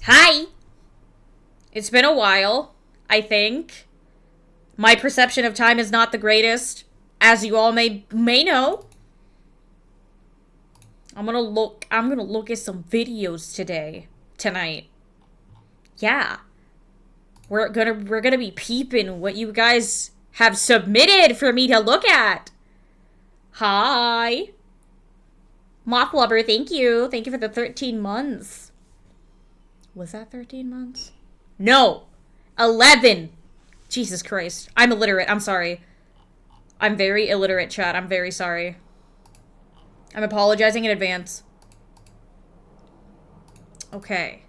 Hi. It's been a while, I think. My perception of time is not the greatest, as you all may know. I'm gonna look at some videos tonight. Yeah. We're gonna be peeping what you guys have submitted for me to look at. Hi. Moth Lover, thank you. Thank you for the 13 months. Was that 13 months? No. 11. Jesus Christ. I'm illiterate. I'm sorry. I'm very illiterate, chat. I'm very sorry. I'm apologizing in advance. Okay.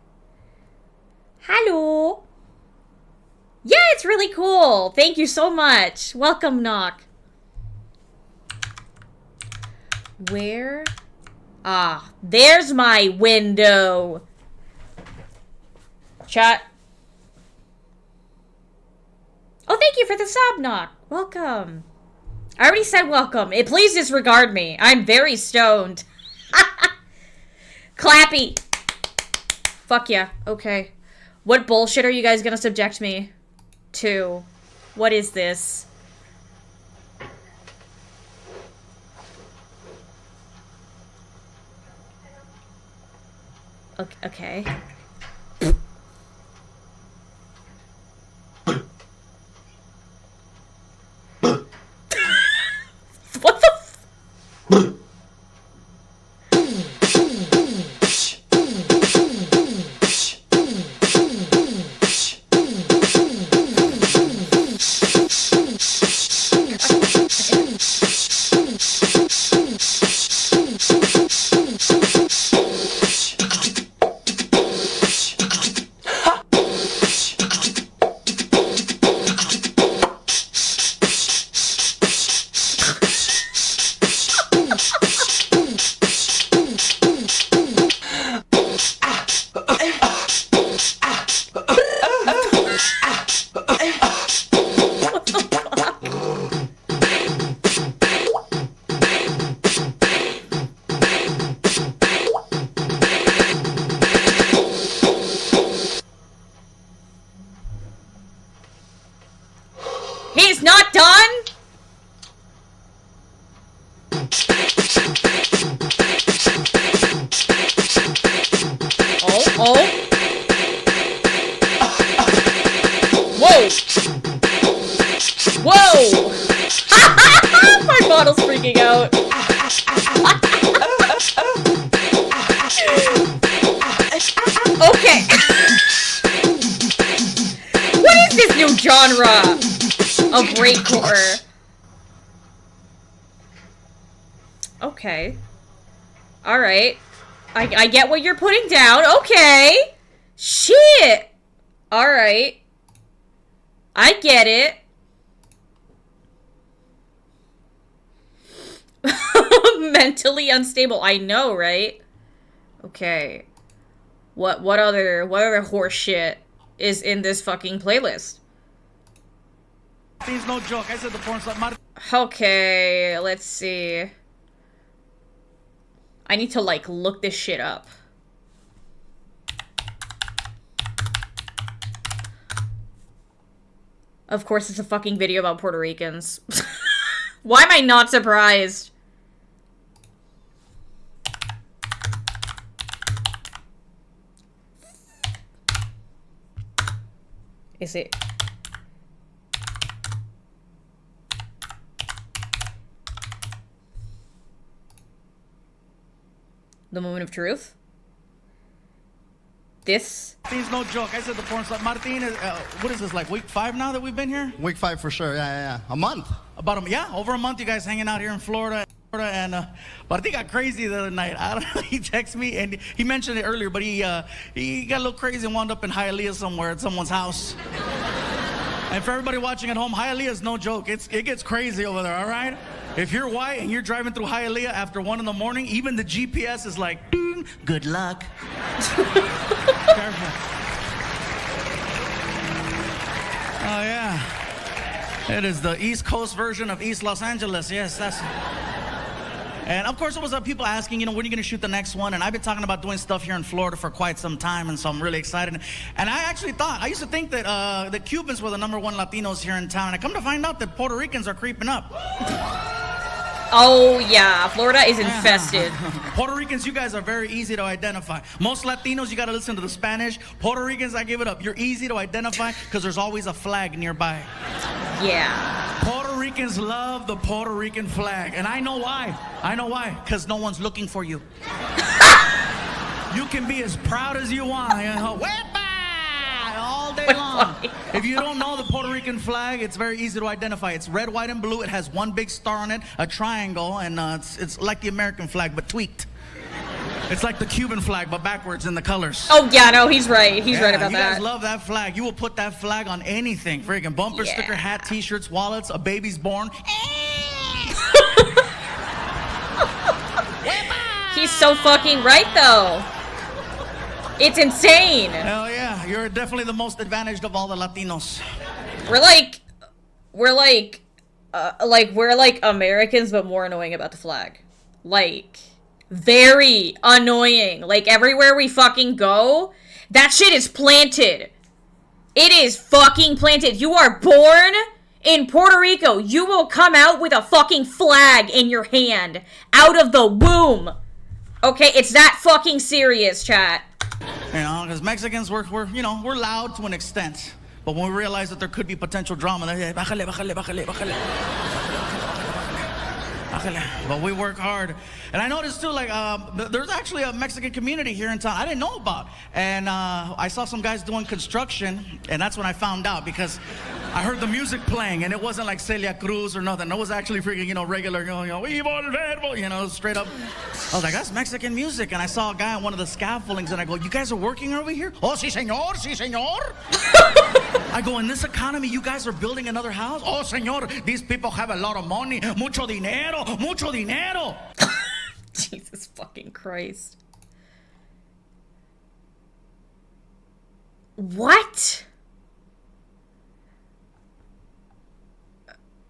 Hello. Yeah, it's really cool. Thank you so much. Welcome, Knock. Where? Ah, there's my window. Chat. Oh, thank you for the sub, Knock. Welcome. I already said welcome. Please disregard me. I'm very stoned. Clappy. Fuck yeah. Okay. What bullshit are you guys gonna subject me to? What is this? Okay. What the f- He's not done? Oh. Whoa. Whoa. My bottle's freaking out. Okay. What is this new genre of breakcore? Okay. Alright. I get what you're putting down. Okay. Shit. Alright. I get it. Mentally unstable. I know, right? Okay. What other horse shit is in this fucking playlist? It's no joke. I said the porn star. Okay, let's see. I need to, like, look this shit up. Of course, it's a fucking video about Puerto Ricans. Why am I not surprised? Is it? The moment of truth? This? It's no joke. I said the porn star. Martin, what is this, like week 5 now that we've been here? Week 5 for sure. Yeah. A month. Over a month you guys hanging out here in Florida. And Martin got crazy the other night. I don't know. He texted me and he mentioned it earlier, but he got a little crazy and wound up in Hialeah somewhere at someone's house. And for everybody watching at home, Hialeah is no joke. It gets crazy over there, all right? If you're white and you're driving through Hialeah after 1 in the morning, even the GPS is like, good luck. Careful. Oh, yeah. It is the East Coast version of East Los Angeles. Yes, that's... And of course, it was people asking, when are you going to shoot the next one? And I've been talking about doing stuff here in Florida for quite some time, and so I'm really excited. And I used to think that the Cubans were the #1 Latinos here in town. And I come to find out that Puerto Ricans are creeping up. Oh, yeah. Florida is infested. Puerto Ricans, you guys are very easy to identify. Most Latinos, you got to listen to the Spanish. Puerto Ricans, I give it up. You're easy to identify because there's always a flag nearby. Yeah. Puerto Ricans love the Puerto Rican flag. And I know why. Because no one's looking for you. You can be as proud as you want. All day long. If you don't know the Puerto Rican flag, it's very easy to identify. It's red, white, and blue. It has one big star on it, a triangle, and it's like the American flag, but tweaked. It's like the Cuban flag, but backwards in the colors. Oh, yeah, no, he's right. He's right about that. You guys love that flag. You will put that flag on anything. Freaking bumper sticker, hat, t-shirts, wallets, a baby's born. He's so fucking right, though. It's insane. Hell yeah. You're definitely the most advantaged of all the Latinos. We're like Americans, but more annoying about the flag. Like, very annoying. Like, everywhere we fucking go, that shit is planted. It is fucking planted. You are born in Puerto Rico. You will come out with a fucking flag in your hand. Out of the womb. Okay, it's that fucking serious, chat. Because Mexicans, we're loud to an extent. But when we realize that there could be potential drama, they're like, bájale. But we work hard. And I noticed too, there's actually a Mexican community here in town I didn't know about. And I saw some guys doing construction, and that's when I found out, because I heard the music playing, and it wasn't like Celia Cruz or nothing. It was actually freaking, regular, straight up. I was like, that's Mexican music. And I saw a guy on one of the scaffoldings, and I go, you guys are working over here? Oh, sí, señor, sí, señor. I go, in this economy, you guys are building another house? Oh, señor, these people have a lot of money. Mucho dinero. Jesus fucking Christ. What?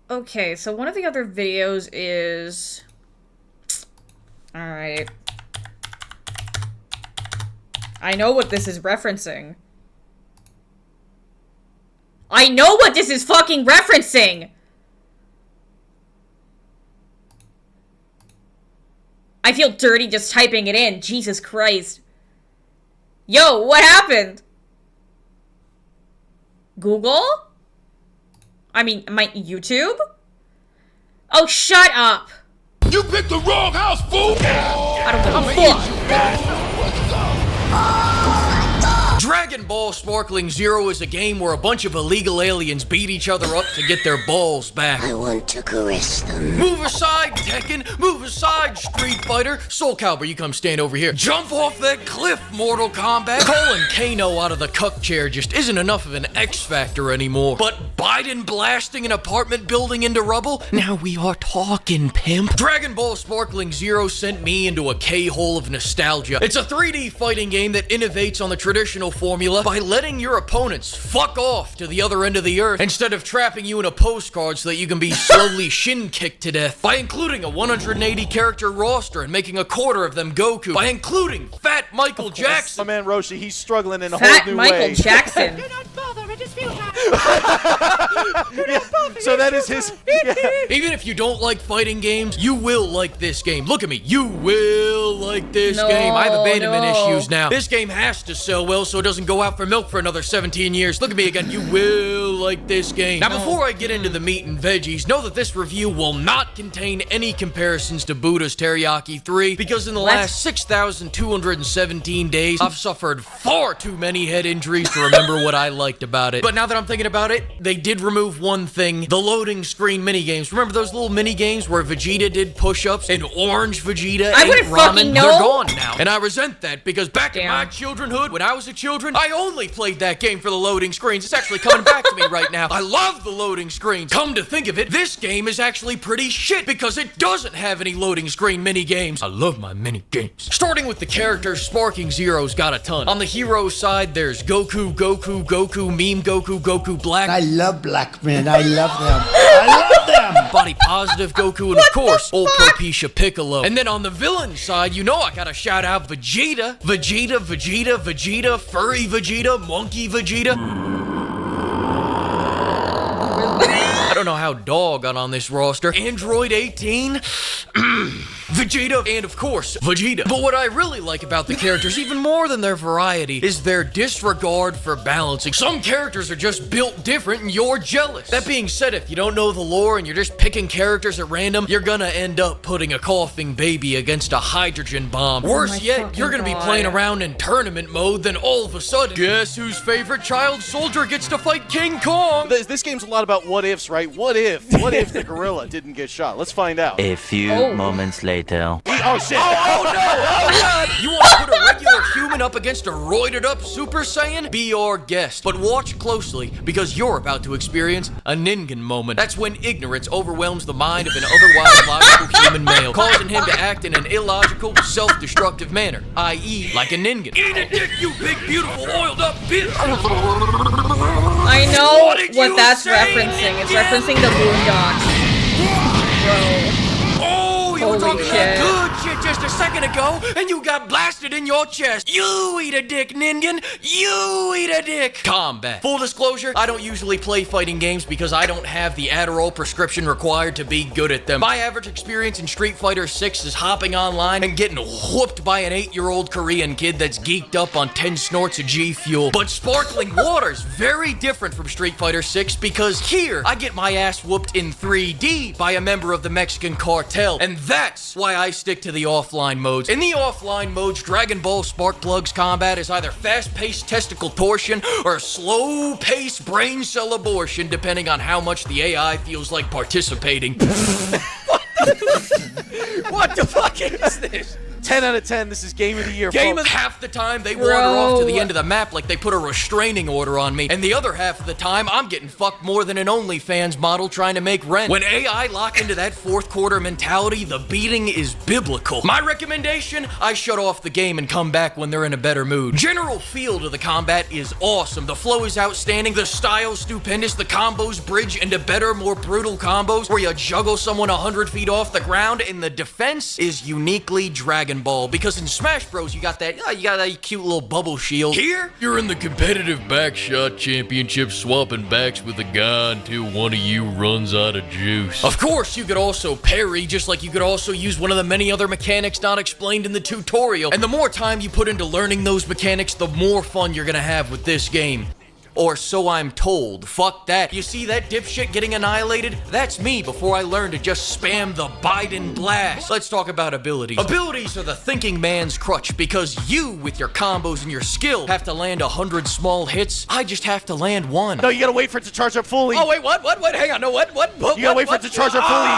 Okay, so one of the other videos is... Alright. I know what this is referencing. I know what this is fucking referencing! I feel dirty just typing it in. Jesus Christ. Yo, what happened? Google? I mean, my YouTube? Oh, shut up! You picked the wrong house, fool! I don't give a fuck. Dragon Ball Sparkling Zero is a game where a bunch of illegal aliens beat each other up to get their balls back. I want to caress them. Move aside, Tekken! Move aside, Street Fighter! Soul Calibur, you come stand over here. Jump off that cliff, Mortal Kombat! Calling Kano out of the cuck chair just isn't enough of an X factor anymore. But Biden blasting an apartment building into rubble? Now we are talking, pimp. Dragon Ball Sparkling Zero sent me into a K-hole of nostalgia. It's a 3D fighting game that innovates on the traditional formula by letting your opponents fuck off to the other end of the earth instead of trapping you in a postcard so that you can be slowly shin-kicked to death. By including a 180 character roster and making a quarter of them Goku. By including Fat Michael Jackson. My man Roshi, he's struggling in a Fat whole new Michael way. Jackson. So that is his... Even if you don't like fighting games, you will like this game. Look at me. You will like this game. I have abandonment issues now. This game has to sell well so it doesn't go out for milk for another 17 years. Look at me again. You will like this game. Now, before I get into the meat and veggies, know that this review will not contain any comparisons to Buddha's Teriyaki 3 because in the last 6,217 days, I've suffered far too many head injuries to remember what I liked about it. But now that I'm thinking about it, they did remove one thing, the loading screen minigames. Remember those little minigames where Vegeta did push-ups and Orange Vegeta ate wouldn't ramen? fucking know. They're gone now. And I resent that because back in my childrenhood, when I was a children, I only played that game for the loading screens. It's actually coming back to me right now. I love the loading screens. Come to think of it, this game is actually pretty shit because it doesn't have any loading screen mini games. I love my mini games. Starting with the characters, Sparking Zero's got a ton. On the hero side, there's Goku, Meme Goku, Goku Black. I love black men. I love them. I love them. them. Body Positive Goku, and of course, old Propecia Piccolo. And then on the villain side, you know I gotta shout out Vegeta, Furry Vegeta, Monkey Vegeta. I don't know how Dog got on this roster. Android 18, Vegeta, and of course, Vegeta. But what I really like about the characters, even more than their variety, is their disregard for balancing. Some characters are just built different and you're jealous. That being said, if you don't know the lore and you're just picking characters at random, you're gonna end up putting a coughing baby against a hydrogen bomb. Worse yet, you're gonna be playing around in tournament mode, then all of a sudden, guess whose favorite child soldier gets to fight King Kong? This game's a lot about what ifs, right? What if the gorilla didn't get shot? Let's find out. A few moments later. Oh shit! Oh no! Oh god! You want to put a regular human up against a roided up Super Saiyan? Be our guest. But watch closely, because you're about to experience a Ningen moment. That's when ignorance overwhelms the mind of an otherwise logical human male, causing him to act in an illogical, self-destructive manner, i.e. like a Ningen. Eat a dick, you big, beautiful, oiled up bitch! I know did what you that's say, referencing. It's Ningen? referencing the Boondocks. Bro. Oh, you were Holy talking shit. that good shit just a second ago, and you got blasted in your chest. You eat a dick, Ningen. You eat a dick. Combat. Full disclosure, I don't usually play fighting games because I don't have the Adderall prescription required to be good at them. My average experience in Street Fighter 6 is hopping online and getting whooped by an 8-year-old Korean kid that's geeked up on 10 snorts of G Fuel. But Sparkling Water's very different from Street Fighter 6 because here, I get my ass whooped in 3D by a member of the Mexican cartel, and that's why I stick to the offline modes. In the offline modes, Dragon Ball Sparkplug's combat is either fast-paced testicle torsion or slow-paced brain cell abortion, depending on how much the AI feels like participating. What the fuck is this? 10 out of 10. This is game of the year. Game folks. of half the time they wander off to the end of the map like they put a restraining order on me, and the other half of the time I'm getting fucked more than an OnlyFans model trying to make rent. When AI lock into that fourth quarter mentality, the beating is biblical. My recommendation: I shut off the game and come back when they're in a better mood. General feel to the combat is awesome. The flow is outstanding. The style's stupendous. The combos bridge into better, more brutal combos where you juggle someone 100 feet off the ground, and the defense is uniquely Dragon Ball, because in Smash Bros you got that cute little bubble shield. Here, you're in the competitive backshot championship, swapping backs with a guy until one of you runs out of juice. Of course, you could also parry, just like you could also use one of the many other mechanics not explained in the tutorial. And the more time you put into learning those mechanics, the more fun you're gonna have with this game. Or so I'm told. Fuck that. You see that dipshit getting annihilated? That's me before I learned to just spam the Biden blast. Let's talk about abilities. Abilities are the thinking man's crutch, because you, with your combos and your skill, have to land 100 small hits. I just have to land one. No, you gotta wait for it to charge up fully. Oh, wait, what? Hang on, no, what? You gotta wait for it to charge up fully.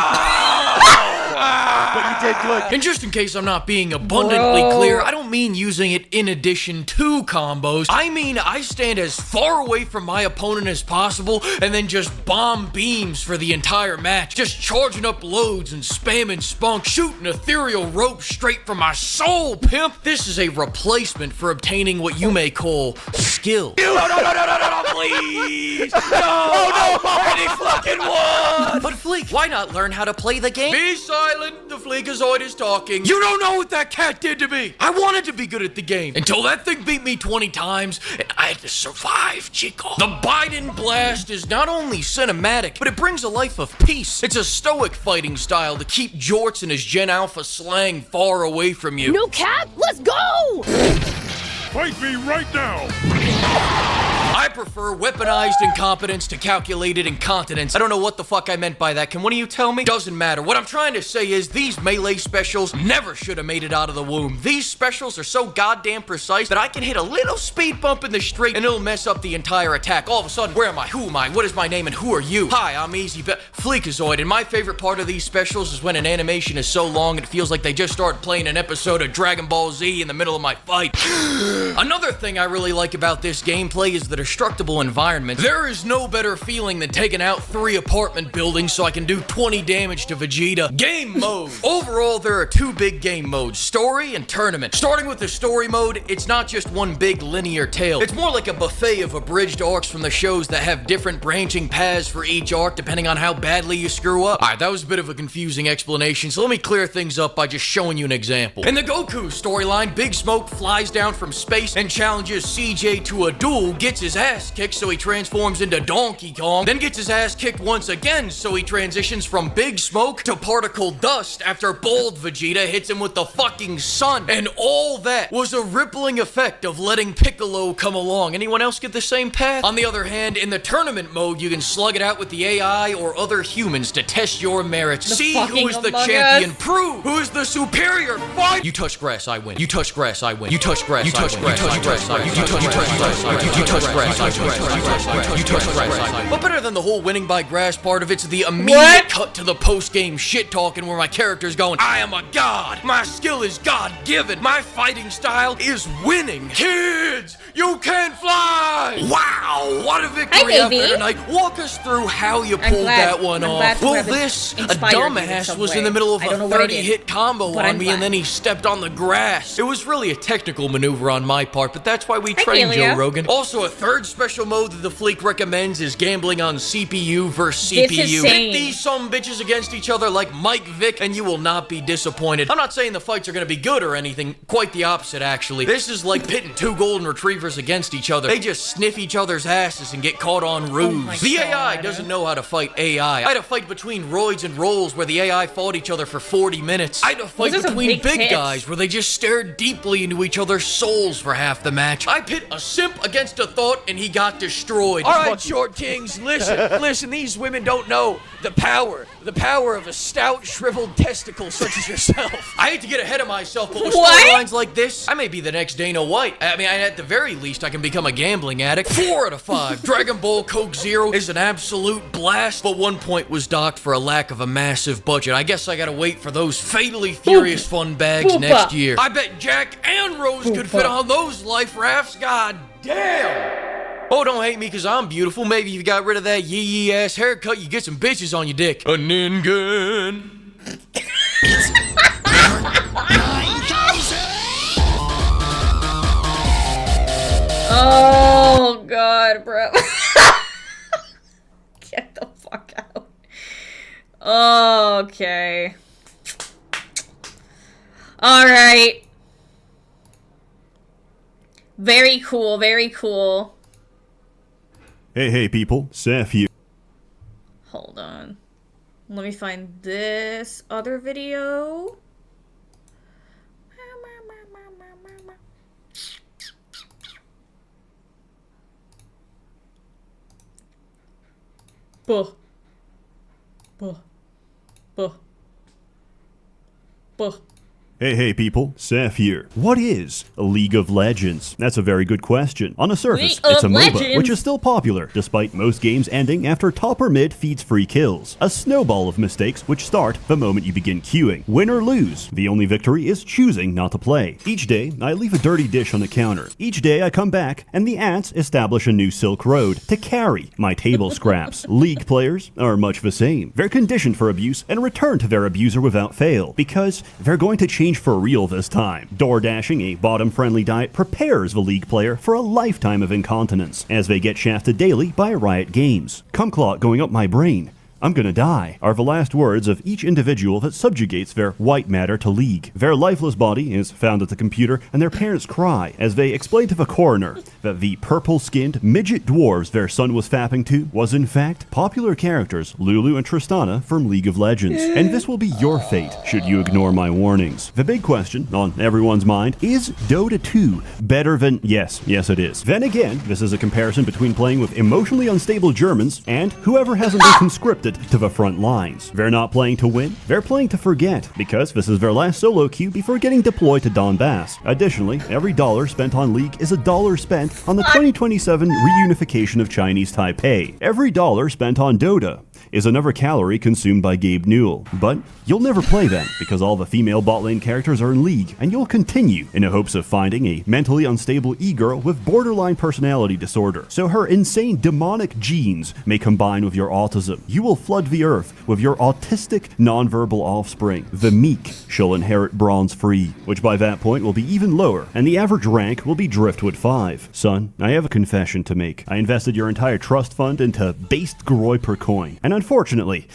But you did good. And just in case I'm not being abundantly clear, I don't mean using it in addition to combos. I mean I stand as far away from my opponent as possible and then just bomb beams for the entire match. Just charging up loads and spamming spunk, shooting ethereal rope straight from my soul, pimp. This is a replacement for obtaining what you may call skill. No, please. No, already fucking won. But Fleek, why not learn how to play the game? Be silent. The Fleekazoid is talking. You don't know what that cat did to me. I wanted to be good at the game until that thing beat me 20 times and I had to survive, Chico. The Biden blast is not only cinematic, but it brings a life of peace. It's a stoic fighting style to keep Jorts and his Gen Alpha slang far away from you. New cap, let's go! Fight me right now! I prefer weaponized incompetence to calculated incontinence. I don't know what the fuck I meant by that. Can one of you tell me? Doesn't matter. What I'm trying to say is these melee specials never should have made it out of the womb. These specials are so goddamn precise that I can hit a little speed bump in the street and it'll mess up the entire attack. All of a sudden, where am I? Who am I? What is my name and who are you? Hi, I'm Easy Fleekazoid, and my favorite part of these specials is when an animation is so long it feels like they just started playing an episode of Dragon Ball Z in the middle of my fight. Another thing I really like about this gameplay is that a indestructible environment, there is no better feeling than taking out 3 apartment buildings so I can do 20 damage to Vegeta. Game mode. Overall, there are 2 big game modes, story and tournament. Starting with the story mode, it's not just one big linear tale. It's more like a buffet of abridged arcs from the shows that have different branching paths for each arc depending on how badly you screw up. Alright, that was a bit of a confusing explanation, so let me clear things up by just showing you an example. In the Goku storyline, Big Smoke flies down from space and challenges CJ to a duel, gets his ass kicked so he transforms into Donkey Kong, then gets his ass kicked once again so he transitions from Big Smoke to Particle Dust after Bald Vegeta hits him with the fucking sun. And all that was a rippling effect of letting Piccolo come along. Anyone else get the same path? On the other hand, in the tournament mode, you can slug it out with the AI or other humans to test your merits. See who is the champion. Prove who is the superior. Fight! You touch grass, I win. You touch grass, I win. You touch grass, you touch grass, you touch grass, you touch grass, you touch grass, you touch grass. But better than the whole winning by grass part of it's the immediate cut to the post-game shit talking where my character's going, I am a god. My skill is God-given. My fighting style is winning. Kids, you can fly. Wow, what a victory after tonight. Walk us through how you pulled that one off. Well, this, a dumbass was in the middle of a 30-hit combo on me and then he stepped on the grass. It was really a technical maneuver on my part, but that's why we train Joe Rogan. Also, a third special mode that the Fleek recommends is gambling on CPU versus CPU. Pit these some bitches against each other like Mike Vick and you will not be disappointed. I'm not saying the fights are going to be good or anything, quite the opposite actually. This is like pitting 2 golden retrievers against each other. They just sniff each other's asses and get caught on ruse. The AI doesn't know how to fight AI. I had a fight between Roids and Rolls where the AI fought each other for 40 minutes. I had a fight between big guys where they just stared deeply into each other's souls for half the match. I pit a simp against a thought and he got destroyed. Alright, Short Kings, listen, these women don't know the power of a stout, shriveled testicle such as yourself. I hate to get ahead of myself, but with storylines like this, I may be the next Dana White. I mean, at the very least, I can become a gambling addict. 4 out of 5. Dragon Ball Coke Zero is an absolute blast, but 1 point was docked for a lack of a massive budget. I guess I gotta wait for those Fatally Furious fun bags next year. I bet Jack and Rose could fit on those life rafts. God damn! Oh, don't hate me because I'm beautiful. Maybe you got rid of that yee ass haircut, you get some bitches on your dick. A Ningen. Oh, God, bro. Get the fuck out. Okay. Alright. Very cool, very cool. Hey people, Seth here. Hold on. Let me find this other video. Buh. Buh. Buh. Buh. Hey people, Seth here. What is a League of Legends? That's a very good question. On the surface, it's a MOBA, which is still popular, despite most games ending after top or mid feeds free kills. A snowball of mistakes which start the moment you begin queuing. Win or lose, the only victory is choosing not to play. Each day, I leave a dirty dish on the counter. Each day I come back, and the ants establish a new Silk Road to carry my table scraps. League players are much the same. They're conditioned for abuse and return to their abuser without fail, because they're going to change for real this time. Door dashing, a bottom-friendly diet, prepares the League player for a lifetime of incontinence, as they get shafted daily by Riot Games. Cum clot going up my brain. I'm gonna die, are the last words of each individual that subjugates their white matter to League. Their lifeless body is found at the computer, and their parents cry as they explain to the coroner that the purple-skinned midget dwarves their son was fapping to was in fact popular characters Lulu and Tristana from League of Legends. And this will be your fate should you ignore my warnings. The big question on everyone's mind is Dota 2 better than... Yes it is. Then again, this is a comparison between playing with emotionally unstable Germans and whoever hasn't been conscripted to the front lines. They're not playing to win, they're playing to forget, because this is their last solo queue before getting deployed to Donbass. Additionally, every dollar spent on League is a dollar spent on the 2027 reunification of Chinese Taipei. Every dollar spent on Dota is another calorie consumed by Gabe Newell. But you'll never play then, because all the female bot lane characters are in League, and you'll continue in the hopes of finding a mentally unstable e-girl with borderline personality disorder, so her insane demonic genes may combine with your autism. You will flood the earth with your autistic nonverbal offspring. The meek shall inherit bronze free, which by that point will be even lower, and the average rank will be Driftwood 5. Son, I have a confession to make. I invested your entire trust fund into based Groy per coin, and unfortunately,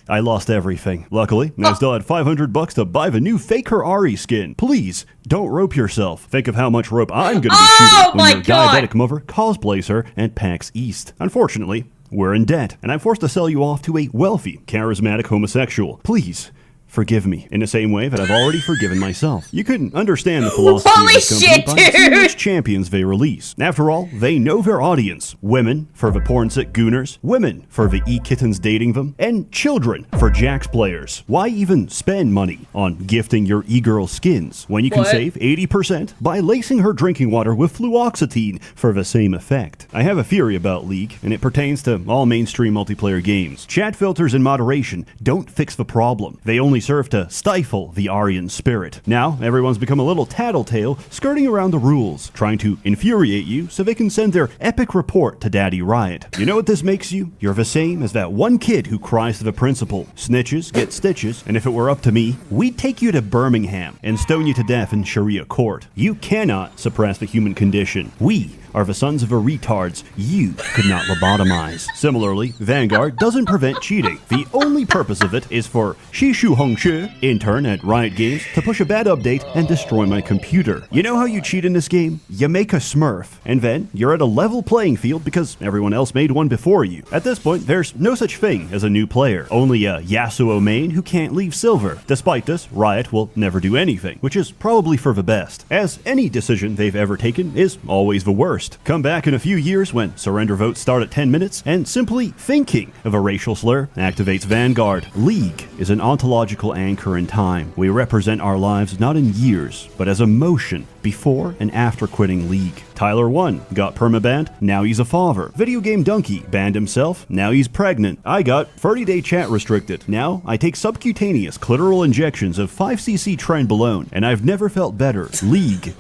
I lost everything. Luckily, I still had $500 to buy the new Faker Ari skin. Please, don't rope yourself. Think of how much rope I'm gonna be shooting when your diabetic mother cosplays her at PAX East. Unfortunately, we're in debt, and I'm forced to sell you off to a wealthy, charismatic homosexual. Please, forgive me in the same way that I've already forgiven myself. You couldn't understand the philosophy of this company by seeing which champions they release. After all, they know their audience. Women for the porn-sick gooners, women for the e-kittens dating them, and children for Jax players. Why even spend money on gifting your e-girl skins when you can save 80% by lacing her drinking water with fluoxetine for the same effect? I have a theory about League, and it pertains to all mainstream multiplayer games. Chat filters in moderation don't fix the problem. They only serve to stifle the Aryan spirit. Now, everyone's become a little tattletale, skirting around the rules, trying to infuriate you so they can send their epic report to Daddy Riot. You know what this makes you? You're the same as that one kid who cries to the principal. Snitches get stitches, and if it were up to me, we'd take you to Birmingham and stone you to death in Sharia court. You cannot suppress the human condition. We are the sons of the retards you could not lobotomize. Similarly, Vanguard doesn't prevent cheating. The only purpose of it is for Shishu Hongshu, intern at Riot Games, to push a bad update and destroy my computer. You know how you cheat in this game? You make a smurf, and then you're at a level playing field because everyone else made one before you. At this point, there's no such thing as a new player, only a Yasuo main who can't leave silver. Despite this, Riot will never do anything, which is probably for the best, as any decision they've ever taken is always the worst. Come back in a few years when surrender votes start at 10 minutes, and simply thinking of a racial slur activates Vanguard. League is an ontological anchor in time. We represent our lives not in years, but as emotion before and after quitting League. Tyler 1 got permabanned, now he's a father. Video Game Donkey banned himself, now he's pregnant. I got 30-day chat restricted. Now I take subcutaneous clitoral injections of 5cc trenbolone, and I've never felt better. League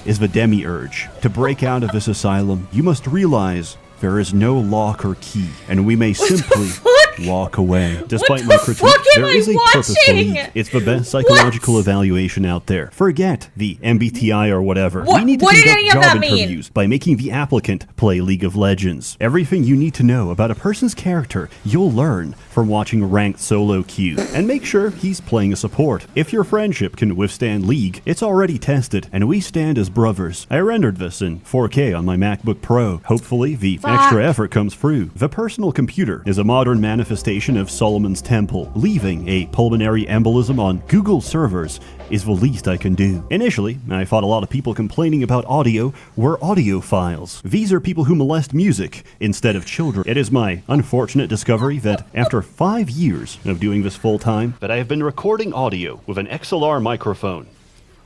is the demiurge. To break out of this asylum, you must realize there is no lock or key, and we may simply walk away. Despite my critique, there is a purpose to League. It's the best psychological evaluation out there. Forget the MBTI or whatever. We need to conduct job interviews by making the applicant play League of Legends. Everything you need to know about a person's character, you'll learn from watching ranked solo queue. And make sure he's playing a support. If your friendship can withstand League, it's already tested, and we stand as brothers. I rendered this in 4K on my MacBook Pro. Hopefully, the extra effort comes through. The personal computer is a modern manifestation of Solomon's Temple. Leaving a pulmonary embolism on Google servers is the least I can do. Initially, I thought a lot of people complaining about audio were audiophiles. These are people who molest music instead of children. It is my unfortunate discovery that after 5 years of doing this full time, that I have been recording audio with an XLR microphone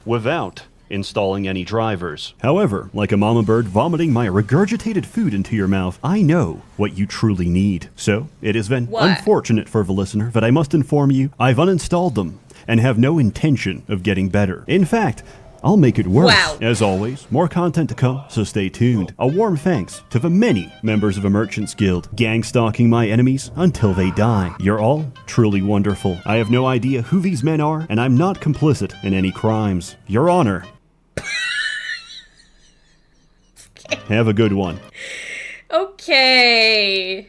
without installing any drivers. However, like a mama bird vomiting my regurgitated food into your mouth, I know what you truly need. So, it is then unfortunate for the listener that I must inform you I've uninstalled them and have no intention of getting better. In fact, I'll make it worse. As always, more content to come, so stay tuned. A warm thanks to the many members of the Merchants Guild, gang stalking my enemies until they die. You're all truly wonderful. I have no idea who these men are, and I'm not complicit in any crimes. Your Honor. Have a good one. Okay.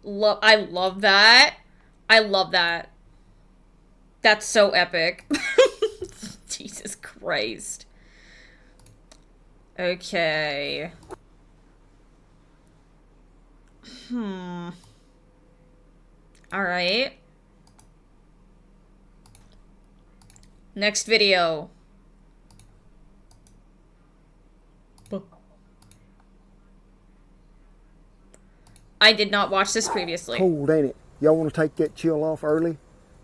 I love that. I love that. That's so epic. Jesus Christ. Okay. Alright. Next video. I did not watch this previously. Cold, ain't it? Y'all want to take that chill off early?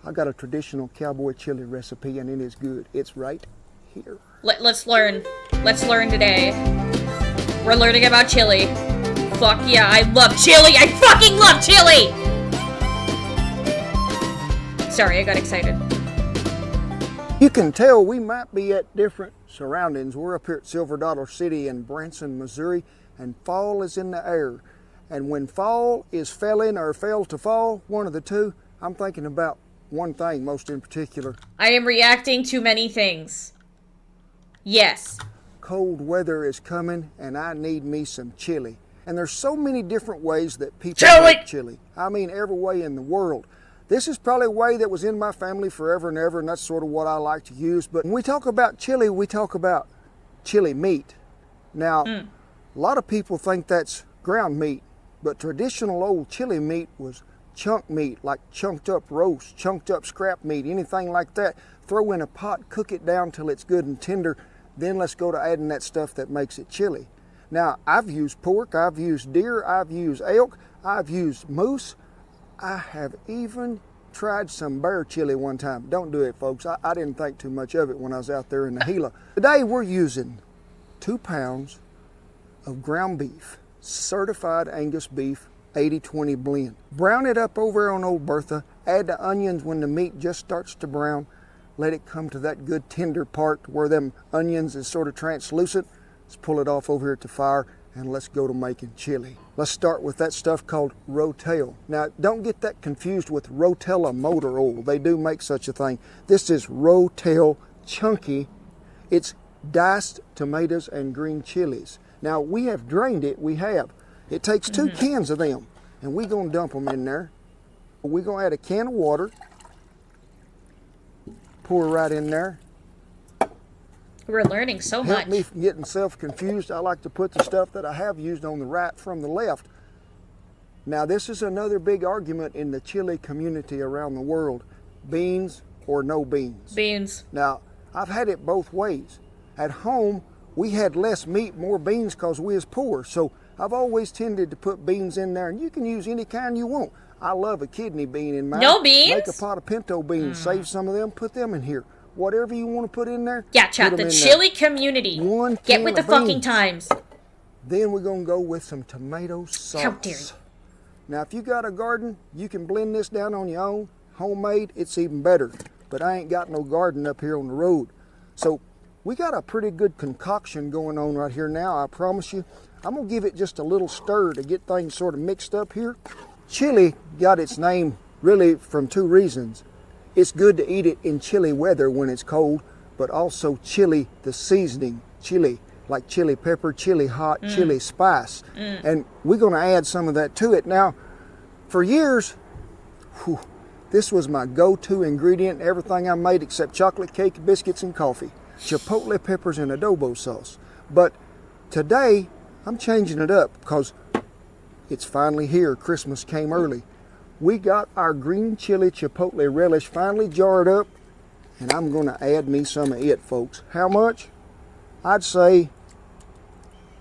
I got a traditional cowboy chili recipe, and it is good. It's right here. Let's learn. Let's learn today. We're learning about chili. fuck yeah, I love chili! I fucking love chili! Sorry, I got excited. You can tell we might be at different surroundings. We're up here at Silver Dollar City in Branson, Missouri, and fall is in the air. And when fall is felling or fail to fall, one of the two, I'm thinking about one thing most in particular. I am reacting to many things. Yes. Cold weather is coming and I need me some chili. And there's so many different ways that people make chili. I mean, every way in the world. This is probably a way that was in my family forever and ever, and that's sort of what I like to use. But when we talk about chili, we talk about chili meat. Now, a lot of people think that's ground meat, but traditional old chili meat was chunk meat, like chunked up roast, chunked up scrap meat, anything like that. Throw in a pot, cook it down till it's good and tender, then let's go to adding that stuff that makes it chili. Now, I've used pork, I've used deer, I've used elk, I've used moose. I have even tried some bear chili one time. Don't do it, folks. I didn't think too much of it when I was out there in the Gila. Today, we're using 2 pounds of ground beef, certified Angus beef, 80-20 blend. Brown it up over on Old Bertha. Add the onions when the meat just starts to brown. Let it come to that good tender part where them onions is sort of translucent. Let's pull it off over here at the fire and let's go to making chili. Let's start with that stuff called Rotel. Now, don't get that confused with Rotella motor oil. They do make such a thing. This is Rotel Chunky. It's diced tomatoes and green chilies. Now, we have drained it. We have. It takes 2 cans of them, and we're going to dump them in there. We're going to add a can of water. Pour right in there. We're learning so much. Help me from getting self-confused. I like to put the stuff that I have used on the right from the left. Now, this is another big argument in the chili community around the world. Beans or no beans? Beans. Now, I've had it both ways. At home, we had less meat, more beans because we was poor. So I've always tended to put beans in there, and you can use any kind you want. I love a kidney bean in mine. No beans? Make a pot of pinto beans. Save some of them, put them in here. Whatever you want to put in there. Yeah, chat, the chili community. Get with the fucking times. Then we're going to go with some tomato sauce. How dare you. Now, if you got a garden, you can blend this down on your own. Homemade, it's even better. But I ain't got no garden up here on the road. So we got a pretty good concoction going on right here now, I promise you. I'm going to give it just a little stir to get things sort of mixed up here. Chili got its name really from 2 reasons. It's good to eat it in chilly weather when it's cold, but also chili, the seasoning, chili, like chili pepper, chili hot, chili spice. And we're going to add some of that to it. Now, for years, this was my go-to ingredient in everything I made except chocolate cake, biscuits, and coffee. Chipotle peppers and adobo sauce. But today, I'm changing it up because it's finally here. Christmas came early. We got our green chili chipotle relish finally jarred up, and I'm going to add me some of it, folks. How much? I'd say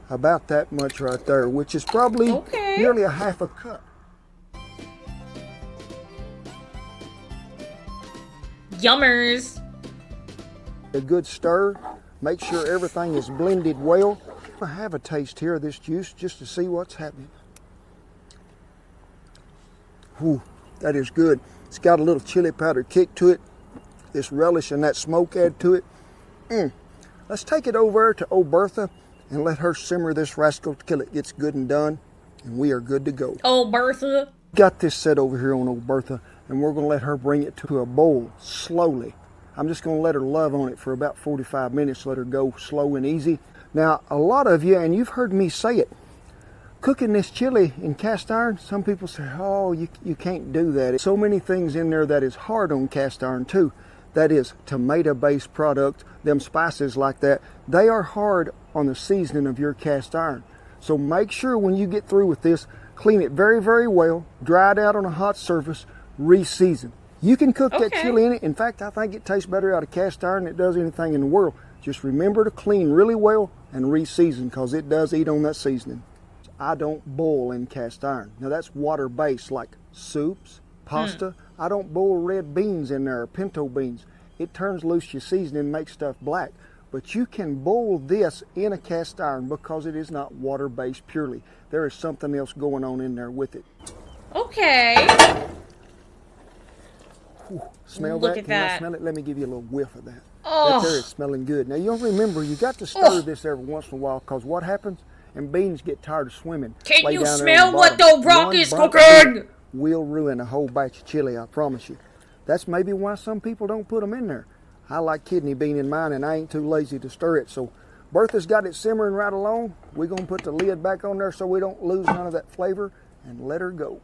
about that much right there, which is probably nearly a half a cup. Yummers. A good stir. Make sure everything is blended well. I have a taste here of this juice just to see what's happening. Ooh, that is good. It's got a little chili powder kick to it. This relish and that smoke add to it. Let's take it over to Old Bertha and let her simmer this rascal till it gets good and done, and we are good to go. Old Bertha. Got this set over here on Old Bertha, and we're going to let her bring it to a boil slowly. I'm just going to let her love on it for about 45 minutes, let her go slow and easy. Now, a lot of you, and you've heard me say it, cooking this chili in cast iron, some people say, oh, you can't do that. So many things in there that is hard on cast iron too. That is tomato-based product, them spices like that, they are hard on the seasoning of your cast iron. So make sure when you get through with this, clean it very, very well, dry it out on a hot surface, re-season. You can cook that chili in it. In fact, I think it tastes better out of cast iron than it does anything in the world. Just remember to clean really well and re-season because it does eat on that seasoning. I don't boil in cast iron. Now that's water-based like soups, pasta. I don't boil red beans in there or pinto beans. It turns loose your seasoning and makes stuff black. but you can boil this in a cast iron because it is not water-based purely. There is something else going on in there with it. Okay. Whew, smell Look that? at Can I that. smell it? Let me give you a little whiff of that. Oh. That there is smelling good. Now, you'll remember, you got to stir this every once in a while because what happens? And beans get tired of swimming. Can Lay you down there on smell the what bottom. the Rock One is burnt cooking? bean will ruin a whole batch of chili, I promise you. That's maybe why some people don't put them in there. I like kidney bean in mine, and I ain't too lazy to stir it. So Bertha's got it simmering right along. We're going to put the lid back on there so we don't lose none of that flavor and let her go.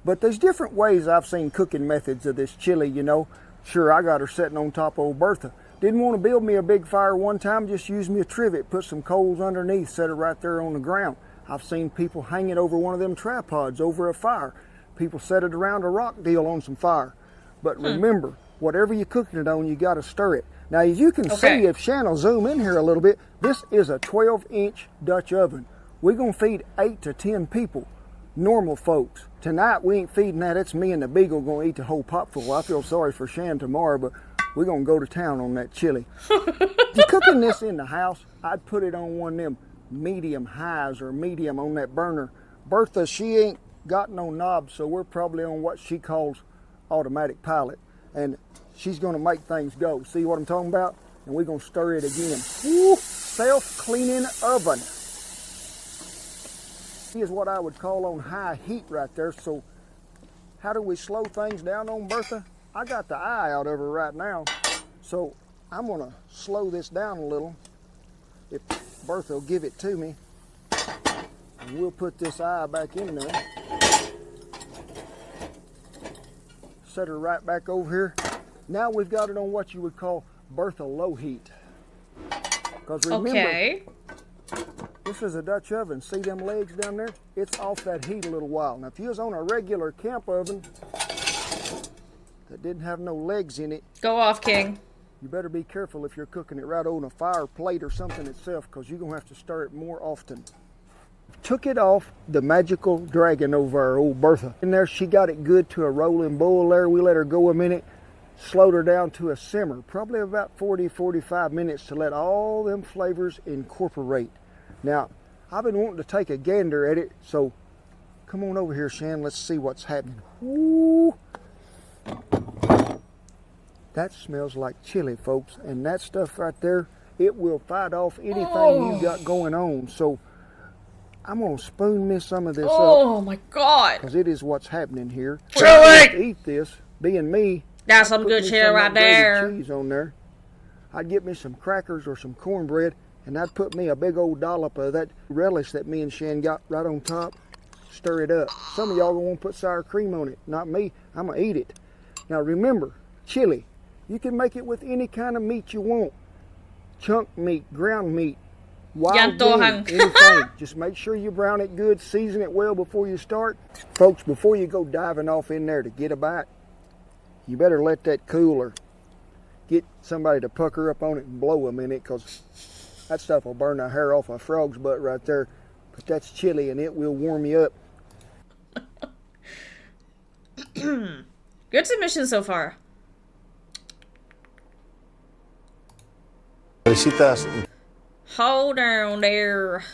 But there's different ways I've seen cooking methods of this chili, you know. Sure, I got her sitting on top of old Bertha. Didn't want to build me a big fire one time, just use me a trivet, put some coals underneath, set it right there on the ground. I've seen people hang it over one of them tripods over a fire. People set it around a rock deal on some fire. But remember, whatever you're cooking it on, you got to stir it. Now, as you can see, if Shan will zoom in here a little bit, this is a 12-inch Dutch oven. We're going to feed 8 to 10 people, normal folks. Tonight, we ain't feeding that. It's me and the Beagle going to eat the whole pot full. I feel sorry for Shan tomorrow, but we're going to go to town on that chili. If you're cooking this in the house, I'd put it on one of them medium highs or medium on that burner. Bertha, she ain't got no knob, so we're probably on what she calls automatic pilot. And she's going to make things go. See what I'm talking about? And we're going to stir it again. Woo! Self-cleaning oven. Here's what I would call on high heat right there. So how do we slow things down on Bertha? I got the eye out of her right now. So I'm going to slow this down a little. If Bertha will give it to me. And we'll put this eye back in there. Set her right back over here. Now we've got it on what you would call Bertha low heat. Because remember, this is a Dutch oven. See them legs down there? It's off that heat a little while. Now if you was on a regular camp oven that didn't have no legs in it, go off, King. You better be careful if you're cooking it right on a fire plate or something itself, because you're going to have to stir it more often. Took it off the magical dragon over our old Bertha. In there, she got it good to a rolling boil there. We let her go a minute, slowed her down to a simmer, probably about 40-45 minutes to let all them flavors incorporate. Now, I've been wanting to take a gander at it, so come on over here, Shan. Let's see what's happening. Ooh. That smells like chili, folks, and that stuff right there, it will fight off anything you got going on. So I'm going to spoon some of this up. Oh my God. Because it is what's happening here. Chili! Eat this, being me. That's some good chili right there. Cheese on there. I'd get me some crackers or some cornbread, and I'd put me a big old dollop of that relish that me and Shan got right on top. Stir it up. Some of y'all going to want to put sour cream on it. Not me. I'm going to eat it. Now remember, chili. You can make it with any kind of meat you want. Chunk meat, ground meat, wild game, anything. Just make sure you brown it good, season it well before you start. Folks, before you go diving off in there to get a bite, you better let that cool or get somebody to pucker up on it and blow them in it, because that stuff will burn the hair off a frog's butt right there. But that's chili and it will warm you up. Good submission so far. Hold on there.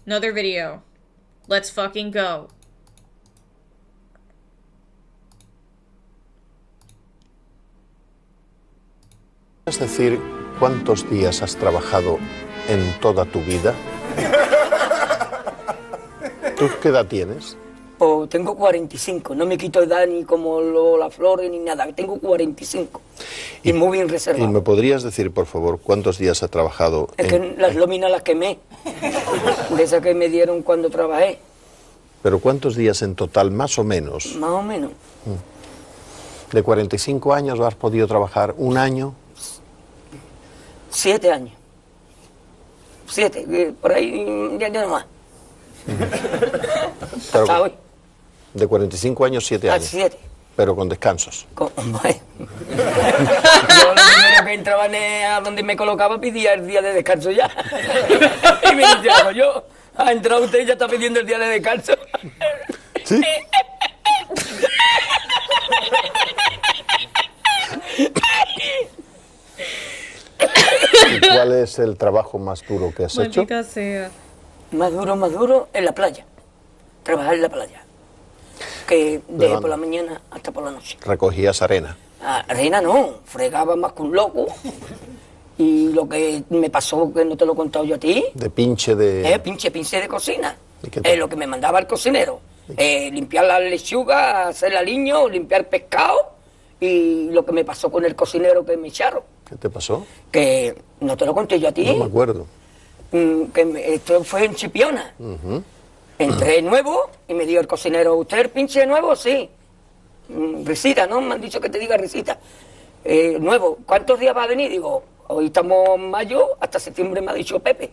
Another video. Let's fucking go. ¿Puedes decir cuántos días has trabajado en toda tu vida? ¿Tú qué edad tienes? Pues tengo 45, no me quito edad ni como las flores ni nada, tengo 45 y muy bien reservado. ¿Y me podrías decir, por favor, cuántos días has trabajado? Es que las lóminas las quemé, de esas que me dieron cuando trabajé. ¿Pero cuántos días en total, más o menos? Más o menos. ¿De 45 años has podido trabajar un año? 7 años. 7, por ahí ya no más. Pero, hasta hoy. De 45 años, 7 años. 7. Pero con descansos. Yo lo primero que entraba a donde me colocaba pedía el día de descanso ya. Y me decía, yo, ha entrado usted y ya está pidiendo el día de descanso. ¿Sí? ¿Cuál es el trabajo más duro que has hecho? Maldita sea. Más duro, en la playa. Trabajar en la playa. Que de por la mañana hasta por la noche. Recogías arena. Arena no, fregaba más que un loco. Y lo que me pasó, que no te lo he contado yo a ti. De pinche de... Pinche de cocina. ¿Y qué tal? Lo que me mandaba el cocinero. Limpiar la lechuga, hacer aliño, limpiar pescado. Y lo que me pasó con el cocinero que me echaron. ¿Qué te pasó? Que no te lo conté yo a ti. No me acuerdo. Esto fue en Chipiona. Entré nuevo y me dijo el cocinero, ¿usted es pinche nuevo? Sí. Risita, ¿no? Me han dicho que te diga risita. Nuevo, ¿cuántos días va a venir? Digo, hoy estamos en mayo, hasta septiembre me ha dicho Pepe.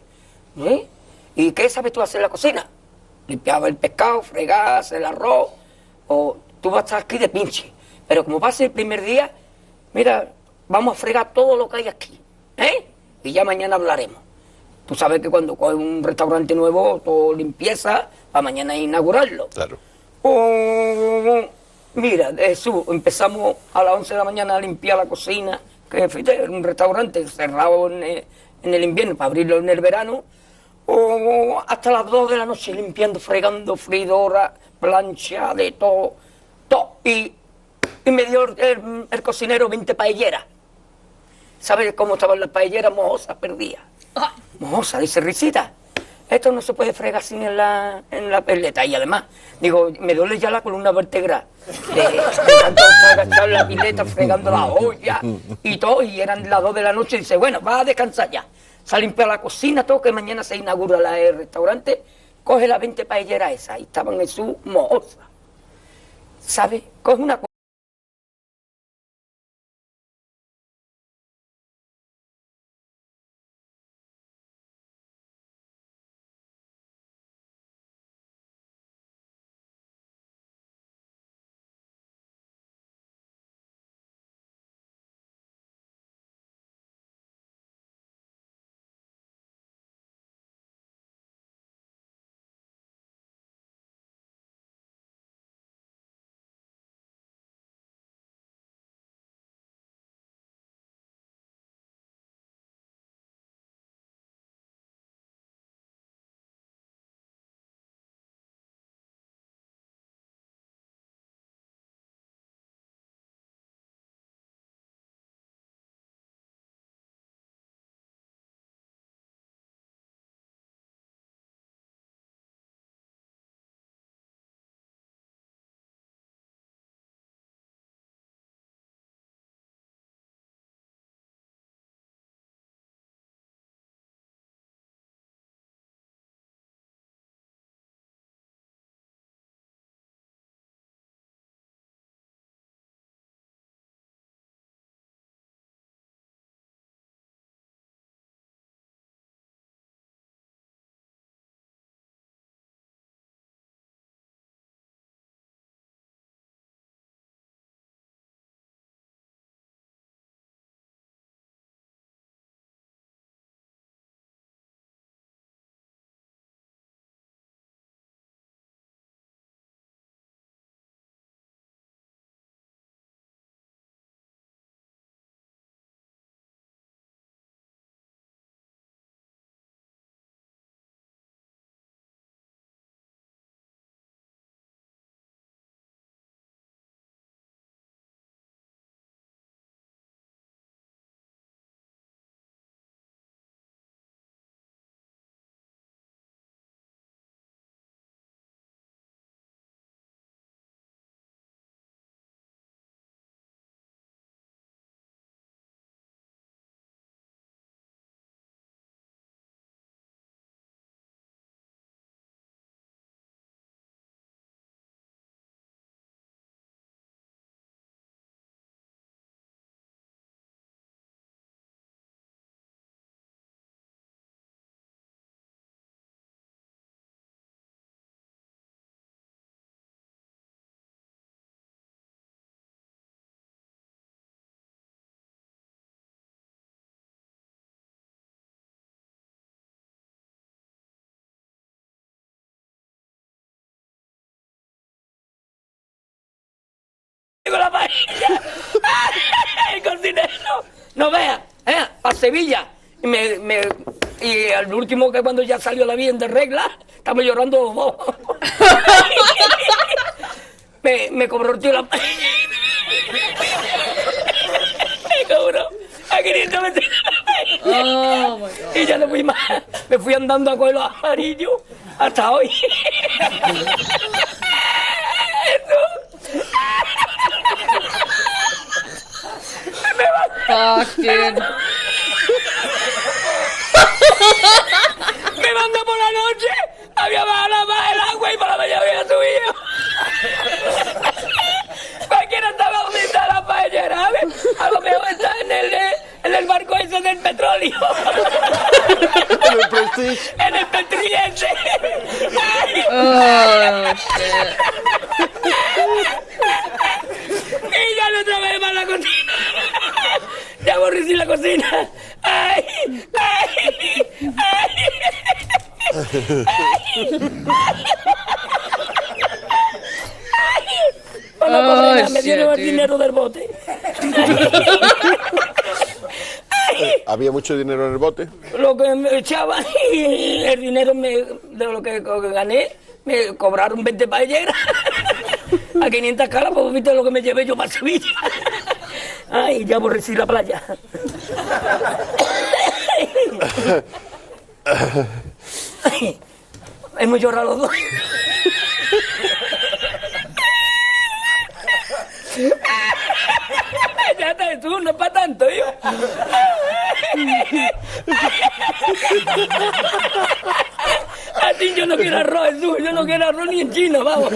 ¿Y qué sabes tú hacer en la cocina? Limpiaba el pescado, fregar, hacer el arroz. O tú vas a estar aquí de pinche. Pero como va a ser el primer día, mira, vamos a fregar todo lo que hay aquí. Y ya mañana hablaremos. Tú sabes que cuando coges un restaurante nuevo, todo limpieza, para mañana inaugurarlo. Claro. Mira, Jesús, empezamos a las 11 de la mañana a limpiar la cocina, que fíjate, era un restaurante cerrado en el invierno para abrirlo en el verano, hasta las 2 de la noche limpiando, fregando, freidora, plancha, de todo. Y me dio el cocinero 20 paelleras. ¿Sabes cómo estaban las paelleras? Mojosas, perdidas. Mojosa, dice Risita, esto no se puede fregar sin en la peleta. Y además, digo, me duele ya la columna vertebral de tanto agachar la pileta, fregando la olla y todo, y eran las 2 de la noche. Y dice, bueno, va a descansar ya. Se ha limpiado la cocina, todo, que mañana se inaugura el restaurante. Coge las 20 paelleras esas, y estaban en su mojosa. ¿Sabes? Coge una la paella. El cocinero. No veas, para Sevilla. Y al último, que cuando ya salió la bien de regla, estamos llorando los dos. me cobró el tío la... me cobró a 500 metros. Oh my God. Y ya no fui más. Me fui andando a coger los amarillos hasta hoy. Fuck, dude. Me manda por la noche, había bajado más el agua y por la mañana había subido. Cualquiera estaba donde está la paellera, ¿sabes? A lo mejor está en el barco ese del petróleo. En el Prestige. En el Petriense. Oh, shit. Y ya no trabajé más la cocina. Ya aborrecí la cocina. Ay, ay, ay. Me dieron el dinero del bote. ¿Había mucho dinero en el bote? Lo que me echaban y el dinero de lo que gané, me cobraron 20 paelleras a 500 caras, pues viste lo que me llevé yo para Sevilla. Ay, ya aborrecí la playa. Ay, hemos llorado los dos. Ya está, tú, no es para tanto, yo. A ti yo no quiero arroz, tú, yo no quiero arroz ni en China, vamos.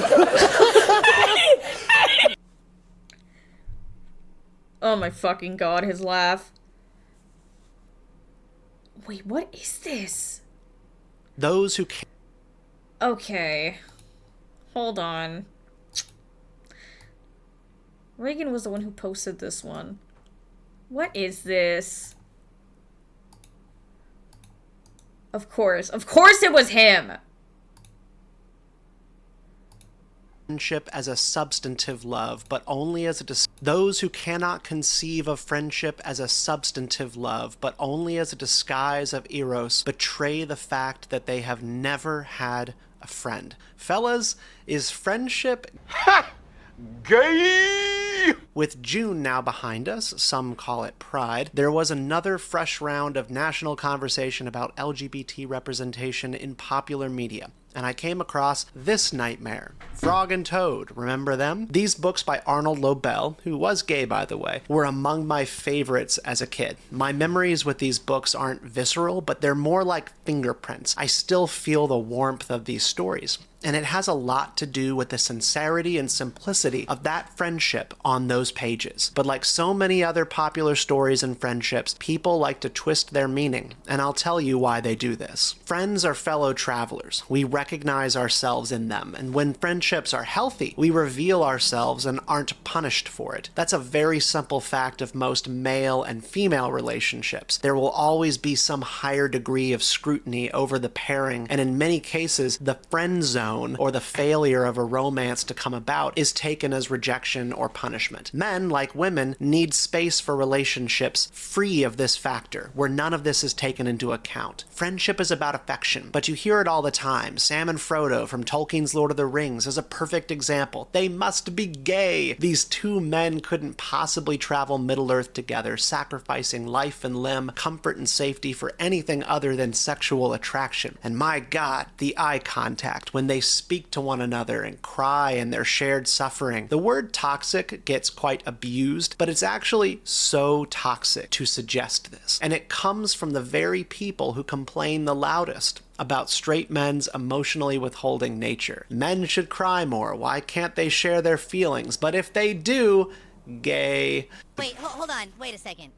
Oh my fucking God, his laugh. Wait, what is this? Those who can't. Okay. Hold on. Reagan was the one who posted this one. What is this? Of course it was him! Friendship as a substantive love, but only as a those who cannot conceive of friendship as a substantive love, but only as a disguise of eros, betray the fact that they have never had a friend. Fellas, is friendship... Ha! Gay! With June now behind us, some call it Pride, there was another fresh round of national conversation about LGBT representation in popular media. And I came across this nightmare. Frog and Toad, remember them? These books by Arnold Lobel, who was gay by the way, were among my favorites as a kid. My memories with these books aren't visceral, but they're more like fingerprints. I still feel the warmth of these stories. And it has a lot to do with the sincerity and simplicity of that friendship on those pages. But like so many other popular stories and friendships, people like to twist their meaning, and I'll tell you why they do this. Friends are fellow travelers. We recognize ourselves in them, and when friendships are healthy, we reveal ourselves and aren't punished for it. That's a very simple fact of most male and female relationships. There will always be some higher degree of scrutiny over the pairing, and in many cases, the friend zone or the failure of a romance to come about is taken as rejection or punishment. Men, like women, need space for relationships free of this factor, where none of this is taken into account. Friendship is about affection, but you hear it all the time. Sam and Frodo from Tolkien's Lord of the Rings is a perfect example. They must be gay. These two men couldn't possibly travel Middle-earth together, sacrificing life and limb, comfort and safety for anything other than sexual attraction. And my God, the eye contact when they speak to one another and cry in their shared suffering. The word toxic gets quite abused, but it's actually so toxic to suggest this. And it comes from the very people who complain the loudest about straight men's emotionally withholding nature. Men should cry more. Why can't they share their feelings? But if they do, gay. Wait, hold on. Wait a second.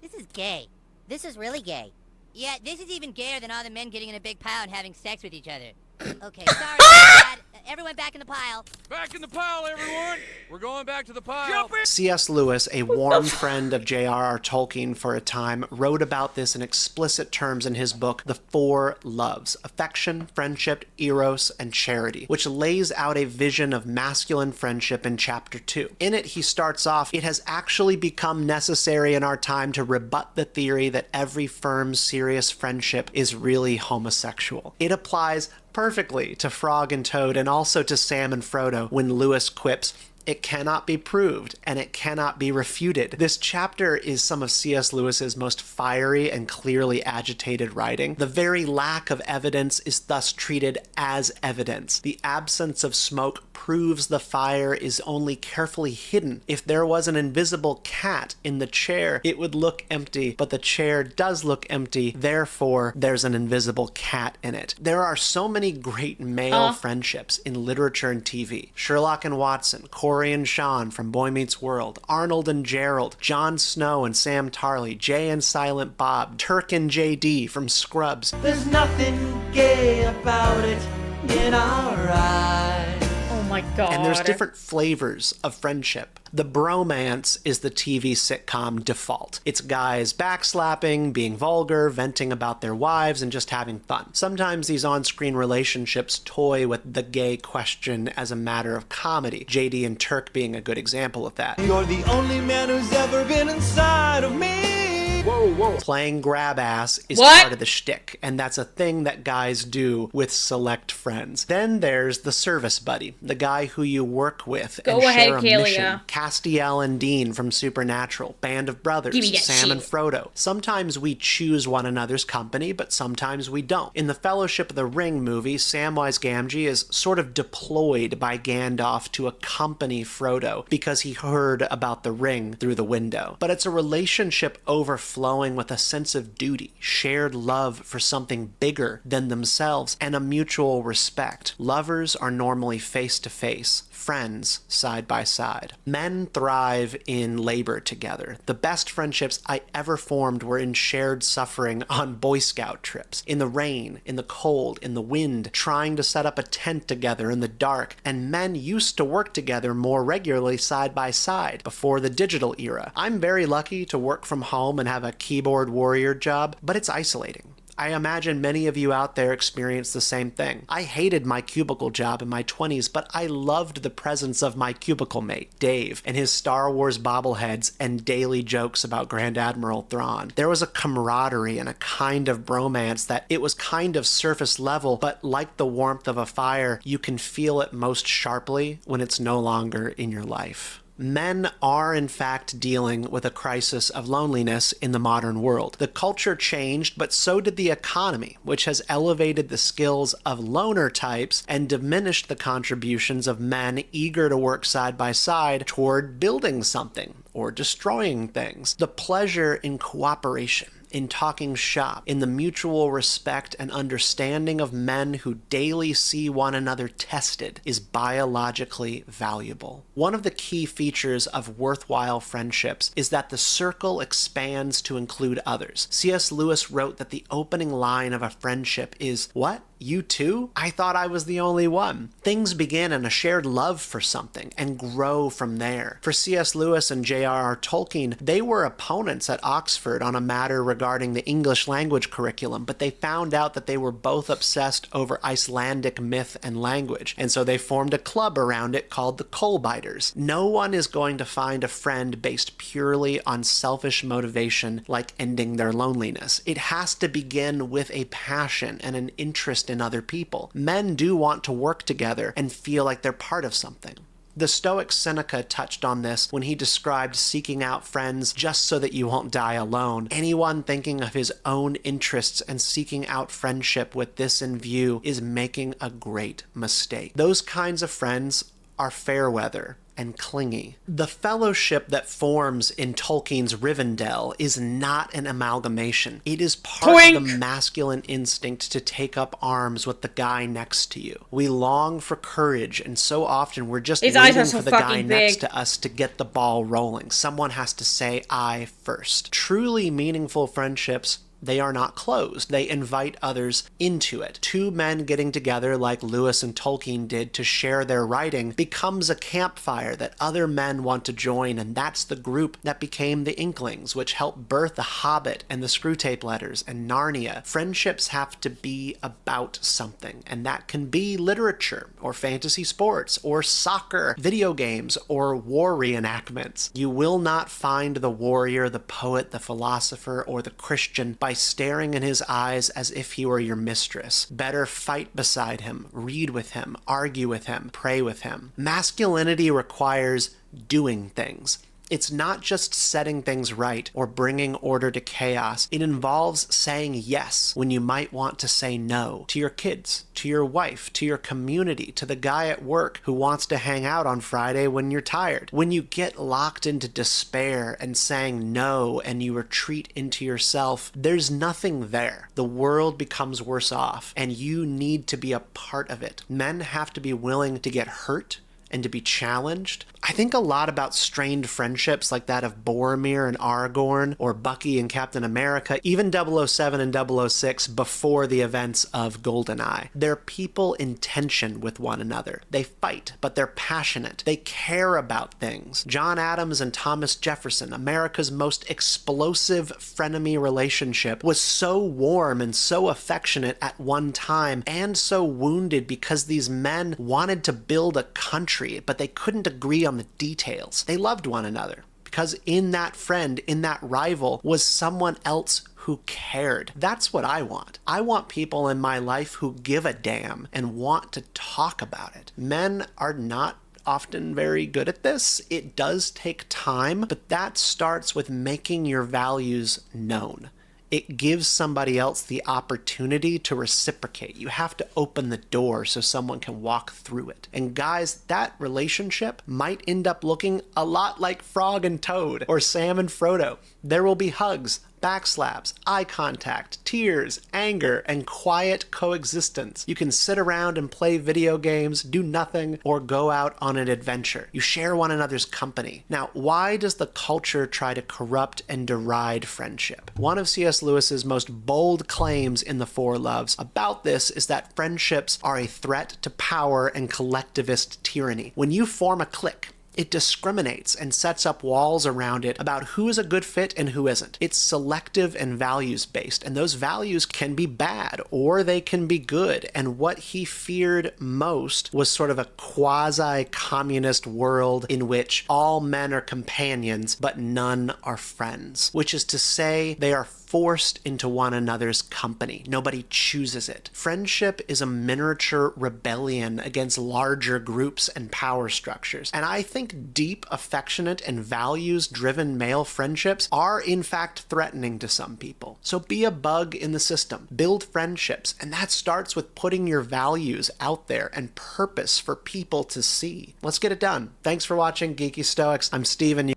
This is gay. This is really gay. Yeah, this is even gayer than all the men getting in a big pile and having sex with each other. Okay, sorry about that. everyone back in the pile. Back in the pile, everyone. We're going back to the pile. C.S. Lewis, a warm friend of J.R.R. Tolkien for a time, wrote about this in explicit terms in his book, The Four Loves: Affection, Friendship, Eros, and Charity, which lays out a vision of masculine friendship in chapter 2. In it, he starts off, "It has actually become necessary in our time to rebut the theory that every firm, serious friendship is really homosexual." It applies perfectly to Frog and Toad and also to Sam and Frodo when Lewis quips, "It cannot be proved, and it cannot be refuted." This chapter is some of C.S. Lewis's most fiery and clearly agitated writing. The very lack of evidence is thus treated as evidence. The absence of smoke proves the fire is only carefully hidden. If there was an invisible cat in the chair, it would look empty, but the chair does look empty, therefore there's an invisible cat in it. There are so many great male friendships in literature and TV. Sherlock and Watson, Corey and Sean from Boy Meets World, Arnold and Gerald, Jon Snow and Sam Tarley, Jay and Silent Bob, Turk and JD from Scrubs. There's nothing gay about it in our eyes. Oh my god. And there's different flavors of friendship. The bromance is the TV sitcom default. It's guys backslapping, being vulgar, venting about their wives, and just having fun. Sometimes these on-screen relationships toy with the gay question as a matter of comedy, JD and Turk being a good example of that. You're the only man who's ever been inside of me. Whoa, whoa. Playing grab ass is part of the shtick, and that's a thing that guys do with select friends. Then there's the service buddy, the guy who you work with and share a mission. Castiel and Dean from Supernatural, Band of Brothers, Sam and Frodo. Sometimes we choose one another's company, but sometimes we don't. In the Fellowship of the Ring movie, Samwise Gamgee is sort of deployed by Gandalf to accompany Frodo because he heard about the ring through the window. But it's a relationship overflowing with a sense of duty, shared love for something bigger than themselves, and a mutual respect. Lovers are normally face to face, friends side by side. Men thrive in labor together. The best friendships I ever formed were in shared suffering on Boy Scout trips, in the rain, in the cold, in the wind, trying to set up a tent together in the dark, and men used to work together more regularly side by side before the digital era. I'm very lucky to work from home and have a keyboard warrior job, but it's isolating. I imagine many of you out there experience the same thing. I hated my cubicle job in my 20s, but I loved the presence of my cubicle mate, Dave, and his Star Wars bobbleheads and daily jokes about Grand Admiral Thrawn. There was a camaraderie and a kind of bromance that it was kind of surface level, but like the warmth of a fire, you can feel it most sharply when it's no longer in your life. Men are, in fact, dealing with a crisis of loneliness in the modern world. The culture changed, but so did the economy, which has elevated the skills of loner types and diminished the contributions of men eager to work side by side toward building something or destroying things. The pleasure in cooperation, in talking shop, in the mutual respect and understanding of men who daily see one another tested is biologically valuable. One of the key features of worthwhile friendships is that the circle expands to include others. C.S. Lewis wrote that the opening line of a friendship is, "What? You too? I thought I was the only one." Things begin in a shared love for something and grow from there. For C.S. Lewis and J.R.R. Tolkien, they were opponents at Oxford on a matter regarding the English language curriculum, but they found out that they were both obsessed over Icelandic myth and language, and so they formed a club around it called the Coalbiters. No one is going to find a friend based purely on selfish motivation like ending their loneliness. It has to begin with a passion and an interest in other people. Men do want to work together and feel like they're part of something. The Stoic Seneca touched on this when he described seeking out friends just so that you won't die alone. Anyone thinking of his own interests and seeking out friendship with this in view is making a great mistake. Those kinds of friends are fair weather and clingy. The fellowship that forms in Tolkien's Rivendell is not an amalgamation. It is part of the masculine instinct to take up arms with the guy next to you. We long for courage, and so often we're just waiting for the guy next to us to get the ball rolling. Someone has to say I first. Truly meaningful friendships They are not closed. They invite others into it. Two men getting together like Lewis and Tolkien did to share their writing becomes a campfire that other men want to join, and that's the group that became the Inklings, which helped birth The Hobbit and the Screwtape Letters and Narnia. Friendships have to be about something, and that can be literature or fantasy sports or soccer, video games, or war reenactments. You will not find the warrior, the poet, the philosopher, or the Christian by staring in his eyes as if he were your mistress. Better fight beside him, read with him, argue with him, pray with him. Masculinity requires doing things. It's not just setting things right or bringing order to chaos. It involves saying yes when you might want to say no to your kids, to your wife, to your community, to the guy at work who wants to hang out on Friday when you're tired. When you get locked into despair and saying no and you retreat into yourself, there's nothing there. The world becomes worse off and you need to be a part of it. Men have to be willing to get hurt and to be challenged. I think a lot about strained friendships like that of Boromir and Aragorn, or Bucky and Captain America, even 007 and 006 before the events of GoldenEye. They're people in tension with one another. They fight, but they're passionate. They care about things. John Adams and Thomas Jefferson, America's most explosive frenemy relationship, was so warm and so affectionate at one time, and so wounded because these men wanted to build a country, but they couldn't agree on the details. They loved one another because in that friend, in that rival, was someone else who cared. That's what I want. I want people in my life who give a damn and want to talk about it. Men are not often very good at this. It does take time, but that starts with making your values known. It gives somebody else the opportunity to reciprocate. You have to open the door so someone can walk through it. And guys, that relationship might end up looking a lot like Frog and Toad or Sam and Frodo. There will be hugs, backslaps, eye contact, tears, anger, and quiet coexistence. You can sit around and play video games, do nothing, or go out on an adventure. You share one another's company. Now, why does the culture try to corrupt and deride friendship? One of C.S. Lewis's most bold claims in The Four Loves about this is that friendships are a threat to power and collectivist tyranny. When you form a clique, it discriminates and sets up walls around it about who is a good fit and who isn't. It's selective and values-based, and those values can be bad or they can be good. And what he feared most was sort of a quasi-communist world in which all men are companions, but none are friends, which is to say they are forced into one another's company. Nobody chooses it. Friendship is a miniature rebellion against larger groups and power structures. And I think deep, affectionate, and values-driven male friendships are in fact threatening to some people. So be a bug in the system. Build friendships. And that starts with putting your values out there and purpose for people to see. Let's get it done. Thanks for watching Geeky Stoics. I'm Steven.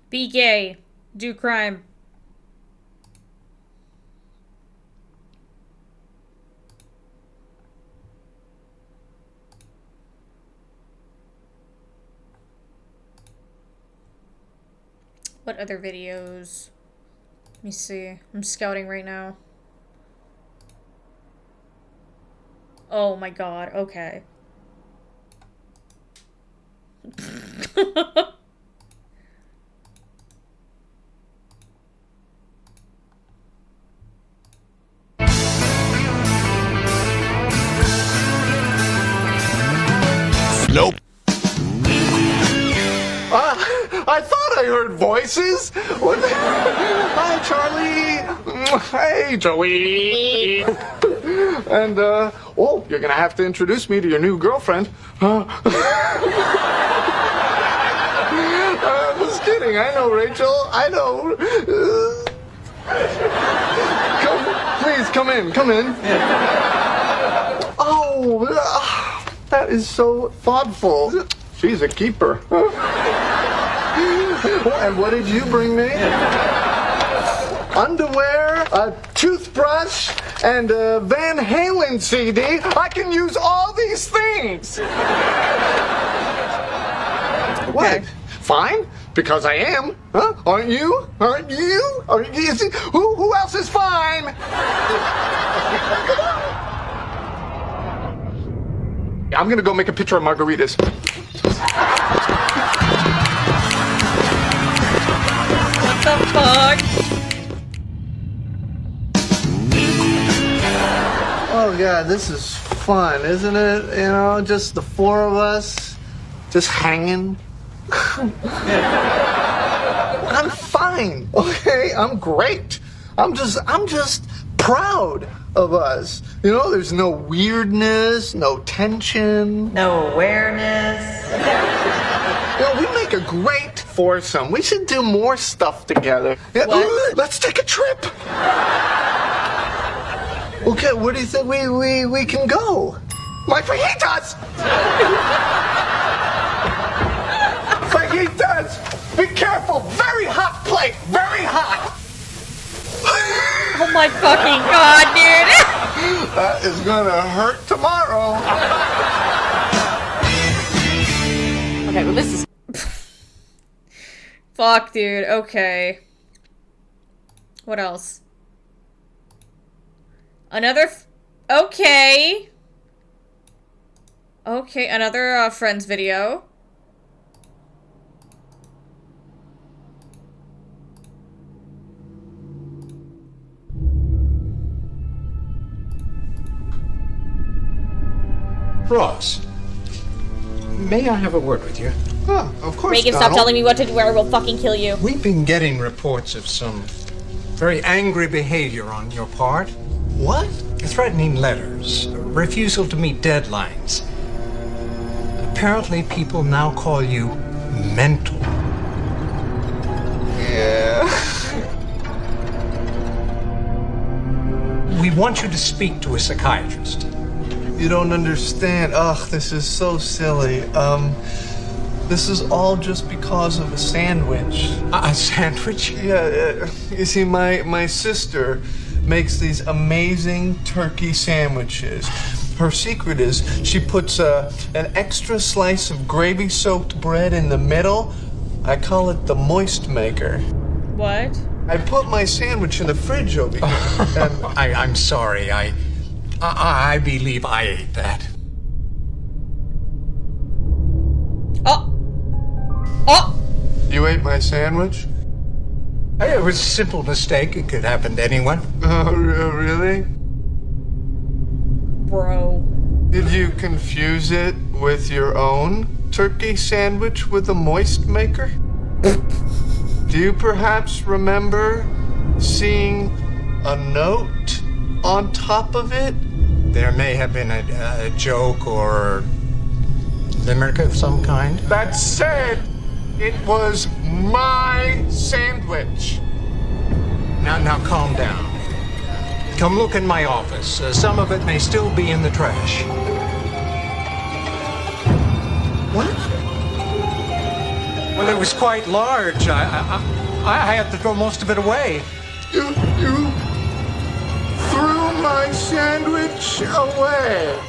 Be gay. Do crime. What other videos? Let me see. I'm scouting right now. Oh my god, okay. Nope. I thought I heard voices. What the... Hi, Charlie. Hey, Joey. And, oh, you're gonna have to introduce me to your new girlfriend. Just kidding. I know, Rachel. I know. Please, come in. Come in. Oh, that is so thoughtful. She's a keeper. And what did you bring me? Underwear, a toothbrush, and a Van Halen CD. I can use all these things. Okay. What? Fine? Because I am. Huh? Aren't you? Aren't you? Aren't you? Who else is fine? I'm gonna go make a picture of margaritas. What the fuck? Oh God, this is fun, isn't it? You know, just the four of us, just hanging. I'm fine, okay? I'm great. I'm just proud of us. You know, there's no weirdness, no tension. No awareness. You know, we make a great foursome. We should do more stuff together. Yeah, let's take a trip. Okay, where do you think we can go? My fajitas! Fajitas! Be careful! Very hot plate! Very hot! Oh my fucking god, dude! That is gonna hurt tomorrow. Okay, well this is... Fuck, dude. Okay. What else? Another... Okay. Okay, another Friends video. Ross, may I have a word with you? Oh, of course, Reagan, stop telling me what to do or I will fucking kill you. We've been getting reports of some very angry behavior on your part. What? Threatening letters, refusal to meet deadlines. Apparently people now call you mental. Yeah. We want you to speak to a psychiatrist. You don't understand. Ugh, this is so silly. This is all just because of a sandwich. A sandwich? Yeah, you see, my sister makes these amazing turkey sandwiches. Her secret is she puts an extra slice of gravy-soaked bread in the middle. I call it the moist maker. What? I put my sandwich in the fridge over here. And I'm sorry. I believe I ate that. Oh! Oh! You ate my sandwich? It was a simple mistake. It could happen to anyone. Oh, really? Bro. Did you confuse it with your own turkey sandwich with a moist maker? Do you perhaps remember seeing a note on top of it? There may have been a joke or limerick of some kind. That said, it was my sandwich. Now calm down. Come look in my office. Some of it may still be in the trash. What? Well, it was quite large. I had to throw most of it away. You threw my sandwich away.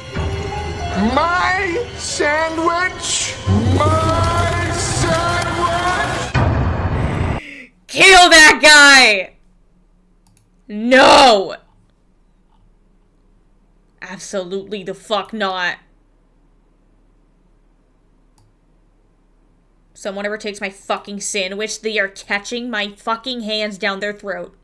My sandwich? My sandwich? Kill that guy! No! Absolutely the fuck not. Someone ever takes my fucking sandwich, they are catching my fucking hands down their throat.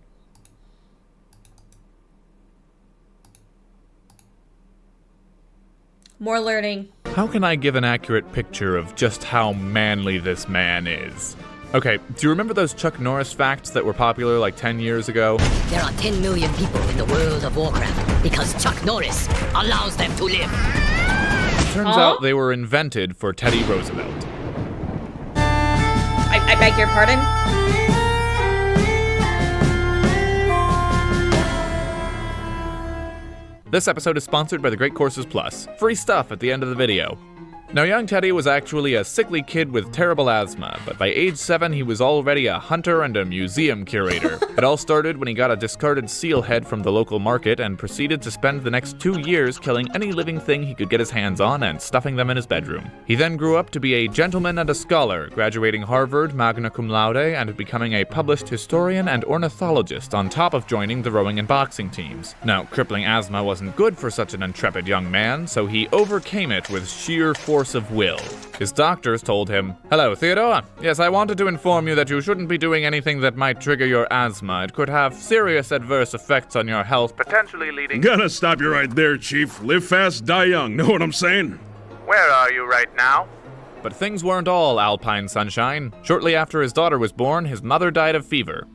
More learning. How can I give an accurate picture of just how manly this man is? Okay, do you remember those Chuck Norris facts that were popular like 10 years ago? There are 10 million people in the world of Warcraft because Chuck Norris allows them to live. Turns out they were invented for Teddy Roosevelt. I beg your pardon? This episode is sponsored by The Great Courses Plus. Free stuff at the end of the video. Now, young Teddy was actually a sickly kid with terrible asthma, but by age 7 he was already a hunter and a museum curator. It all started when he got a discarded seal head from the local market and proceeded to spend the next 2 years killing any living thing he could get his hands on and stuffing them in his bedroom. He then grew up to be a gentleman and a scholar, graduating Harvard magna cum laude and becoming a published historian and ornithologist on top of joining the rowing and boxing teams. Now, crippling asthma wasn't good for such an intrepid young man, so he overcame it with sheer force of will. His doctors told him, "Hello, Theodore. Yes, I wanted to inform you that you shouldn't be doing anything that might trigger your asthma. It could have serious adverse effects on your health, potentially leading..." Gotta stop you right there, Chief. Live fast, die young. Know what I'm saying? Where are you right now? But things weren't all alpine sunshine. Shortly after his daughter was born, his mother died of fever.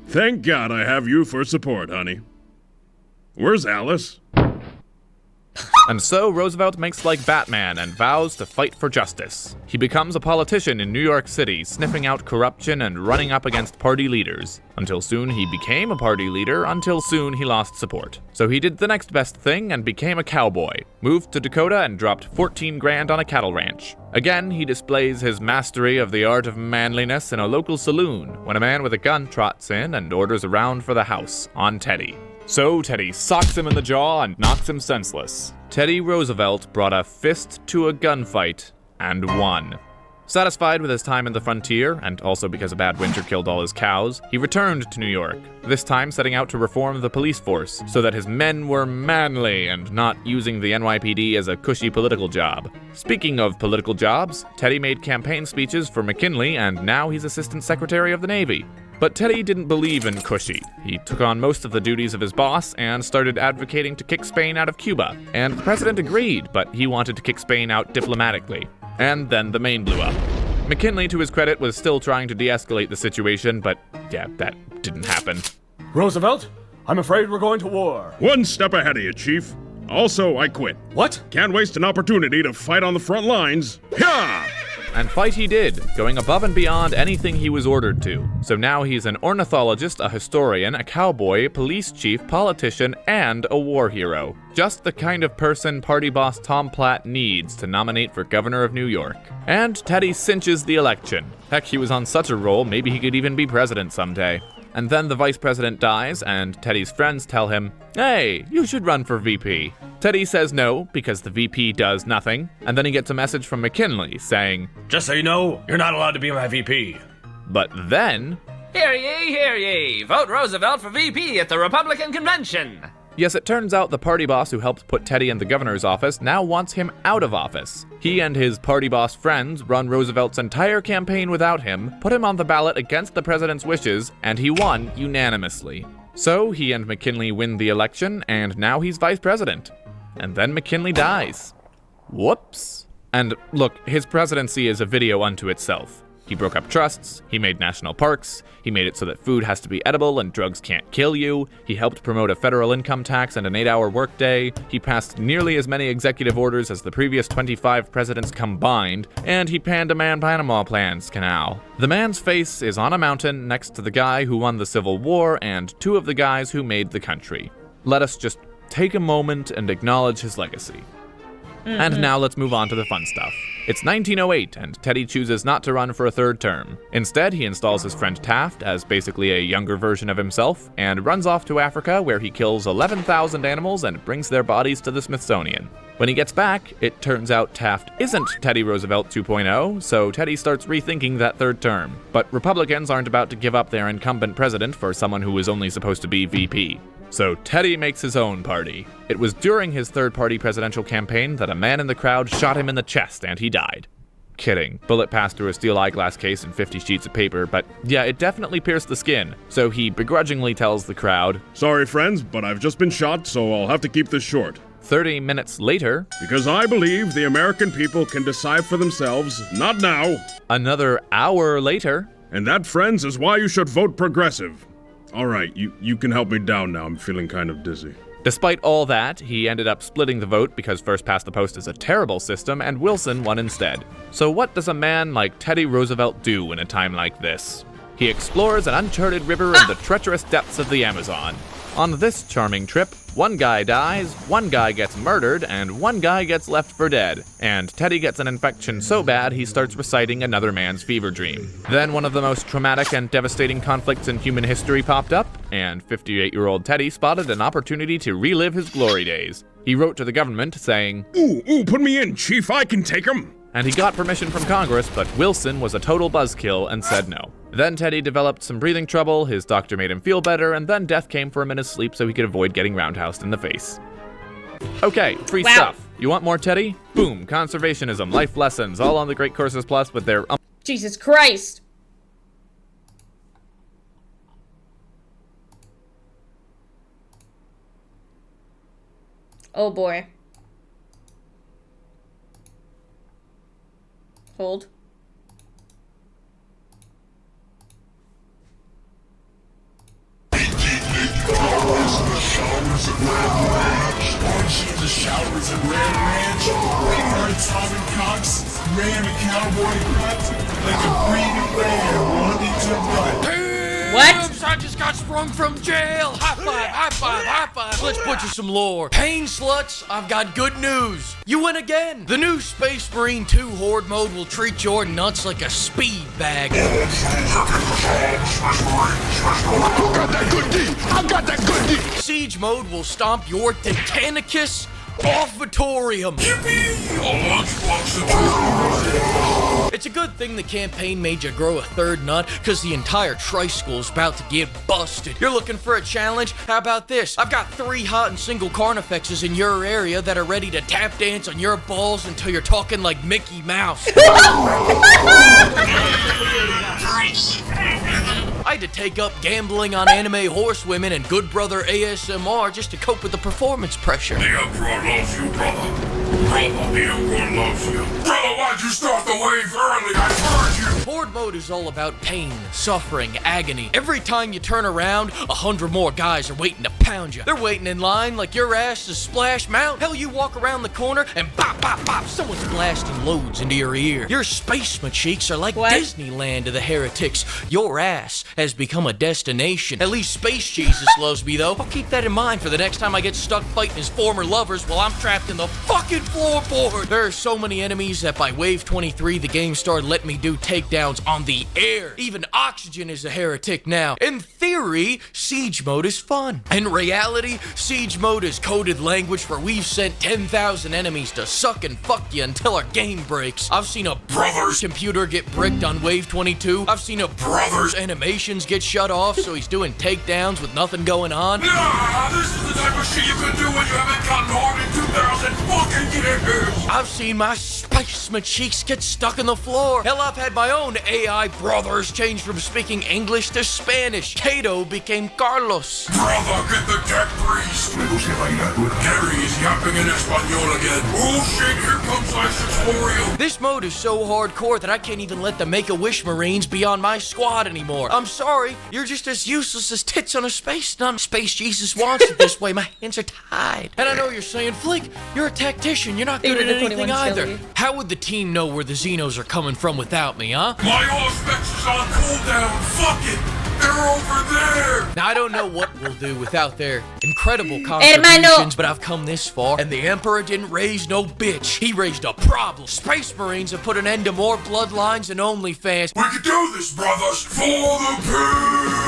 Thank God I have you for support, honey. Where's Alice? And so Roosevelt makes like Batman and vows to fight for justice. He becomes a politician in New York City, sniffing out corruption and running up against party leaders. Until soon he became a party leader, until soon he lost support. So he did the next best thing and became a cowboy, moved to Dakota and dropped 14 grand on a cattle ranch. Again, he displays his mastery of the art of manliness in a local saloon when a man with a gun trots in and orders a round for the house on Teddy. So Teddy socks him in the jaw and knocks him senseless. Teddy Roosevelt brought a fist to a gunfight and won. Satisfied with his time in the frontier, and also because a bad winter killed all his cows, he returned to New York, this time setting out to reform the police force so that his men were manly and not using the NYPD as a cushy political job. Speaking of political jobs, Teddy made campaign speeches for McKinley and now he's Assistant Secretary of the Navy. But Teddy didn't believe in cushy. He took on most of the duties of his boss and started advocating to kick Spain out of Cuba. And the president agreed, but he wanted to kick Spain out diplomatically. And then the Maine blew up. McKinley, to his credit, was still trying to de-escalate the situation, but yeah, that didn't happen. Roosevelt, I'm afraid we're going to war. One step ahead of you, Chief. Also, I quit. What? Can't waste an opportunity to fight on the front lines. Yeah! And fight he did, going above and beyond anything he was ordered to. So now he's an ornithologist, a historian, a cowboy, police chief, politician, and a war hero. Just the kind of person party boss Tom Platt needs to nominate for governor of New York. And Teddy cinches the election. Heck, he was on such a roll, maybe he could even be president someday. And then the vice president dies, and Teddy's friends tell him, "Hey, you should run for VP." Teddy says no, because the VP does nothing, and then he gets a message from McKinley saying, "Just so you know, you're not allowed to be my VP. But then... Hear ye, hear ye! Vote Roosevelt for VP at the Republican Convention! Yes, it turns out the party boss who helped put Teddy in the governor's office now wants him out of office. He and his party boss friends run Roosevelt's entire campaign without him, put him on the ballot against the president's wishes, and he won unanimously. So he and McKinley win the election, and now he's vice president. And then McKinley dies. Whoops. And look, his presidency is a video unto itself. He broke up trusts, he made national parks, he made it so that food has to be edible and drugs can't kill you, he helped promote a federal income tax and an 8-hour workday, he passed nearly as many executive orders as the previous 25 presidents combined, and he panned a Man-Panama Plans canal. The man's face is on a mountain next to the guy who won the Civil War and 2 of the guys who made the country. Let us just take a moment and acknowledge his legacy. And now let's move on to the fun stuff. It's 1908, and Teddy chooses not to run for a 3rd term. Instead, he installs his friend Taft as basically a younger version of himself, and runs off to Africa where he kills 11,000 animals and brings their bodies to the Smithsonian. When he gets back, it turns out Taft isn't Teddy Roosevelt 2.0, so Teddy starts rethinking that 3rd term. But Republicans aren't about to give up their incumbent president for someone who was only supposed to be VP. So Teddy makes his own party. It was during his third-party presidential campaign that a man in the crowd shot him in the chest and he died. Kidding. Bullet passed through a steel eyeglass case and 50 sheets of paper, but yeah, it definitely pierced the skin. So he begrudgingly tells the crowd, "Sorry friends, but I've just been shot, so I'll have to keep this short." 30 minutes later, "Because I believe the American people can decide for themselves, not now." Another hour later, "And that, friends, is why you should vote progressive." All right, you can help me down now. I'm feeling kind of dizzy. Despite all that, he ended up splitting the vote because first past the post is a terrible system and Wilson won instead. So what does a man like Teddy Roosevelt do in a time like this? He explores an uncharted river in the treacherous depths of the Amazon. On this charming trip, One guy dies, one guy gets murdered, and one guy gets left for dead. And Teddy gets an infection so bad he starts reciting another man's fever dream. Then one of the most traumatic and devastating conflicts in human history popped up, and 58-year-old Teddy spotted an opportunity to relive his glory days. He wrote to the government saying, Ooh, put me in, Chief, I can take him. And he got permission from Congress, but Wilson was a total buzzkill and said no. Then Teddy developed some breathing trouble, his doctor made him feel better, and then death came for him in his sleep so he could avoid getting roundhoused in the face. Okay, free stuff. You want more Teddy? Boom, conservationism, life lessons, all on the Great Courses Plus with their Jesus Christ. Oh boy. Hold. The showers at Red Ranch, Red Tommy Cox, ran a cowboy cut like a breeding ram wanting to run. What? I just got sprung from jail. High five, high five, high five. Let's butcher some lore. Pain sluts, I've got good news. You win again. The new Space Marine 2 Horde mode will treat your nuts like a speed bag. I got that good D. I got that good D. Siege mode will stomp your Titanicus Offitorium. It's a good thing the campaign made you grow a third nut, cause the entire tri-school's about to get busted. You're looking for a challenge? How about this? I've got 3 hot and single carnifexes in your area that are ready to tap dance on your balls until you're talking like Mickey Mouse. I had to take up gambling on anime horsewomen and Good Brother ASMR just to cope with the performance pressure. The Emperor loves you, brother. Brother, the Emperor loves you. Brother, why'd you start the wave early? I heard you. Horde mode is all about pain, suffering, agony. Every time you turn around, 100 more guys are waiting to pound you. They're waiting in line like your ass is Splash Mountain. Hell, you walk around the corner and bop, bop, bop, someone's blasting loads into your ear. Your space cheeks are like Disneyland to the heretics. Your ass has become a destination. At least Space Jesus loves me, though. I'll keep that in mind for the next time I get stuck fighting his former lovers while I'm trapped in the fucking floorboard. There are so many enemies that by Wave 23, the game started letting me do takedowns on the air. Even Oxygen is a heretic now. In theory, Siege mode is fun. In reality, Siege mode is coded language where we've sent 10,000 enemies to suck and fuck you until our game breaks. I've seen a brother's computer get bricked on Wave 22. I've seen a brother's animations get shut off so he's doing takedowns with nothing going on. Nah, this is the type of shit you could do when you haven't gotten hard in 2,000 fucking years. I've seen my Space cheeks get stuck in the floor. Hell, I've had my own AI brothers change from speaking English to Spanish. Cato became Carlos. Brother, get the deck greased. Gary is yapping in Espanol again. Oh shit, here comes Isis Oriole. This mode is so hardcore that I can't even let the Make-A-Wish Marines be on my squad anymore. I'm sorry, you're just as useless as tits on a space nun. Space Jesus wants it this way. My hands are tied. And I know you're saying, Fleek, you're a tactician. You're not good at anything either. How would the team know where the Xenos are coming from without me, huh? My Auspex is on cooldown. Fuck it. They're over there. Now, I don't know what we'll do without their incredible contributions, but I've come this far, and the Emperor didn't raise no bitch. He raised a problem. Space Marines have put an end to more bloodlines and OnlyFans. We can do this, brothers, for the pig.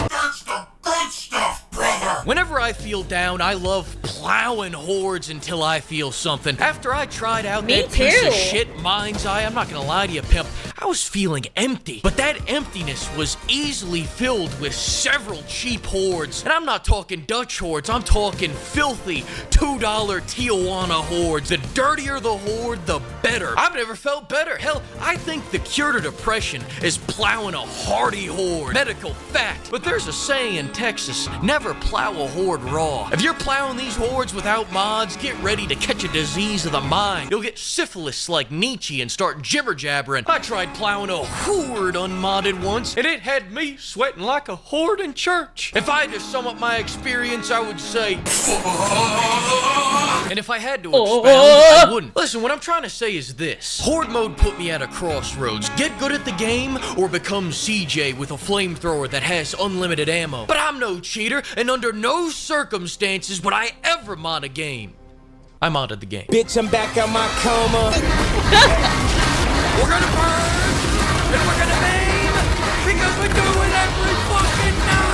That's the good stuff, brother. Whenever I feel down, I love plowing hordes until I feel something. After I tried out that piece of shit Mind's Eye, I'm not gonna lie to you, pimp, I was feeling empty. But that emptiness was easily filled with several cheap hordes. And I'm not talking Dutch hordes, I'm talking filthy $2 Tijuana hordes. The dirtier the horde, the better. I've never felt better. Hell, I think the cure to depression is plowing a hardy horde. Medical fact. But there's a saying in Texas, never plow a horde raw. If you're plowing these hordes without mods, get ready to catch a disease of the mind. You'll get syphilis like Nietzsche and start jibber-jabbering. I tried plowing a horde unmodded once, and it had me sweating like a horde in church. If I had to sum up my experience, I would say, and if I had to expound, I wouldn't. Listen, what I'm trying to say is this. Horde mode put me at a crossroads. Get good at the game, or become CJ with a flamethrower that has unlimited ammo. But I'm no cheater, and under no circumstances would I ever mod a game. I modded the game. Bitch, I'm back out my coma. We're gonna burn, and we're gonna maim, because we do it every fucking night.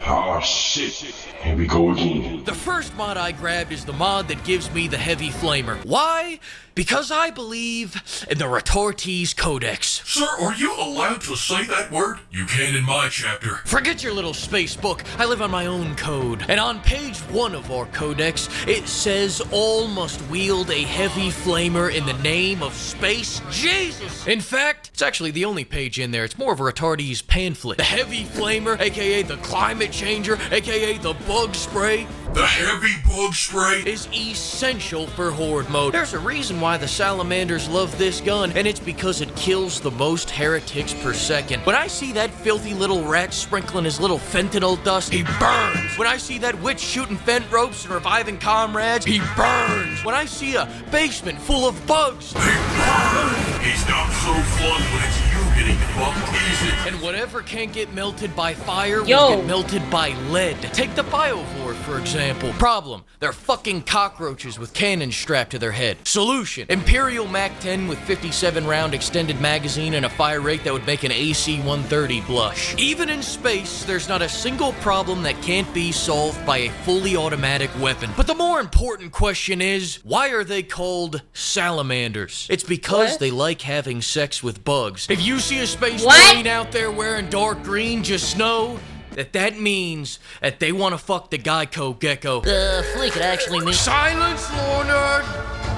Oh shit, here we go again. The first mod I grabbed is the mod that gives me the heavy flamer. Why? Because I believe in the Retortes Codex. Sir, are you allowed to say that word? You can in my chapter. Forget your little space book. I live on my own code. And on page 1 of our codex, it says all must wield a heavy flamer in the name of Space Jesus. In fact, it's actually the only page in there. It's more of a Retortes pamphlet. The heavy flamer, aka the climate changer, aka the bug spray. The heavy bug spray is essential for Horde mode. There's a reason why the salamanders love this gun, and it's because it kills the most heretics per second. When I see that filthy little rat sprinkling his little fentanyl dust, he burns. When I see that witch shooting fent ropes and reviving comrades, he burns. When I see a basement full of bugs, he burns. It's not so fun when it's you getting fucked, is it? And whatever can't get melted by fire will get melted by lead. Take the Biovore, for example. Problem, they're fucking cockroaches with cannons strapped to their head. Solution, Imperial Mac-10 with 57 round extended magazine and a fire rate that would make an AC-130 blush. Even in space, there's not a single problem that can't be solved by a fully automatic weapon. But the more important question is, why are they called salamanders? It's because they like having sex with bugs. If you see a space marine out there wearing dark green, just know that means that they want to fuck the Geico gecko. Fleek, it actually means... Silence, Lornard!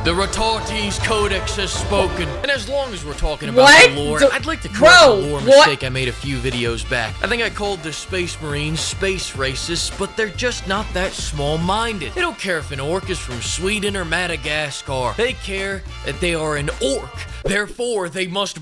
The Retortes Codex has spoken. And as long as we're talking about the lore, I'd like to correct a lore mistake I made a few videos back. I think I called the Space Marines space racists, but they're just not that small-minded. They don't care if an orc is from Sweden or Madagascar. They care that they are an orc. Therefore, they must...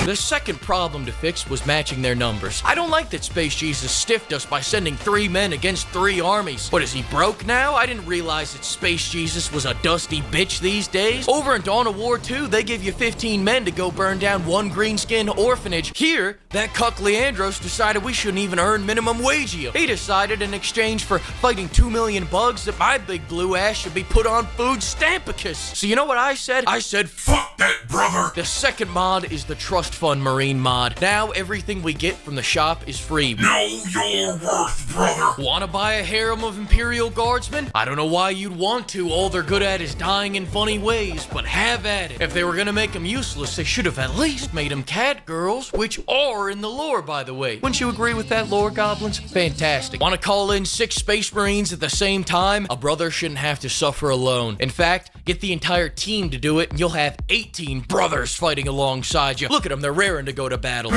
The second problem to fix was matching their numbers. I don't like that Space Jesus stiffed us by sending 3 men against 3 armies. What, is he broke now? I didn't realize that Space Jesus was a dusty bitch these days. Over in Dawn of War 2, they give you 15 men to go burn down 1 greenskin orphanage. Here, that cuck Leandros decided we shouldn't even earn minimum wage. He decided in exchange for fighting 2 million bugs that my big blue ass should be put on food stampicus. So you know what I said? I said, fuck that, brother! The second mod is the Trust Fund Marine mod. Now everything we get from the shop is free. Know your worth, brother. Wanna buy a harem of Imperial Guardsmen? I don't know why you'd want to. All they're good at is dying in funny ways, but have at it. If they were gonna make them useless, they should have at least made them cat girls, which are in the lore, by the way. Wouldn't you agree with that, lore goblins? Fantastic. Wanna call in 6 Space Marines at the same time? A brother shouldn't have to suffer alone. In fact, get the entire team to do it, and you'll have 18 brothers fighting alongside you. Look at them, they're raring to go to battle.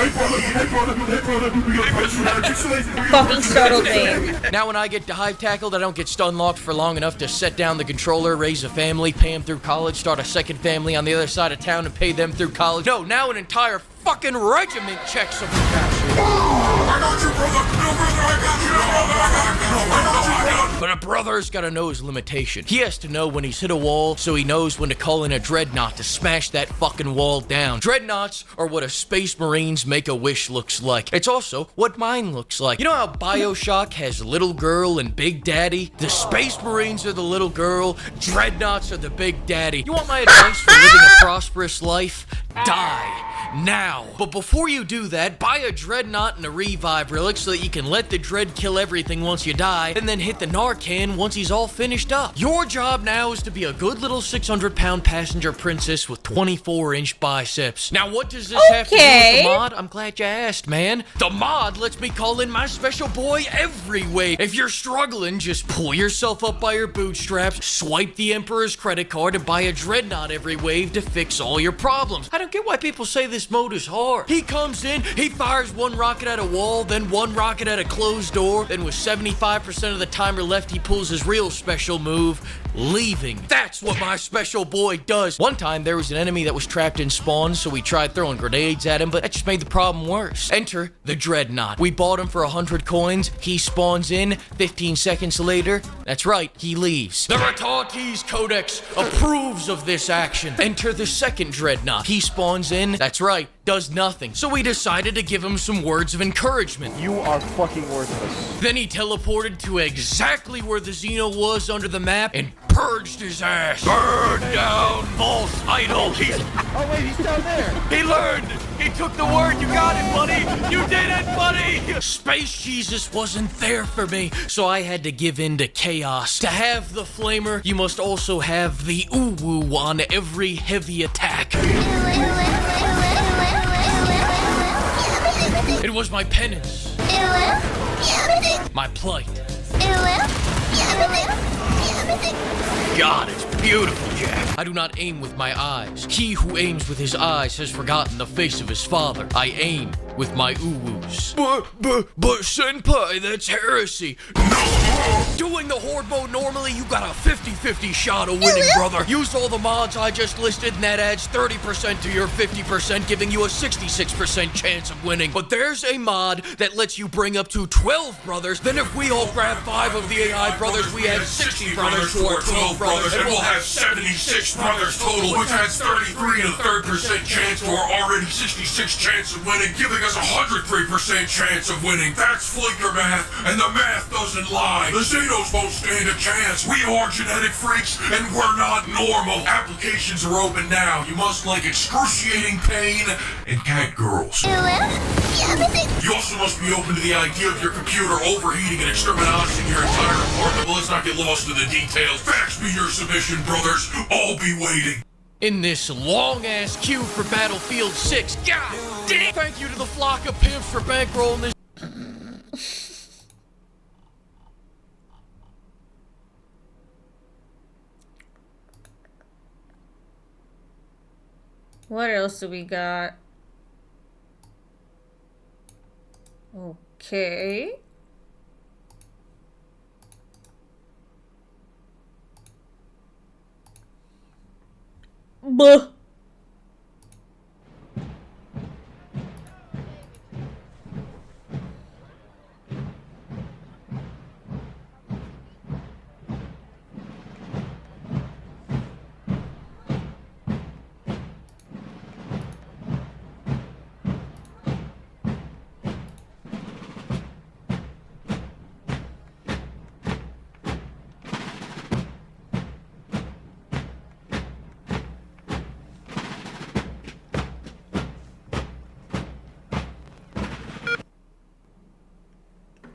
Fucking startled me. Now when I get dive tackled, I don't get stun locked for long enough to set down the controller, raise a family, pay them through college, start a second family on the other side of town and pay them through college. No, now an entire fucking regiment checks them. I got you, brother! No, brother, I got you! No, brother, I got you! No, brother, I got you! But a brother's gotta know his limitation. He has to know when he's hit a wall, so he knows when to call in a dreadnought to smash that fucking wall down. Dreadnoughts are what a Space Marine's Make-A-Wish looks like. It's also what mine looks like. You know how BioShock has Little Girl and Big Daddy? The Space Marines are the little girl, Dreadnoughts are the Big Daddy. You want my advice for living a prosperous life? Die. Now. But before you do that, buy a Dreadnought and a Revive Relic so that you can let the Dread kill everything once you die, and then hit the Narcan once he's all finished up. Your job now is to be a good little 600-pound passenger princess with 24-inch biceps. Now what does this have to do with the mod? I'm glad you asked, man. The mod lets me call in my special boy every wave. If you're struggling, just pull yourself up by your bootstraps, swipe the Emperor's credit card, and buy a Dreadnought every wave to fix all your problems. I don't get why people say this mode is hard. He comes in, he fires 1 rocket at a wall, then one rocket at a closed door, then with 75% of the timer left, he pulls his real special move, leaving. That's what my special boy does. One time, there was an enemy that was trapped in spawn, so we tried throwing grenades at him, but that just made the problem worse. Enter the Dreadnought. We bought him for 100 coins. He spawns in. 15 seconds later, that's right, he leaves. The Ratates Codex approves of this action. Enter the second Dreadnought. He spawns in. That's right, does nothing. So we decided to give him some words of encouragement. You are fucking worthless. Then he teleported to exactly where the Xeno was under the map and purged his ass. Burn down, false idol. Oh wait, he's down there. He learned. He took the word. You got it, buddy. You did it, buddy. Space Jesus wasn't there for me, so I had to give in to chaos. To have the flamer, you must also have the uwu on every heavy attack. It was my penance. My plight. God, it's beautiful, Jack. I do not aim with my eyes. He who aims with his eyes has forgotten the face of his father. I aim with my uwus. But senpai, that's heresy. No! Doing the horde mode normally, you got a 50-50 shot of winning, brother. Use all the mods I just listed, and that adds 30% to your 50%, giving you a 66% chance of winning. But there's a mod that lets you bring up to 12 brothers. Then if we all grab 5 of the AI brothers, we add 60 brothers to our 12 brothers, and we'll have 76 brothers total, which adds 33 and a third % chance to our already 66 chance of winning, giving us a 103% chance of winning. That's Flinker math, and the math doesn't lie. The Xenos won't stand a chance. We are genetic freaks, and we're not normal. Applications are open now. You must like excruciating pain and cat girls. You also must be open to the idea of your computer overheating and exterminating your entire apartment. But let's not get lost in the details. Fax me your submission, brothers. I'll be waiting. In this long-ass queue for Battlefield 6. God damn! Thank you to the flock of pimps for bankrolling this. What else do we got? Okay. Buh.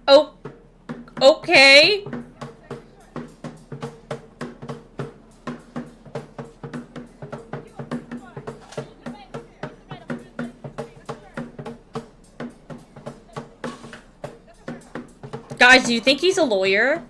Oh, okay. Guys, do you think he's a lawyer?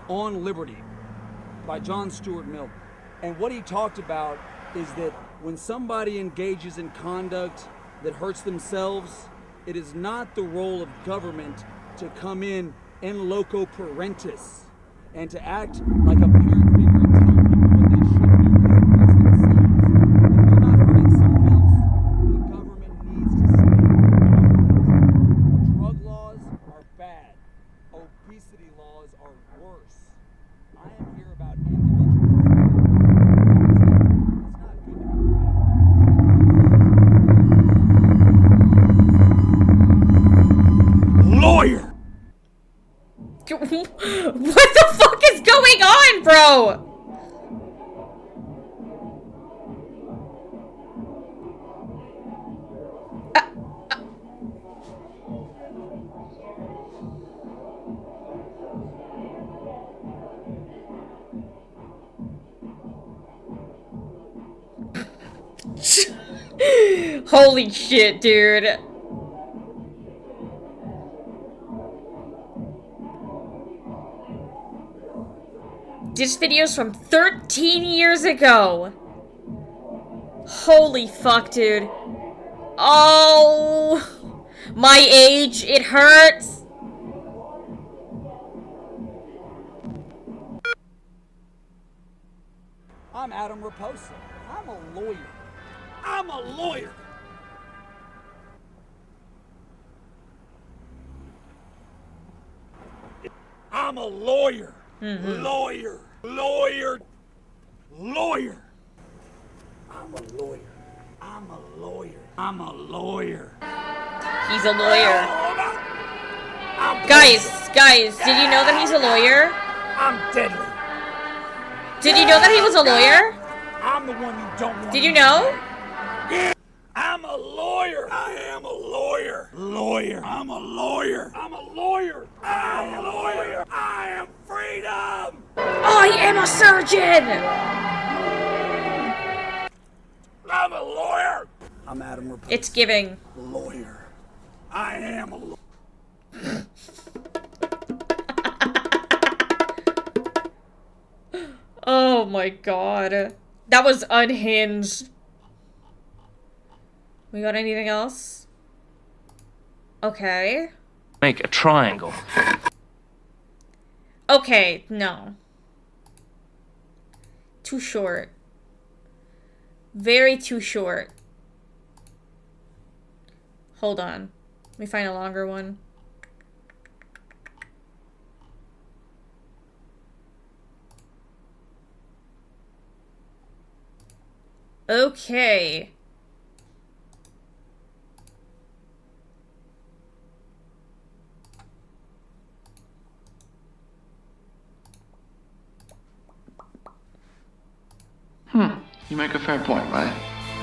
On Liberty by John Stuart Mill. And what he talked about is that when somebody engages in conduct that hurts themselves, it is not the role of government to come in loco parentis and to act like a parent figure and tell people what they should do because it hurts themselves. If you're not hurting someone else, the government needs to stay government. Drug laws are bad. Obesity laws are worse. I am here about individual freedom. Lawyer! What the fuck is going on, bro? Holy shit, dude. This video's from 13 years ago. Holy fuck, dude. Oh, my age, it hurts. I'm Adam Raposa. I'm a lawyer. I'm a lawyer. I'm a lawyer. Lawyer. Lawyer. Lawyer. I'm a lawyer. I'm a lawyer. I'm a lawyer. He's a lawyer. Guys, did you know that he's a lawyer? I'm deadly. Did you know that he was a lawyer? I'm the one you don't want. Did you know? I'm a lawyer. I am a lawyer. Lawyer. I'm a lawyer. I'm a lawyer. I am a lawyer. I am freedom. I am a surgeon. I'm a lawyer. I'm Adam Raposa. It's giving. Lawyer. I am a lawyer. Oh my god. That was unhinged. We got anything else? Okay. Make a triangle. Okay, no. Too short. Very too short. Hold on. Let me find a longer one. Okay. You make a fair point, right?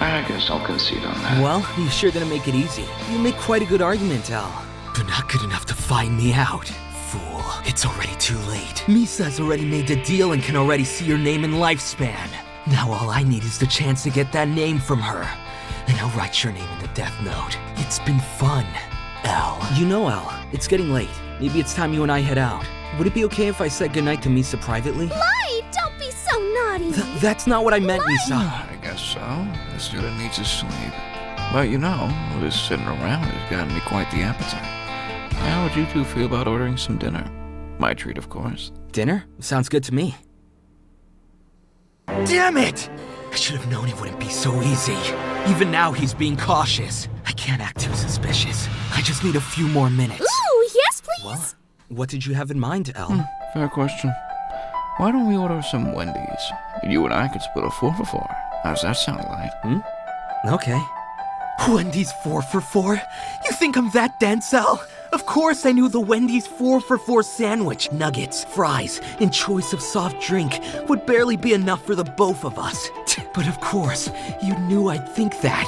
I guess I'll concede on that. Well, you sure didn't make it easy. You make quite a good argument, Al. But not good enough to find me out. Fool. It's already too late. Misa's already made the deal and can already see your name and lifespan. Now all I need is the chance to get that name from her. And I'll write your name in the death note. It's been fun, Al. You know, Al, it's getting late. Maybe it's time you and I head out. Would it be okay if I said goodnight to Misa privately? Light! Don't be so naughty! That's not what I meant, Misa. I guess so. The student needs his sleep. But you know, this sitting around has gotten me quite the appetite. How would you two feel about ordering some dinner? My treat, of course. Dinner? Sounds good to me. Damn it! I should have known it wouldn't be so easy. Even now, he's being cautious. I can't act too suspicious. I just need a few more minutes. Ooh, yes, please! What did you have in mind, Al? Fair question. Why don't we order some Wendy's? You and I could split a 4 for 4. How's that sound like? Okay. Wendy's 4 for 4? You think I'm that dense, Al? Of course I knew the Wendy's 4 for 4 sandwich, nuggets, fries, and choice of soft drink would barely be enough for the both of us. But of course, you knew I'd think that,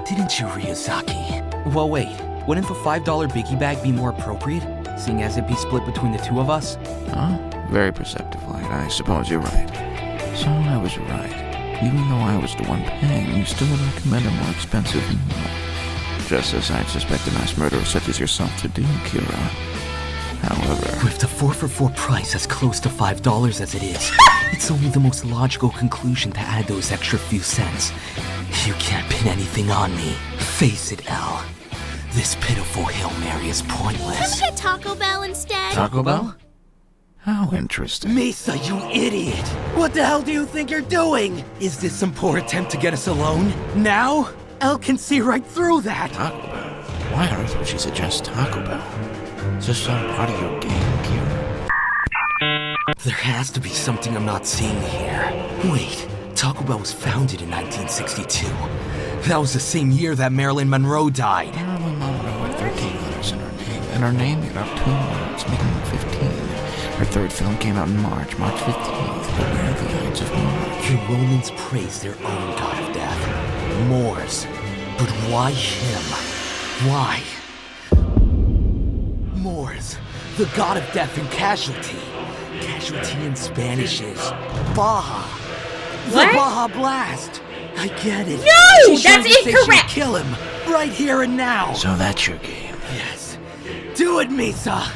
didn't you, Ryuzaki? Well, wait. Wouldn't the $5 biggie bag be more appropriate, seeing as it be split between the two of us? Huh? Very perceptive, Light. I suppose you're right. So I was right. Even though I was the one paying, you still would recommend a more expensive meal. Just as I'd suspect a mass murderer such as yourself to do, Kira. However... With the 4 for 4 price as close to $5 as it is, it's only the most logical conclusion to add those extra few cents. You can't pin anything on me. Face it, Al. This pitiful Hail Mary is pointless. Can we get Taco Bell instead? Taco Bell? How interesting. Misa, you idiot! What the hell do you think you're doing? Is this some poor attempt to get us alone? Now? El can see right through that! Taco Bell? Why on earth would she suggest Taco Bell? Is this some part of your game, Kira? There has to be something I'm not seeing here. Wait, Taco Bell was founded in 1962. That was the same year that Marilyn Monroe died. Marilyn Monroe had 13 letters in her name, and her name made up 2 words, making it 15. Her third film came out in March 15th, but where are the Ides of March? The Romans praised their own god of death, Mors. But why him? Why? Mors, the god of death and casualty. Casualty in Spanish is Baja. The Baja Blast. I get it. No, She's trying that's to say she'd incorrect. kill him right here and now. So that's your game. Yes. Do it, Misa.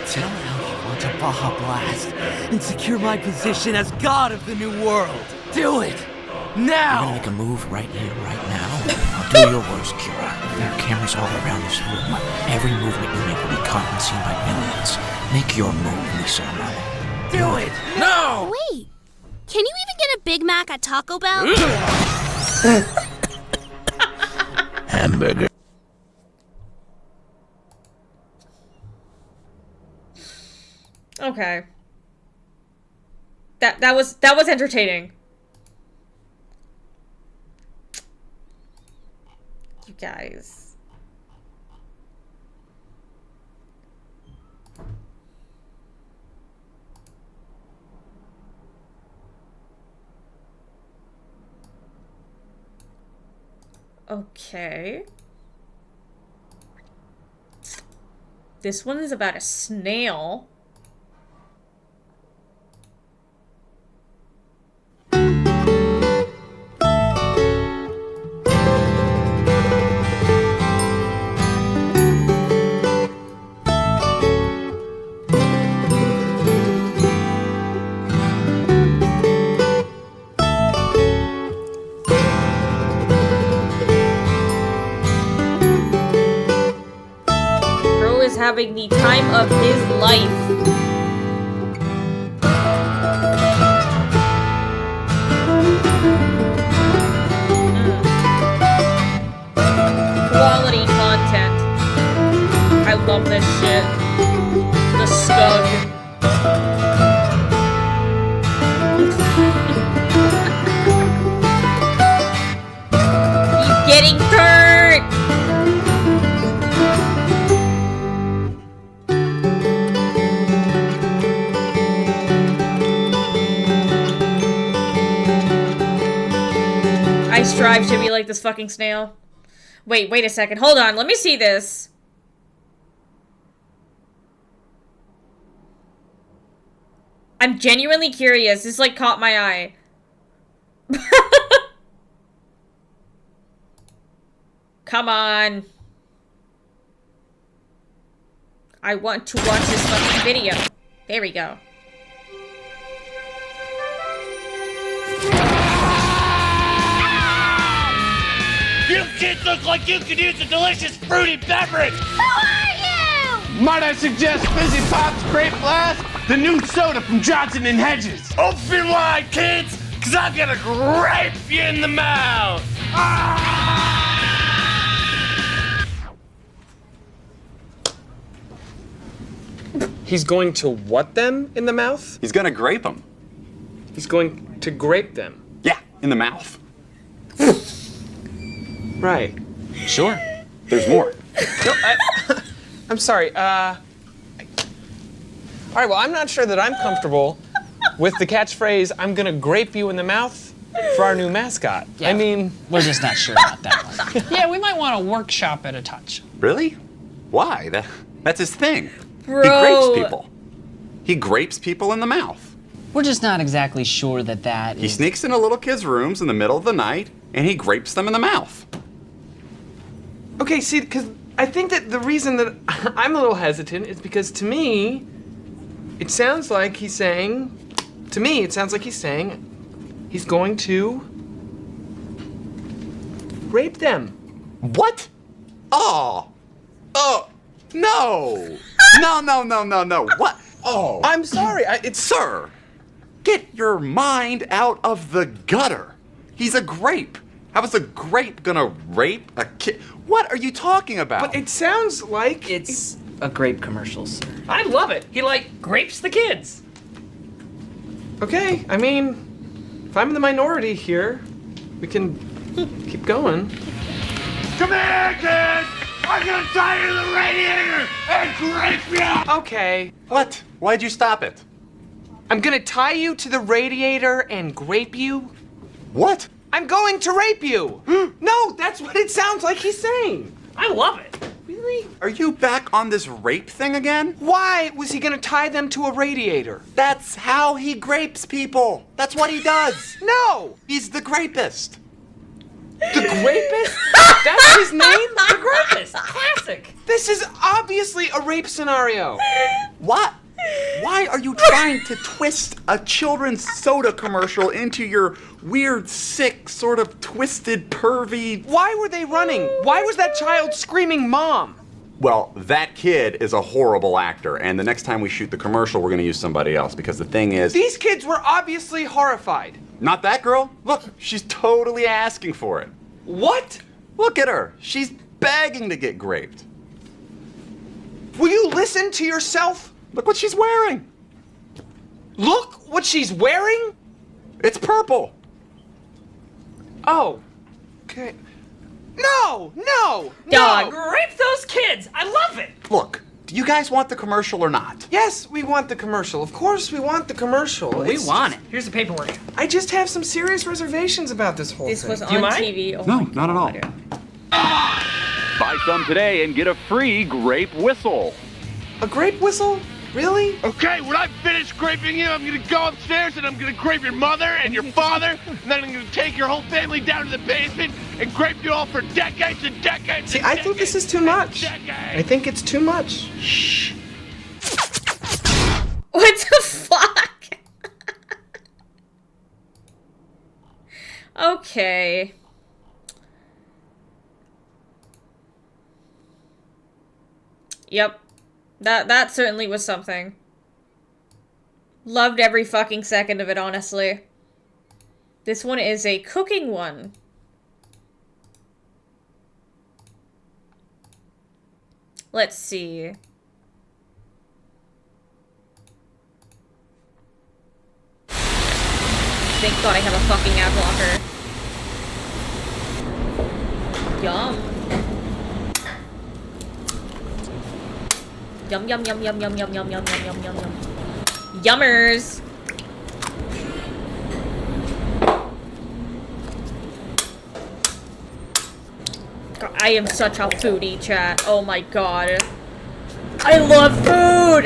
Tell Elle you want to Baja Blast and secure my position as god of the new world. Do it. You're Now. gonna make a move right here, right now. I'll do your worst, Kira. There are cameras all around this room. Every movement you make will be caught and seen by millions. Make your move, Lisa. Do it. No. Wait, can you even get a Big Mac at Taco Bell? Hamburger. Okay. That was entertaining. You guys. Okay. This one is about a snail. Having the time of his life. Quality content. I love this shit. The Scug. He's getting hurt! I strive to be like this fucking snail. Wait a second. Hold on. Let me see this. I'm genuinely curious. This like caught my eye. Come on. I want to watch this fucking video. There we go. You kids look like you could use a delicious fruity beverage! Who are you? Might I suggest Fizzy Pop's Grape Blast? The new soda from Johnson & Hedges. Open wide, kids, cause I'm gonna grape you in the mouth! He's going to what them in the mouth? He's gonna grape them. He's going to grape them. Yeah, in the mouth. Right. Sure. There's more. No, I'm sorry. All right, well, I'm not sure that I'm comfortable with the catchphrase, I'm gonna grape you in the mouth for our new mascot. Yeah, I mean... We're just not sure about that one. Yeah, we might want to workshop it a touch. Really? Why? That's his thing. Bro. He grapes people. He grapes people in the mouth. We're just not exactly sure that He sneaks into little kids' rooms in the middle of the night, and he grapes them in the mouth. Okay, see, because I think that the reason that I'm a little hesitant is because to me, it sounds like he's saying, he's going to rape them. What? Oh, no. No. What? Oh. I'm sorry, Sir, get your mind out of the gutter. He's a grape. How is a grape gonna rape a kid? What are you talking about? But it sounds like it's a grape commercial, sir. I love it. He, like, grapes the kids. Okay, I mean, if I'm in the minority here, we can keep going. Come here, kids! I'm gonna tie you to the radiator and grape you! Okay. What? Why'd you stop it? I'm gonna tie you to the radiator and grape you? What? I'm going to rape you! No, that's what it sounds like he's saying. I love it. Really? Are you back on this rape thing again? Why was he gonna tie them to a radiator? That's how he grapes people. That's what he does. No! He's the grapist. The Grapist? That's his name? The Grapist. Classic. This is obviously a rape scenario. What? Why are you trying to twist a children's soda commercial into your weird, sick, sort of twisted, pervy... Why were they running? Why was that child screaming mom? Well, that kid is a horrible actor, and the next time we shoot the commercial, we're gonna use somebody else, because the thing is... These kids were obviously horrified. Not that girl. Look, she's totally asking for it. What? Look at her. She's begging to get graped. Will you listen to yourself? Look what she's wearing. Look what she's wearing? It's purple. Oh. Okay. No! Dog. Rape those kids! I love it! Look, do you guys want the commercial or not? Yes, we want the commercial. Of course we want the commercial. We want it. Here's the paperwork. I just have some serious reservations about this whole This thing. was Do on you mind? TV. Oh No, my not at all. God. Buy some today and get a free grape whistle. A grape whistle? Really? Okay, when I finish graping you, I'm gonna go upstairs and I'm gonna grape your mother and your father, and then I'm gonna take your whole family down to the basement and grape you all for decades and decades. See, I think this is too much. I think it's too much. Shh. What the fuck? Okay. Yep. That certainly was something. Loved every fucking second of it, honestly. This one is a cooking one. Let's see. Thank God I have a fucking ad blocker. Yum. Yum yum yum yum yum yum yum yum yum yum yum yum. Yummers. God, I am such a foodie, chat. Oh my god. I love food!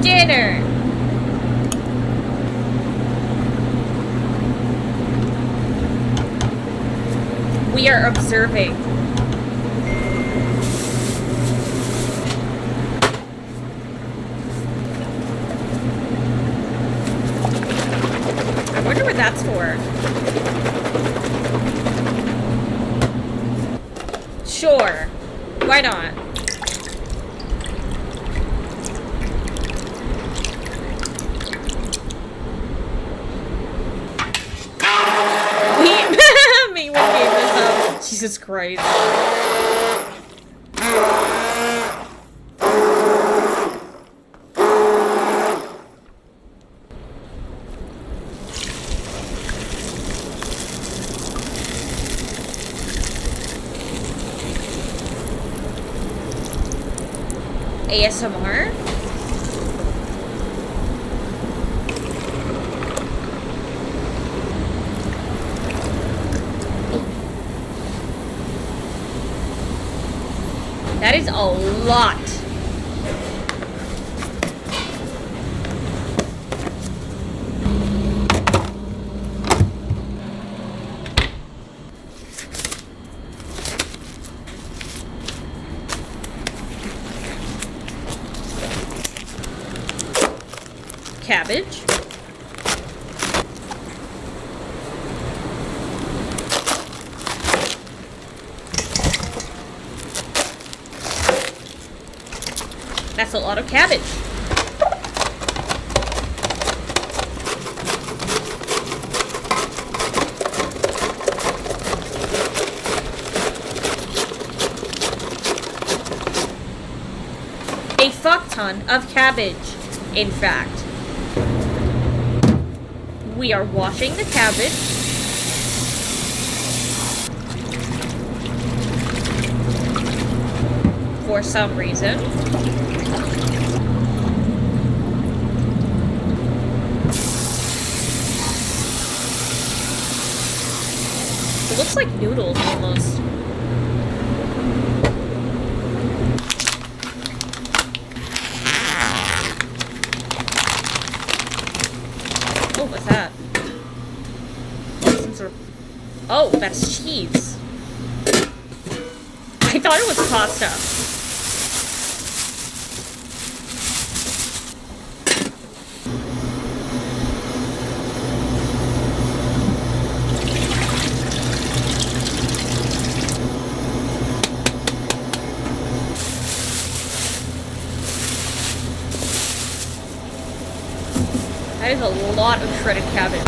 Dinner. We are observing. I wonder what that's for. Sure. Why not? Me when gave this up. Jesus Christ. ASMR? That is a lot. Cabbage. That's a lot of cabbage. A fuck ton of cabbage, in fact. We are washing the cabbage. For some reason. It looks like noodles almost. Oh, what's that? Some sort of... Oh, that's cheese. I thought it was pasta. That is a lot of shredded cabbage.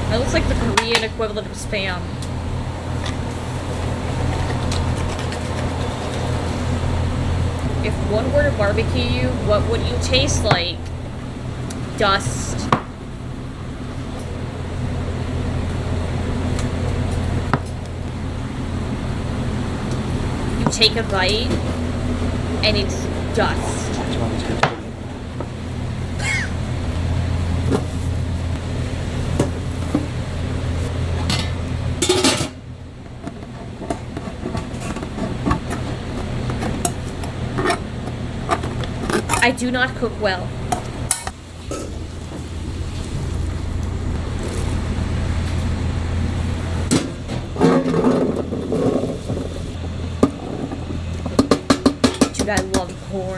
That looks like the Korean equivalent of Spam. If one were to barbecue you, what would you taste like? Dust. You take a bite, and it's dust. I do not cook well. Dude, I love corn.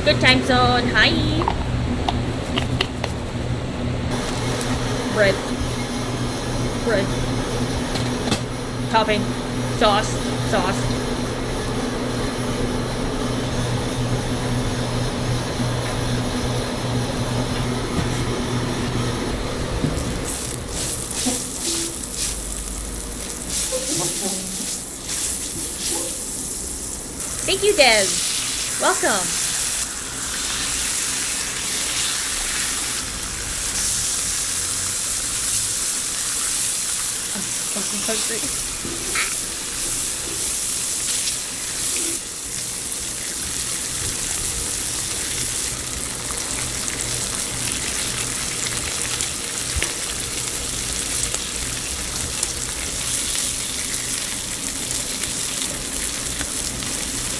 Good time zone. Hi. Bread. Bread. Topping. Sauce. Sauce. Thank you, Des. Welcome. Hungry.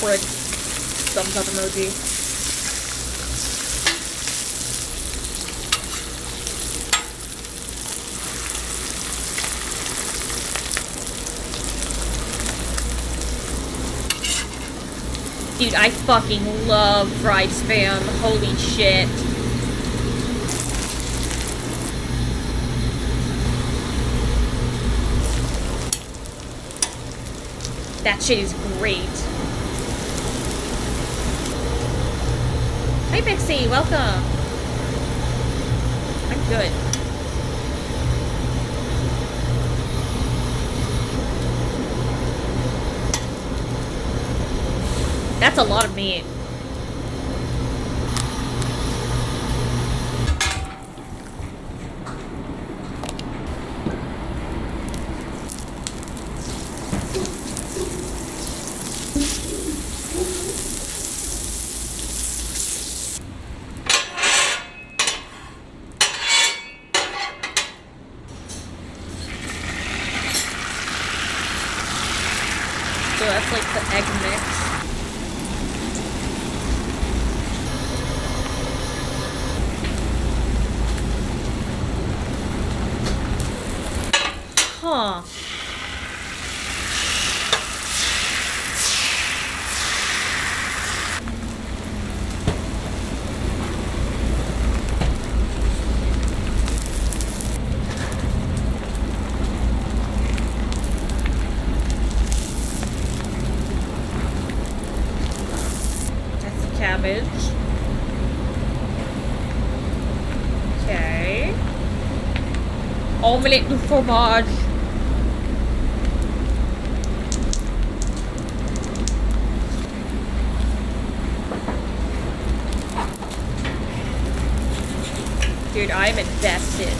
Bread. Thumbs up emoji. Dude, I fucking love fried Spam. Holy shit. That shit is great. Hi, Bixie. Welcome. I'm good. That's a lot of meat. So that's like the egg mix. Huh. That's the cabbage. Okay. Omelette de fromage. Dude, I'm invested.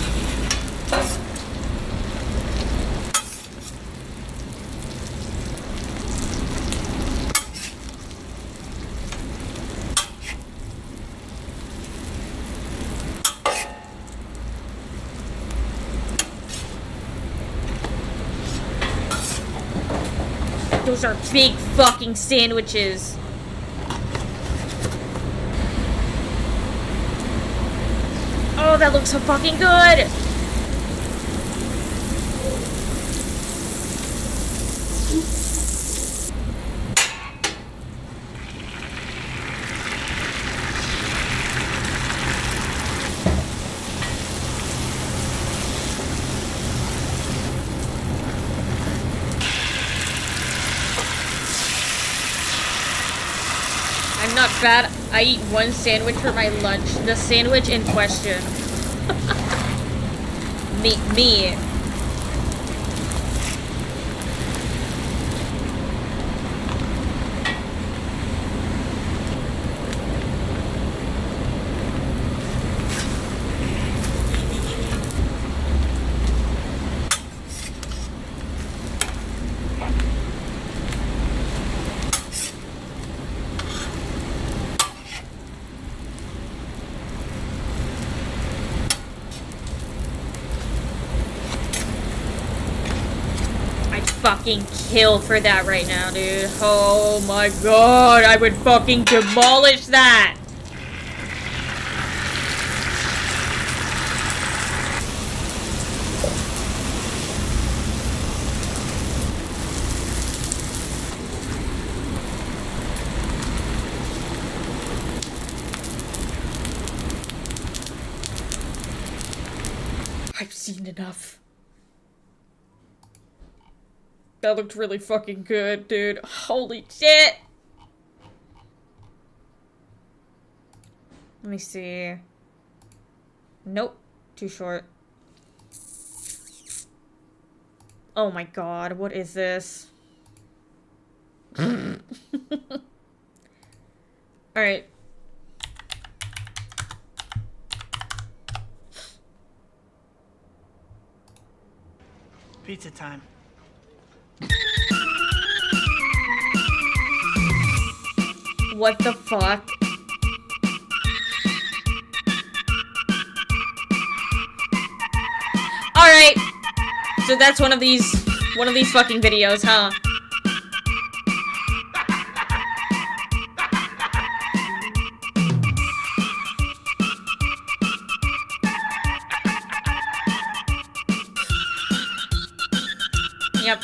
Those are big fucking sandwiches. Oh, that looks so fucking good. I'm not fat. I eat one sandwich for my lunch. The sandwich in question. Me. Fucking kill for that right now, dude. Oh my god, I would fucking demolish that. I've seen enough. That looked really fucking good, dude. Holy shit! Let me see. Nope. Too short. Oh my god, what is this? Alright. Pizza time. What the fuck? Alright. So that's one of these fucking videos, huh? Yep.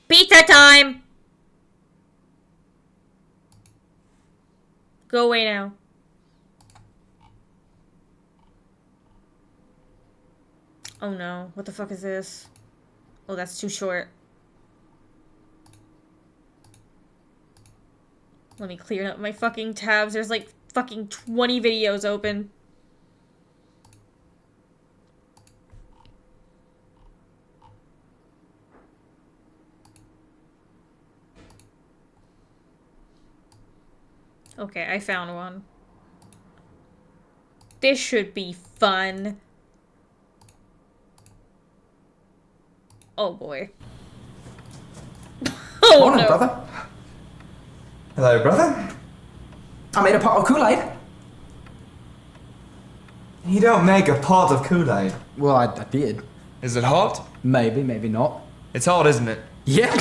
Pizza time! Go away now. Oh no, what the fuck is this? Oh, that's too short. Let me clear up my fucking tabs. There's like fucking 20 videos open. Okay, I found one. This should be fun. Oh boy. Oh Morning, no. brother. Hello, brother. I made a pot of Kool-Aid. You don't make a pot of Kool-Aid. Well, I did. Is it hot? Maybe, maybe not. It's hot, isn't it? Yeah.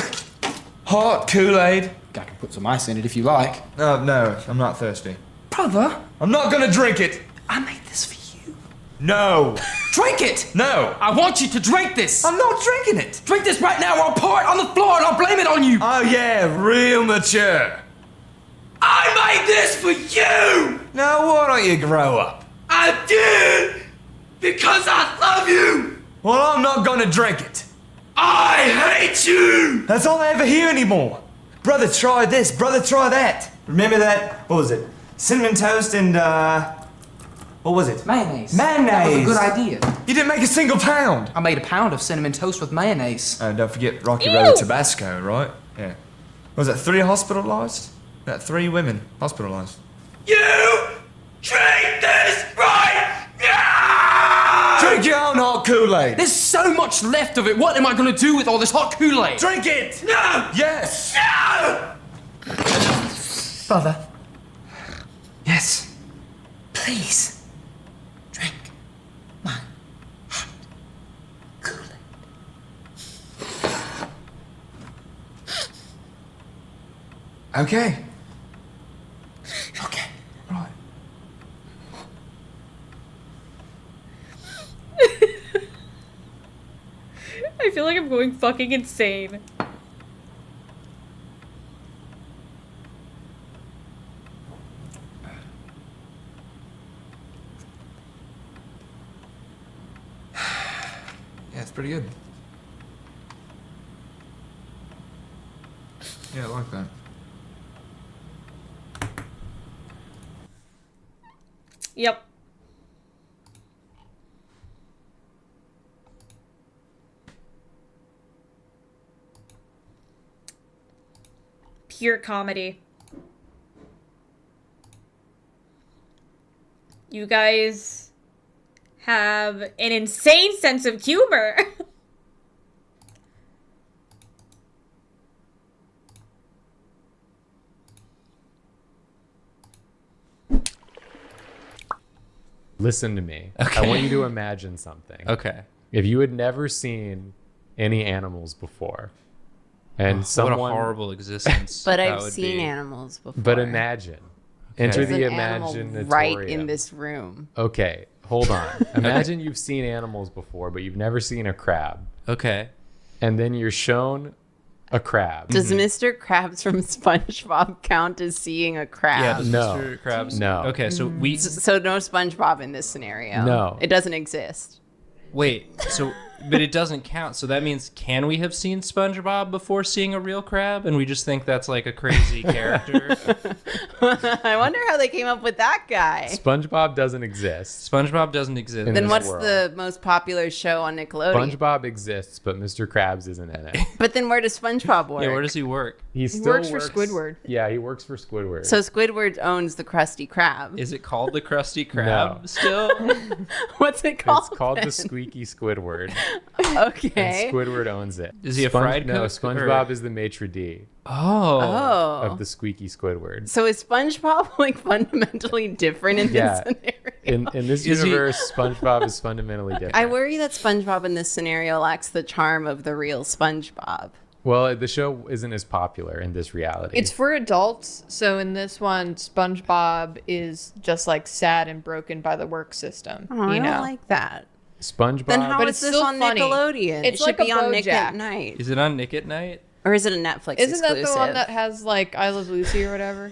Hot Kool-Aid. I can put some ice in it if you like. Oh, no, I'm not thirsty. Brother? I'm not gonna drink it. I made this for you. No. Drink it! No. I want you to drink this. I'm not drinking it. Drink this right now or I'll pour it on the floor and I'll blame it on you. Oh, yeah, real mature. I made this for you! Now, why don't you grow up? I did! Because I love you! Well, I'm not gonna drink it. I hate you! That's all I ever hear anymore. Brother, try this. Brother, try that. Remember that? What was it? Cinnamon toast and, What was it? Mayonnaise. Mayonnaise! That was a good idea. You didn't make a single pound! I made a pound of cinnamon toast with mayonnaise. And don't forget Rocky Road Tabasco, right? Yeah. Was that 3 hospitalized? That 3 women hospitalized. You treat this right now! Drink your own hot Kool-Aid! There's so much left of it. What am I gonna do with all this hot Kool-Aid? Drink it! No! Yes! No! Father. Yes. Please. Drink my hot Kool-Aid. Okay. Okay. Right. I feel like I'm going fucking insane. Yeah, it's pretty good. Yeah, I like that. Yep. Pure comedy. You guys have an insane sense of humor. Listen to me. Okay. I want you to imagine something. Okay. If you had never seen any animals before, and someone... What a horrible existence. But that I've would seen be. animals before. But imagine. Okay. Enter There's the an animal imaginatorium. right in this room. Okay, hold on. Imagine you've seen animals before, but you've never seen a crab. Okay. And then you're shown a crab. Does Mr. Krabs from SpongeBob count as seeing a crab? Yeah, does No. Mr. Krabs? No. Okay, so we... So no SpongeBob in this scenario. No. It doesn't exist. Wait, so... But it doesn't count, so that means can we have seen SpongeBob before seeing a real crab? And we just think that's like a crazy character? I wonder how they came up with that guy. SpongeBob doesn't exist. SpongeBob doesn't exist. in Then this what's world. the most popular show on Nickelodeon? SpongeBob exists, but Mr. Krabs isn't in it. But then where does SpongeBob work? Yeah, where does he work? He He still works for Squidward. Yeah, he works for Squidward. So Squidward owns the Krusty Krab. Is it called the Krusty Krab No. still? What's it called? It's called then? the Squeaky Squidward. Okay. And Squidward owns it. Is he a fried No, cook, SpongeBob or- is the maitre d' Oh. of the Squeaky Squidward. So is SpongeBob like fundamentally different in Yeah. this scenario? In this Is he- universe, SpongeBob is fundamentally different. I worry that SpongeBob in this scenario lacks the charm of the real SpongeBob. Well, the show isn't as popular in this reality. It's for adults, so in this one, SpongeBob is just like sad and broken by the work system. Oh, I you know, don't like that. SpongeBob. Then how But is it's this still on funny. Nickelodeon? It's it should like be a on Nick at BoJack. Night. Is it on Nick at Night? Or is it a Netflix Isn't that exclusive? the one that has like I Love Lucy or whatever?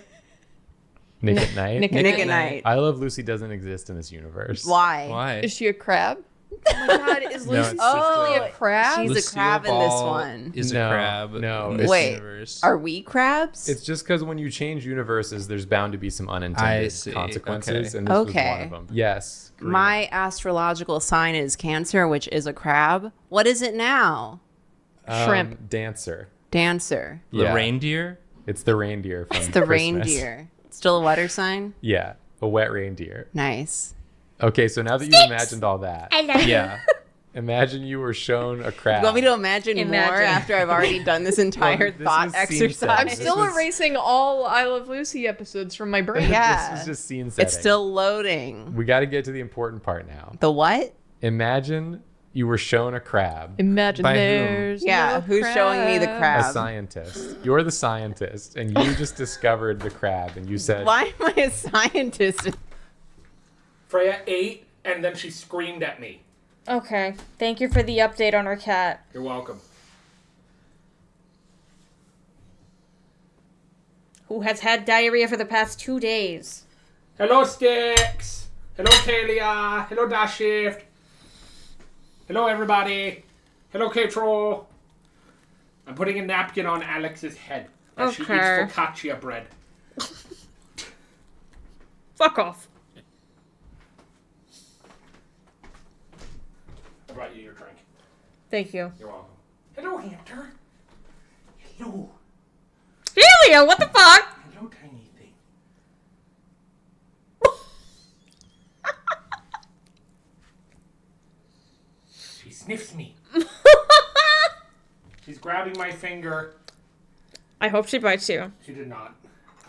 Nick at Night. Nick at Night. I Love Lucy doesn't exist in this universe. Why? Why? Is she a crab? Oh my god, is No, Lucy it's just really a- a crab? She's Lucille a crab in this Ball one. Is No, a crab. no, in it's- this Wait, universe. are we crabs? It's just because when you change universes, there's bound to be some I unintended see. consequences, Okay. and this was one Okay. of them. Yes. Karina. My astrological sign is Cancer, which is a crab. What is it now? Shrimp. Dancer. Dancer. The Yeah. reindeer? It's the reindeer from It's the Christmas. reindeer. Still a water sign? Yeah, a wet reindeer. Nice. Okay, so now that you've imagined all that, I love Yeah. imagine you were shown a crab. You want me to imagine more Imagine. after I've already done this entire this thought was scene exercise? setting. I'm This still was- erasing all I Love Lucy episodes from my brain. Yeah. This is just scene setting. It's still loading. We got to get to the important part now. The what? Imagine you were shown a crab. Imagine By whom? there's Yeah, no who's showing me the A crab? scientist. You're the scientist, and you just discovered the crab, and you said, Why am I a scientist? Freya ate, and then she screamed at me. Okay. Thank you for the update on our cat. You're welcome. Who has had diarrhea for the past 2 days. Hello, Sticks. Hello, Talia. Hello, Dash Shift. Hello, everybody. Hello, K-Troll. I'm putting a napkin on Alex's head as she eats Okay. focaccia bread. Fuck off. your drink. Thank you. You're welcome. Hello, hamster. Hello. Helio, what the fuck? Hello, tiny thing. She sniffs me. She's grabbing my finger. I hope she bites you. She did not.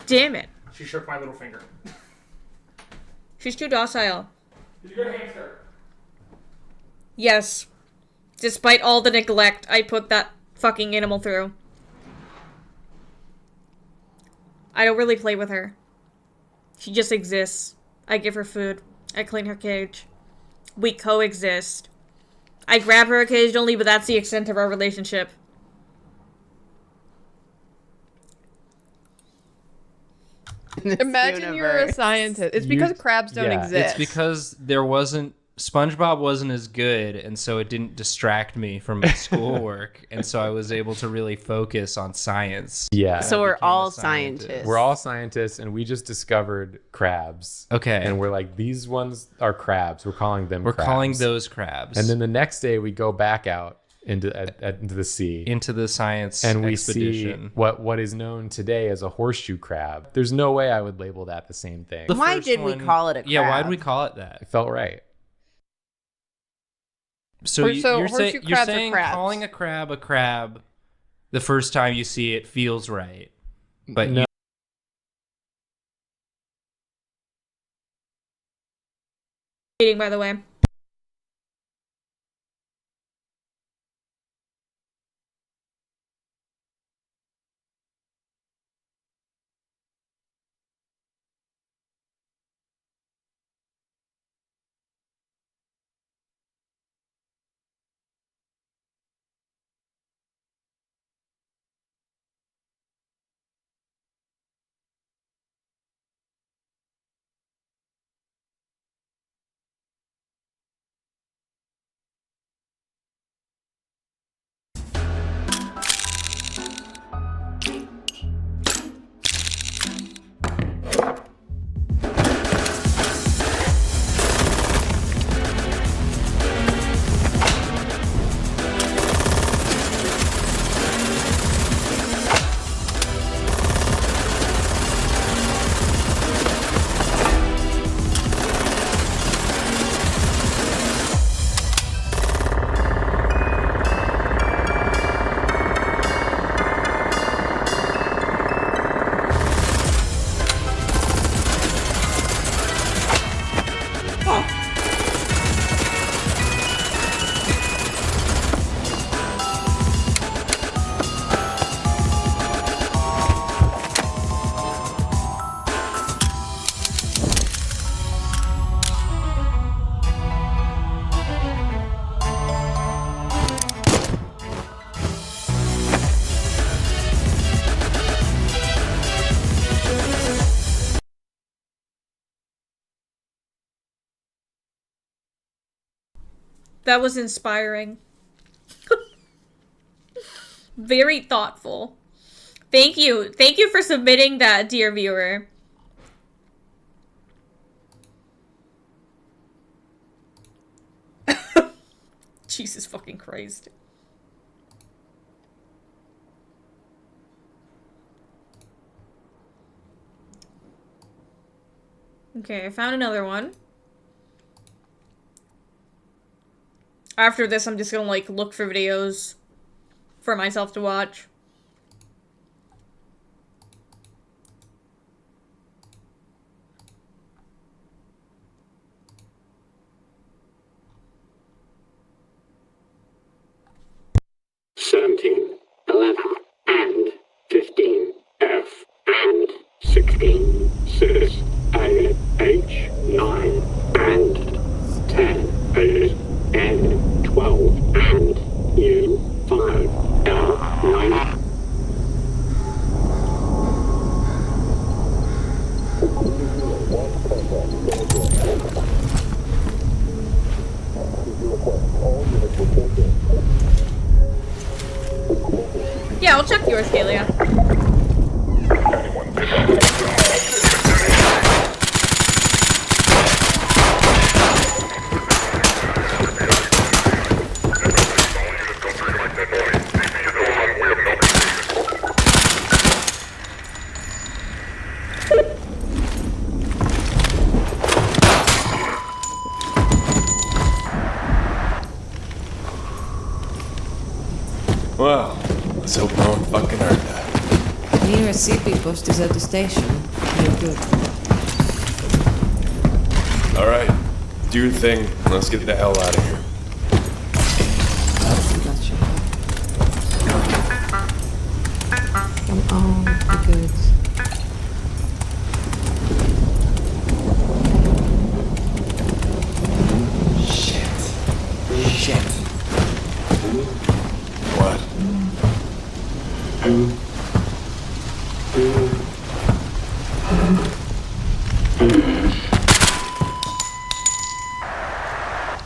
Damn it. She shook my little finger. She's too docile. She's a good hamster. Yes. Despite all the neglect I put that fucking animal through. I don't really play with her. She just exists. I give her food. I clean her cage. We coexist. I grab her occasionally, but that's the extent of our relationship. Imagine you're a scientist. It's because crabs don't exist. It's because SpongeBob wasn't as good, and so it didn't distract me from my schoolwork, and so I was able to really focus on science. Yeah. So we're all scientists. We're all scientists, and we just discovered crabs. Okay. And we're like, these ones are crabs. We're calling them crabs. We're calling those crabs. And then the next day, we go back out into the sea. Into the science and we expedition. see what is known today as a horseshoe crab. There's no way I would label that the same thing. Why did we call it a crab? Yeah, why did we call it that? It felt right. So you're saying crabs. calling a crab the first time you see it feels right. But no. Eating, by the way. That was inspiring. Very thoughtful. Thank you. Thank you for submitting that, dear viewer. Jesus fucking Christ. Okay, I found another one. After this, I'm just gonna, like, look for videos for myself to watch. And 15, F, and 16, 6, A, H, 9, and 10, 8, N, 12, and U, 5, L, 9. Yeah, I'll check yours, Kalia. Well, let's hope no one fucking heard that. The nearest CP post is at the station. You're good. Alright, do your thing. Let's get the hell out of here. Come on, be good. Shit. What?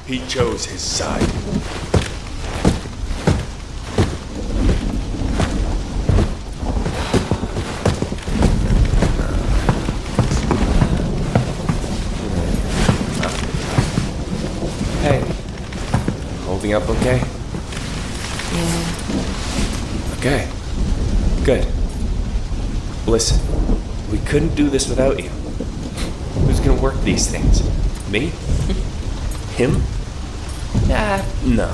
He chose his side. Hey, holding up okay? Yeah. Okay, good. Listen, we couldn't do this without you. Who's gonna work these things? Me? Him? No.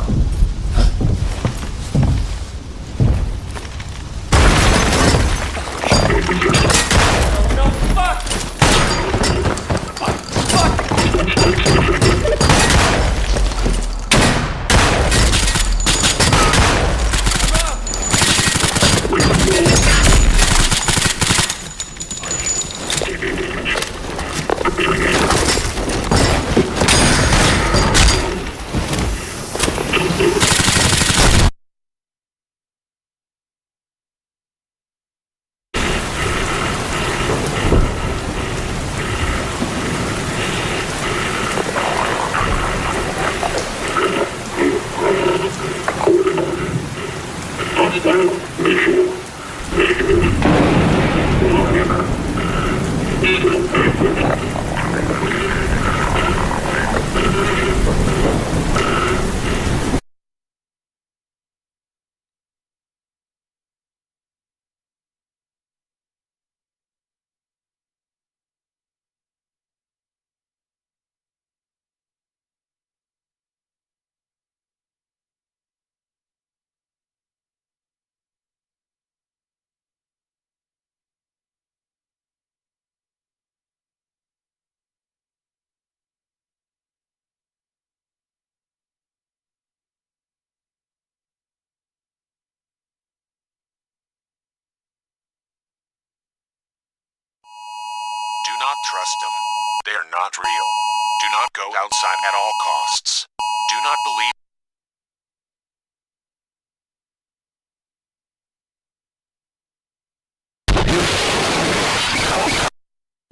Do not trust them. They are not real. Do not go outside at all costs. Do not believe.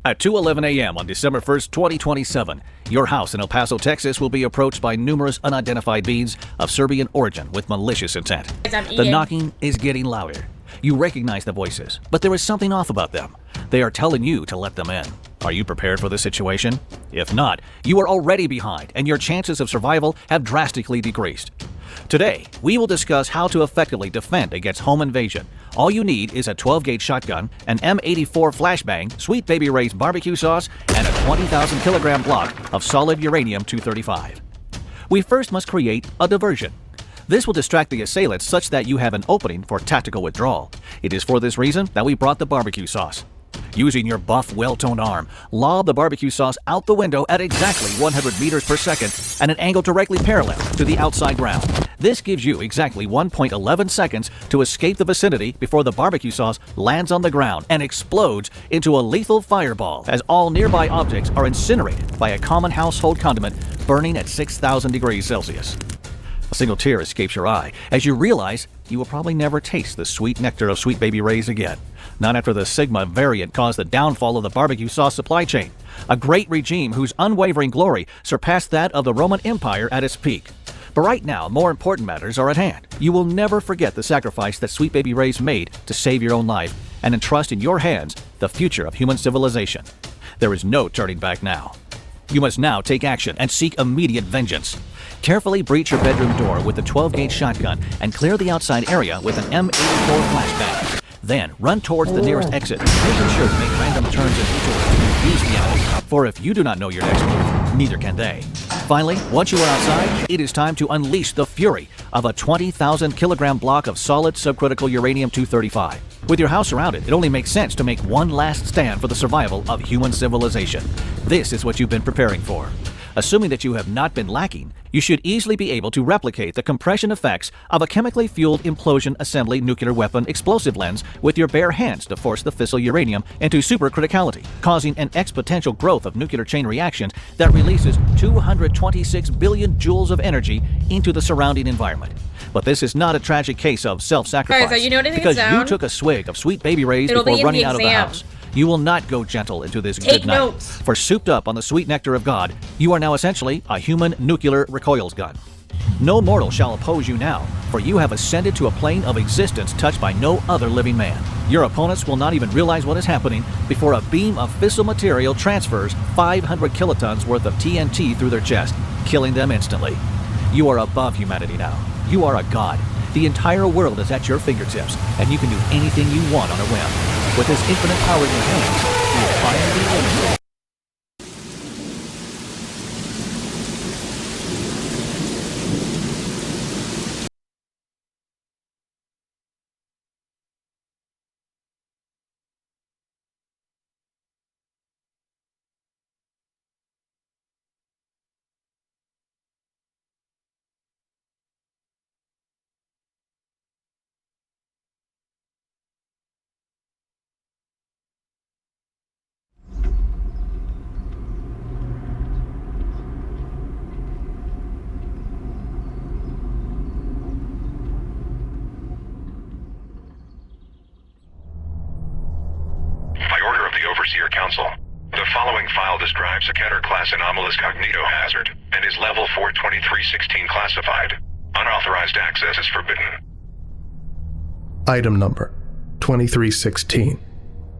At 2:11 a.m. on December 1st, 2027, your house in El Paso, Texas will be approached by numerous unidentified beings of Serbian origin with malicious intent. The knocking is getting louder. You recognize the voices, but there is something off about them. They are telling you to let them in. Are you prepared for this situation? If not, you are already behind, and your chances of survival have drastically decreased. Today, we will discuss how to effectively defend against home invasion. All you need is a 12-gauge shotgun, an M84 flashbang, Sweet Baby Ray's barbecue sauce, and a 20,000 kilogram block of solid uranium-235. We first must create a diversion. This will distract the assailants such that you have an opening for tactical withdrawal. It is for this reason that we brought the barbecue sauce. Using your buff, well-toned arm, lob the barbecue sauce out the window at exactly 100 meters per second at an angle directly parallel to the outside ground. This gives you exactly 1.11 seconds to escape the vicinity before the barbecue sauce lands on the ground and explodes into a lethal fireball, as all nearby objects are incinerated by a common household condiment burning at 6,000 degrees Celsius. A single tear escapes your eye as you realize you will probably never taste the sweet nectar of Sweet Baby Ray's again. Not after the Sigma variant caused the downfall of the barbecue sauce supply chain, a great regime whose unwavering glory surpassed that of the Roman Empire at its peak. But right now, more important matters are at hand. You will never forget the sacrifice that Sweet Baby Ray's made to save your own life and entrust in your hands the future of human civilization. There is no turning back now. You must now take action and seek immediate vengeance. Carefully breach your bedroom door with a 12-gauge shotgun and clear the outside area with an M84 flashbang. Then run towards the nearest exit, making sure to make random turns and detours to confuse the enemy. For if you do not know your next move, Neither can they. Finally, once you are outside, it is time to unleash the fury of a 20,000 kilogram block of solid subcritical uranium-235. With your house surrounded, it only makes sense to make one last stand for the survival of human civilization. This is what you've been preparing for. Assuming that you have not been lacking, you should easily be able to replicate the compression effects of a chemically fueled implosion assembly nuclear weapon explosive lens with your bare hands to force the fissile uranium into supercriticality, causing an exponential growth of nuclear chain reactions that releases 226 billion joules of energy into the surrounding environment. But this is not a tragic case of self-sacrifice, Guys, are you noticing because the sound? you took a swig of sweet baby rays It'll be before in running the out of the exam. house. You will not go gentle into this Take good night. notes. For souped up on the sweet nectar of God, you are now essentially a human nuclear recoils gun. No mortal shall oppose you now, for you have ascended to a plane of existence touched by no other living man. Your opponents will not even realize what is happening before a beam of fissile material transfers 500 kilotons worth of TNT through their chest, killing them instantly. You are above humanity now. You are a god. The entire world is at your fingertips, and you can do anything you want on a whim. With this infinite power in your hands, you will finally eliminate. By order of the Overseer Council, the following file describes a Keter-class anomalous cognito hazard and is Level 42316 classified. Unauthorized access is forbidden. Item number 2316.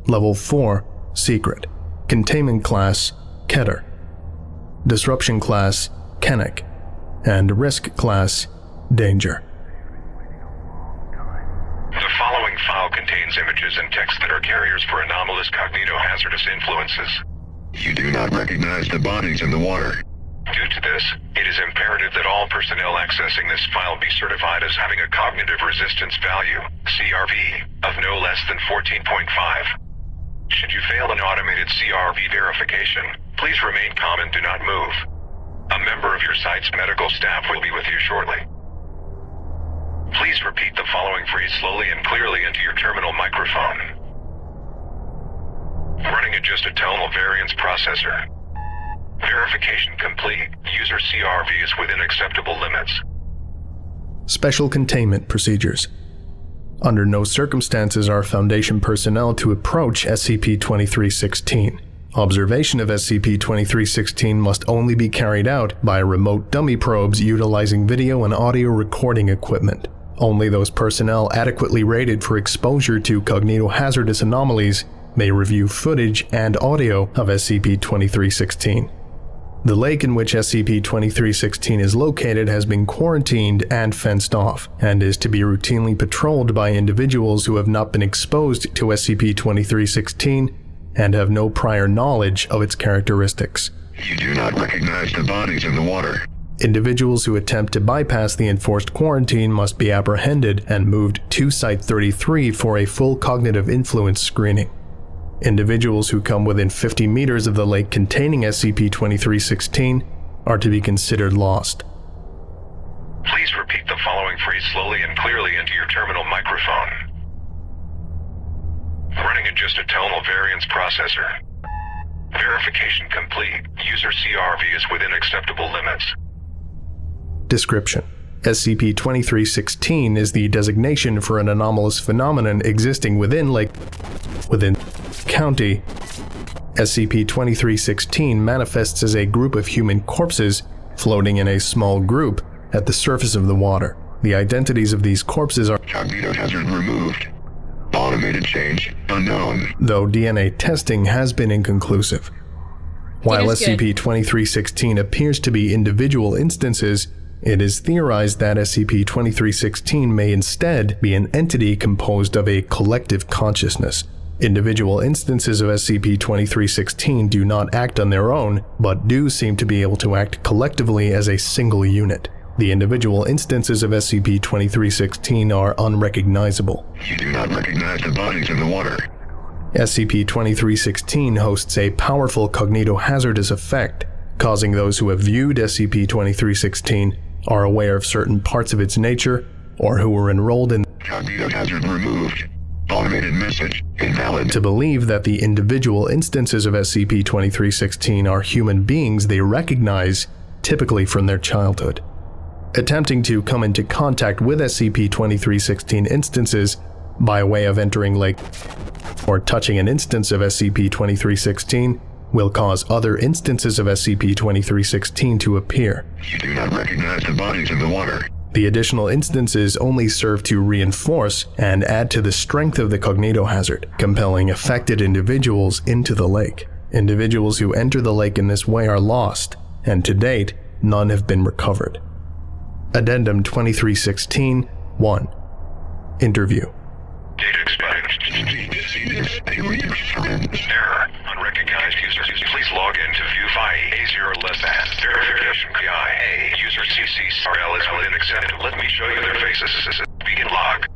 Level 4, Secret. Containment class, Keter. Disruption class, Kennick. And Risk class, Danger. The following file contains images and text that are carriers for anomalous cognito-hazardous influences. You do not recognize the bodies in the water. Due to this, it is imperative that all personnel accessing this file be certified as having a cognitive resistance value, CRV, of no less than 14.5. Should you fail an automated CRV verification, please remain calm and do not move. A member of your site's medical staff will be with you shortly. Please repeat the following phrase slowly and clearly into your terminal microphone. Running adjusted tonal variance processor. Verification complete. User CRV is within acceptable limits. Special containment procedures. Under no circumstances are Foundation personnel to approach SCP-2316. Observation of SCP-2316 must only be carried out by remote dummy probes utilizing video and audio recording equipment. Only those personnel adequately rated for exposure to cognitohazardous anomalies may review footage and audio of SCP-2316. The lake in which SCP-2316 is located has been quarantined and fenced off, and is to be routinely patrolled by individuals who have not been exposed to SCP-2316 and have no prior knowledge of its characteristics. You do not recognize the bodies in the water. Individuals who attempt to bypass the enforced quarantine must be apprehended and moved to Site-33 for a full cognitive influence screening. Individuals who come within 50 meters of the lake containing SCP-2316 are to be considered lost. Please repeat the following phrase slowly and clearly into your terminal microphone. Running adjusted tonal variance processor. Verification complete. User CRV is within acceptable limits. Description: SCP-2316 is the designation for an anomalous phenomenon existing within County. SCP-2316 manifests as a group of human corpses floating in a small group at the surface of the water. The identities of these corpses are Cognito hazard removed. Automated change unknown. Though DNA testing has been inconclusive. While It is good. SCP-2316 appears to be individual instances, it is theorized that SCP-2316 may instead be an entity composed of a collective consciousness. Individual instances of SCP-2316 do not act on their own, but do seem to be able to act collectively as a single unit. The individual instances of SCP-2316 are unrecognizable. You do not recognize the bodies in the water. SCP-2316 hosts a powerful cognitohazardous effect, causing those who have viewed SCP-2316, are aware of certain parts of its nature, or who were enrolled in Cognitohazard removed. Automated message invalid. to believe that the individual instances of SCP-2316 are human beings they recognize, typically from their childhood. Attempting to come into contact with SCP-2316 instances by way of entering Lake or touching an instance of SCP-2316 will cause other instances of SCP-2316 to appear. You do not recognize the bodies in the water. The additional instances only serve to reinforce and add to the strength of the cognitohazard, compelling affected individuals into the lake. Individuals who enter the lake in this way are lost, and to date, none have been recovered. Addendum 2316-1. Interview. Data expired. Error. Unrecognized users. Please log in to view file A0 less than. Verification PI. User CCRL is within accepted. Let me show you their faces. Begin log.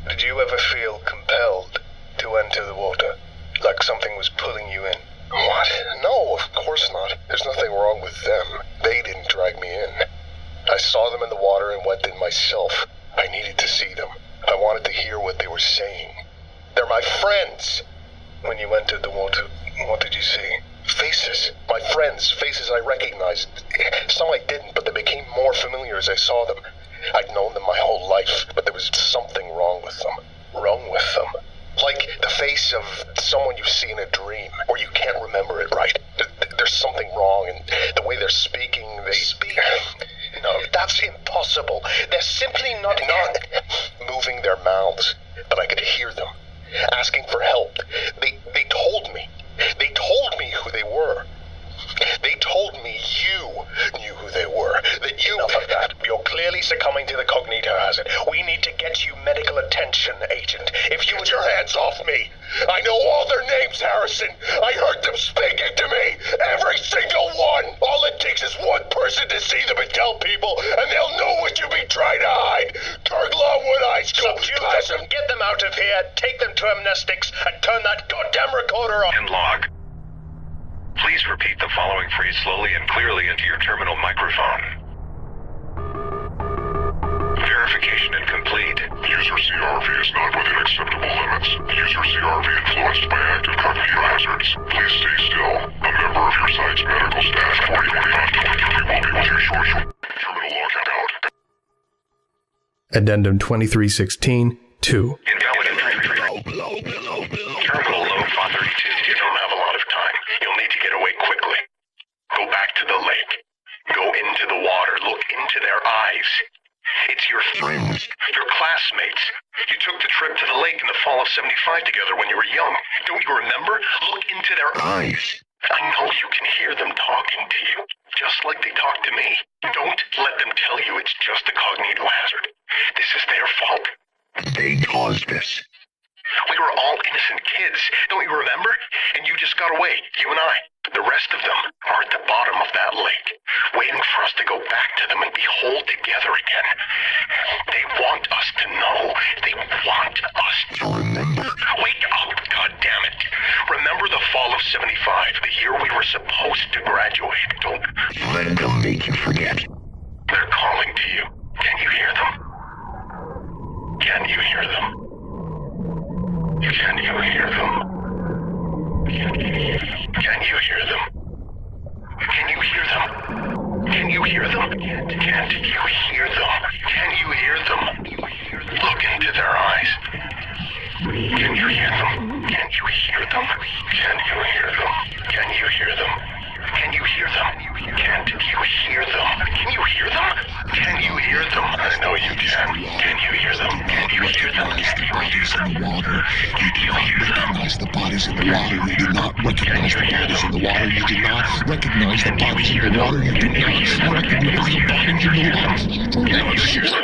Did you ever feel compelled to enter the water? Like something was pulling you in? What? No, of course not. There's nothing wrong with them. They didn't drag me in. I saw them in the water and went in myself. I needed to see them. I wanted to hear what they were saying. They're my friends! When you entered the water, what did you see? Faces. My friends. Faces I recognized. Some I didn't, but they became more familiar as I saw them. I'd known them my whole life, but there was something wrong with them. Wrong with them. Like the face of someone you see in a dream, or you can't remember it right. There's something wrong, and the way they're speaking, they speak. No, that's impossible. They're simply not moving their mouths, but I could hear them, asking for help. They told me. They told me who they were. They told me you knew who they were. That you... Enough of that. You're clearly succumbing to the cognitohazard. We need to get you medical attention, Agent. If you... Get your hands off me! I know all their names, Harrison! I heard them speaking to me! Every single one! All it takes is one person to see them and tell people, and they'll know what you've been trying to hide! Turn Longwood High School! Subdue them, get them out of here, take them to amnestics, and turn that goddamn recorder off! End log. Please repeat the following phrase slowly and clearly into your terminal microphone. Verification incomplete. User CRV is not within acceptable limits. User CRV influenced by active cognitohazards. Please stay still. A member of your site's medical staff 4025-23 will be with you shortly. Terminal logging out. Addendum 2316-2. Invalid entry. Terminal low 532. You don't have a lot of time. You'll need to get away quickly. Go back to the lake. Go into the water. Look into their eyes. It's your friends, your classmates. You took the trip to the lake in the fall of '75 together when you were young. Don't you remember? Look into their eyes. I know you can hear them talking to you, just like they talk to me. Don't let them tell you it's just a cognitohazard. This is their fault. They caused this. We were all innocent kids, don't you remember? And you just got away, you and I. The rest of them are at the bottom of that lake, waiting for us to go back to them and be whole together again. They want us to know. They want us to remember. Wake up, goddammit. Remember the fall of '75, the year we were supposed to graduate. Don't let them make you forget. They're calling to you. Can you hear them? Can you hear them? Can you hear them? Can you hear them? Can you hear them? Can you hear them? Can't you hear them? Can you hear them? Look into their eyes. Can you hear them? Can you hear them? Can you hear them? Can you hear them? Can you hear them? Can't you hear them? Can you hear them? Can you hear them? I know you can. Can you hear them? Can you hear them? The bodies in the water. You did not recognize the bodies in the water. You did not recognize the bodies in the water. You did not recognize the bodies in the water. You did not recognize the bodies in the water. Can you hear them?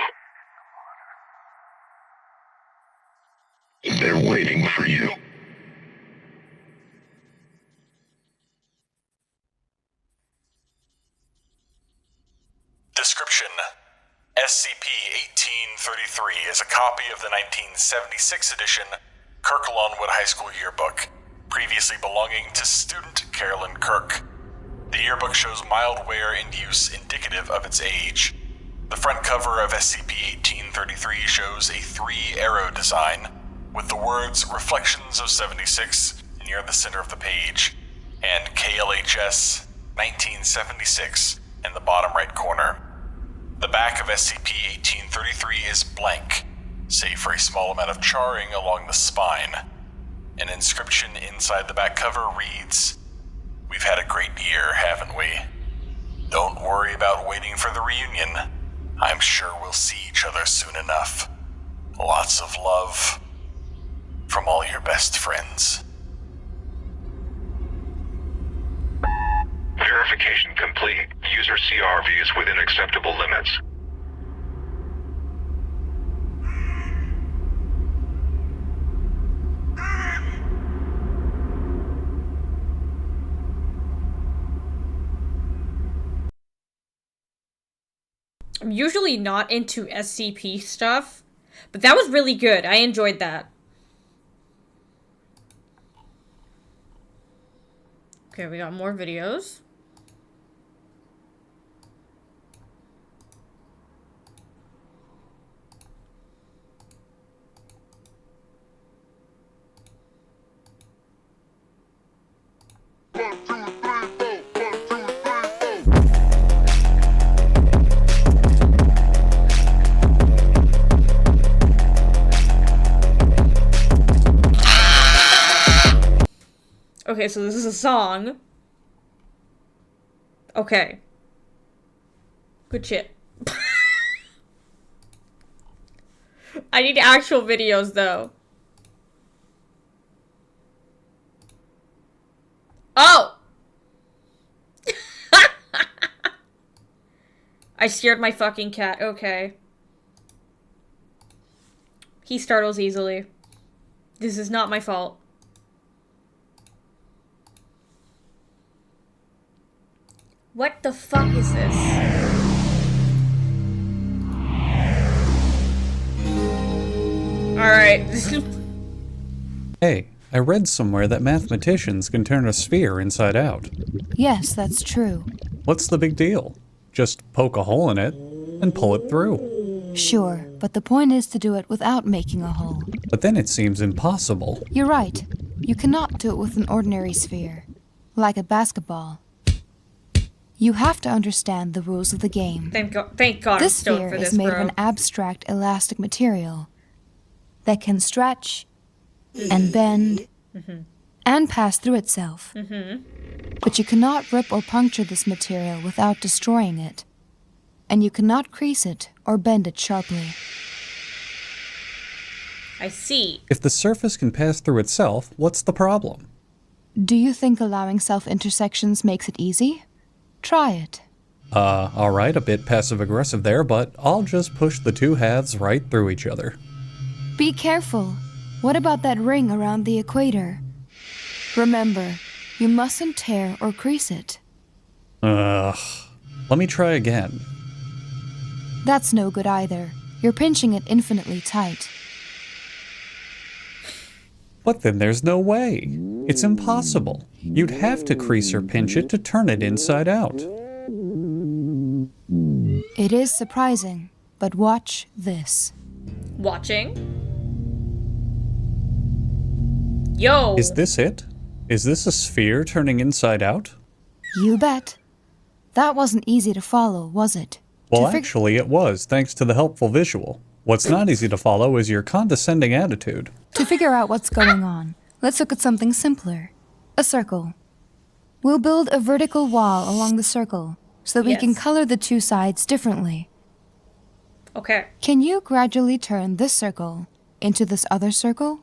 They're waiting for you. Description: SCP-1833 is a copy of the 1976 edition Kirk-Lonwood High School yearbook, previously belonging to student Carolyn Kirk. The yearbook shows mild wear and use indicative of its age. The front cover of SCP-1833 shows a 3-arrow design, with the words Reflections of 76 near the center of the page, and KLHS 1976 in the bottom right corner. The back of SCP-1833 is blank, save for a small amount of charring along the spine. An inscription inside the back cover reads, "We've had a great year, haven't we? Don't worry about waiting for the reunion. I'm sure we'll see each other soon enough. Lots of love. From all your best friends." Verification complete. User CRV is within acceptable limits. I'm usually not into SCP stuff, but that was really good. I enjoyed that. Okay, we got more videos. Okay, so this is a song. Okay. Good shit. I need actual videos, though. Oh! I scared my fucking cat. Okay. He startles easily. This is not my fault. What the fuck is this? Alright. Hey, I read somewhere that mathematicians can turn a sphere inside out. Yes, that's true. What's the big deal? Just poke a hole in it and pull it through. Sure, but the point is to do it without making a hole. But then it seems impossible. You're right. You cannot do it with an ordinary sphere, like a basketball. You have to understand the rules of the game. Thank God This I'm stoked sphere for this, is made bro. of an abstract elastic material that can stretch and bend and pass through itself. But you cannot rip or puncture this material without destroying it. And you cannot crease it or bend it sharply. I see. If the surface can pass through itself, what's the problem? Do you think allowing self-intersections makes it easy? Try it. Alright, a bit passive-aggressive there, but I'll just push the two halves right through each other. Be careful. What about that ring around the equator? Remember, you mustn't tear or crease it. Let me try again. That's no good either. You're pinching it infinitely tight. But then there's no way. It's impossible. You'd have to crease or pinch it to turn it inside out. It is surprising, but watch this. Watching? Yo! Is this it? Is this a sphere turning inside out? You bet. That wasn't easy to follow, was it? Well, actually, it was, thanks to the helpful visual. What's not easy to follow is your condescending attitude. To figure out what's going on, let's look at something simpler. A circle. We'll build a vertical wall along the circle so that we can color the two sides differently. Okay. Can you gradually turn this circle into this other circle,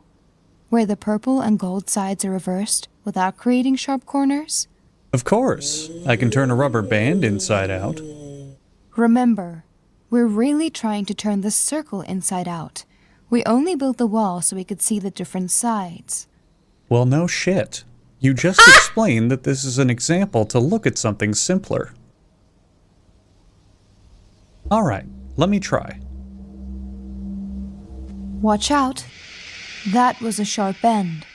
where the purple and gold sides are reversed without creating sharp corners? Of course. I can turn a rubber band inside out. Remember, we're really trying to turn this circle inside out. We only built the wall so we could see the different sides. Well, no shit. You just explained that this is an example to look at something simpler. Alright, let me try. Watch out. That was a sharp bend.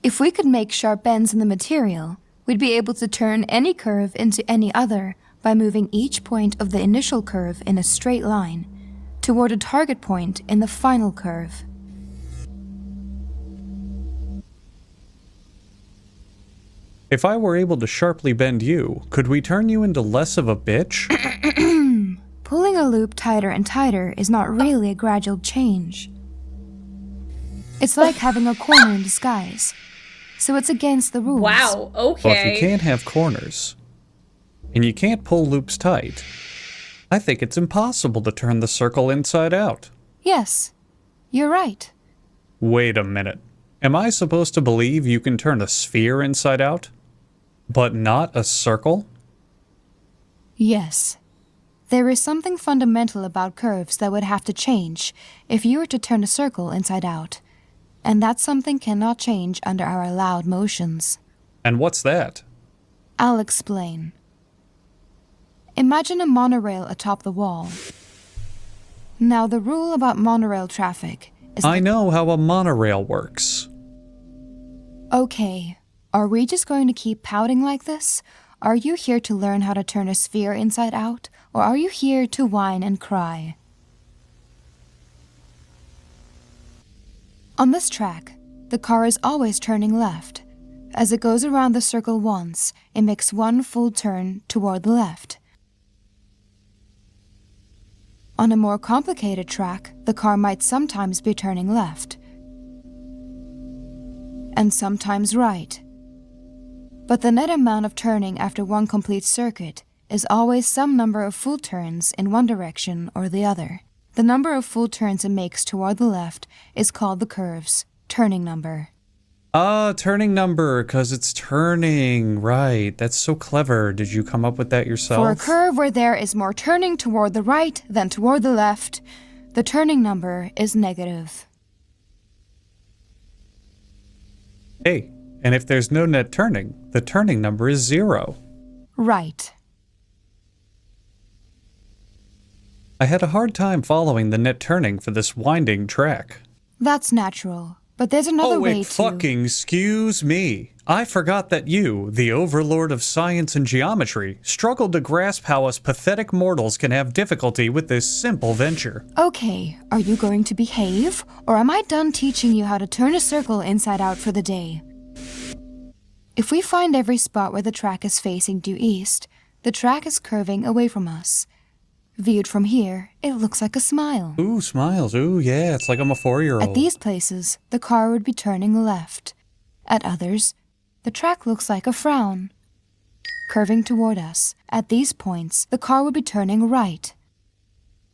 If we could make sharp bends in the material, we'd be able to turn any curve into any other by moving each point of the initial curve in a straight line toward a target point in the final curve. If I were able to sharply bend you, could we turn you into less of a bitch? Pulling a loop tighter and tighter is not really a gradual change. It's like having a corner in disguise, so it's against the rules. Wow, okay. Well, if you can't have corners, and you can't pull loops tight, I think it's impossible to turn the circle inside out. Yes, you're right. Wait a minute. Am I supposed to believe you can turn a sphere inside out, but not a circle? Yes. There is something fundamental about curves that would have to change if you were to turn a circle inside out, and that something cannot change under our allowed motions. And what's that? I'll explain. Imagine a monorail atop the wall. Now, the rule about monorail traffic is I know how a monorail works. Okay, are we just going to keep pouting like this? Are you here to learn how to turn a sphere inside out, or are you here to whine and cry? On this track, the car is always turning left. As it goes around the circle once, it makes one full turn toward the left. On a more complicated track, the car might sometimes be turning left, and sometimes right. But the net amount of turning after one complete circuit is always some number of full turns in one direction or the other. The number of full turns it makes toward the left is called the curve's turning number. Turning number, 'cause it's turning. Right, that's so clever. Did you come up with that yourself? For a curve where there is more turning toward the right than toward the left, the turning number is negative. Hey, and if there's no net turning, the turning number is 0. Right. I had a hard time following the net turning for this winding track. That's natural, but there's another way to... fucking excuse me. I forgot that you, the overlord of science and geometry, struggled to grasp how us pathetic mortals can have difficulty with this simple venture. Okay, are you going to behave, or am I done teaching you how to turn a circle inside out for the day? If we find every spot where the track is facing due east, the track is curving away from us. Viewed from here, it looks like a smile. Ooh, smiles. Ooh, yeah, it's like I'm a 4-year-old. At these places, the car would be turning left. At others, the track looks like a frown, curving toward us. At these points, the car would be turning right.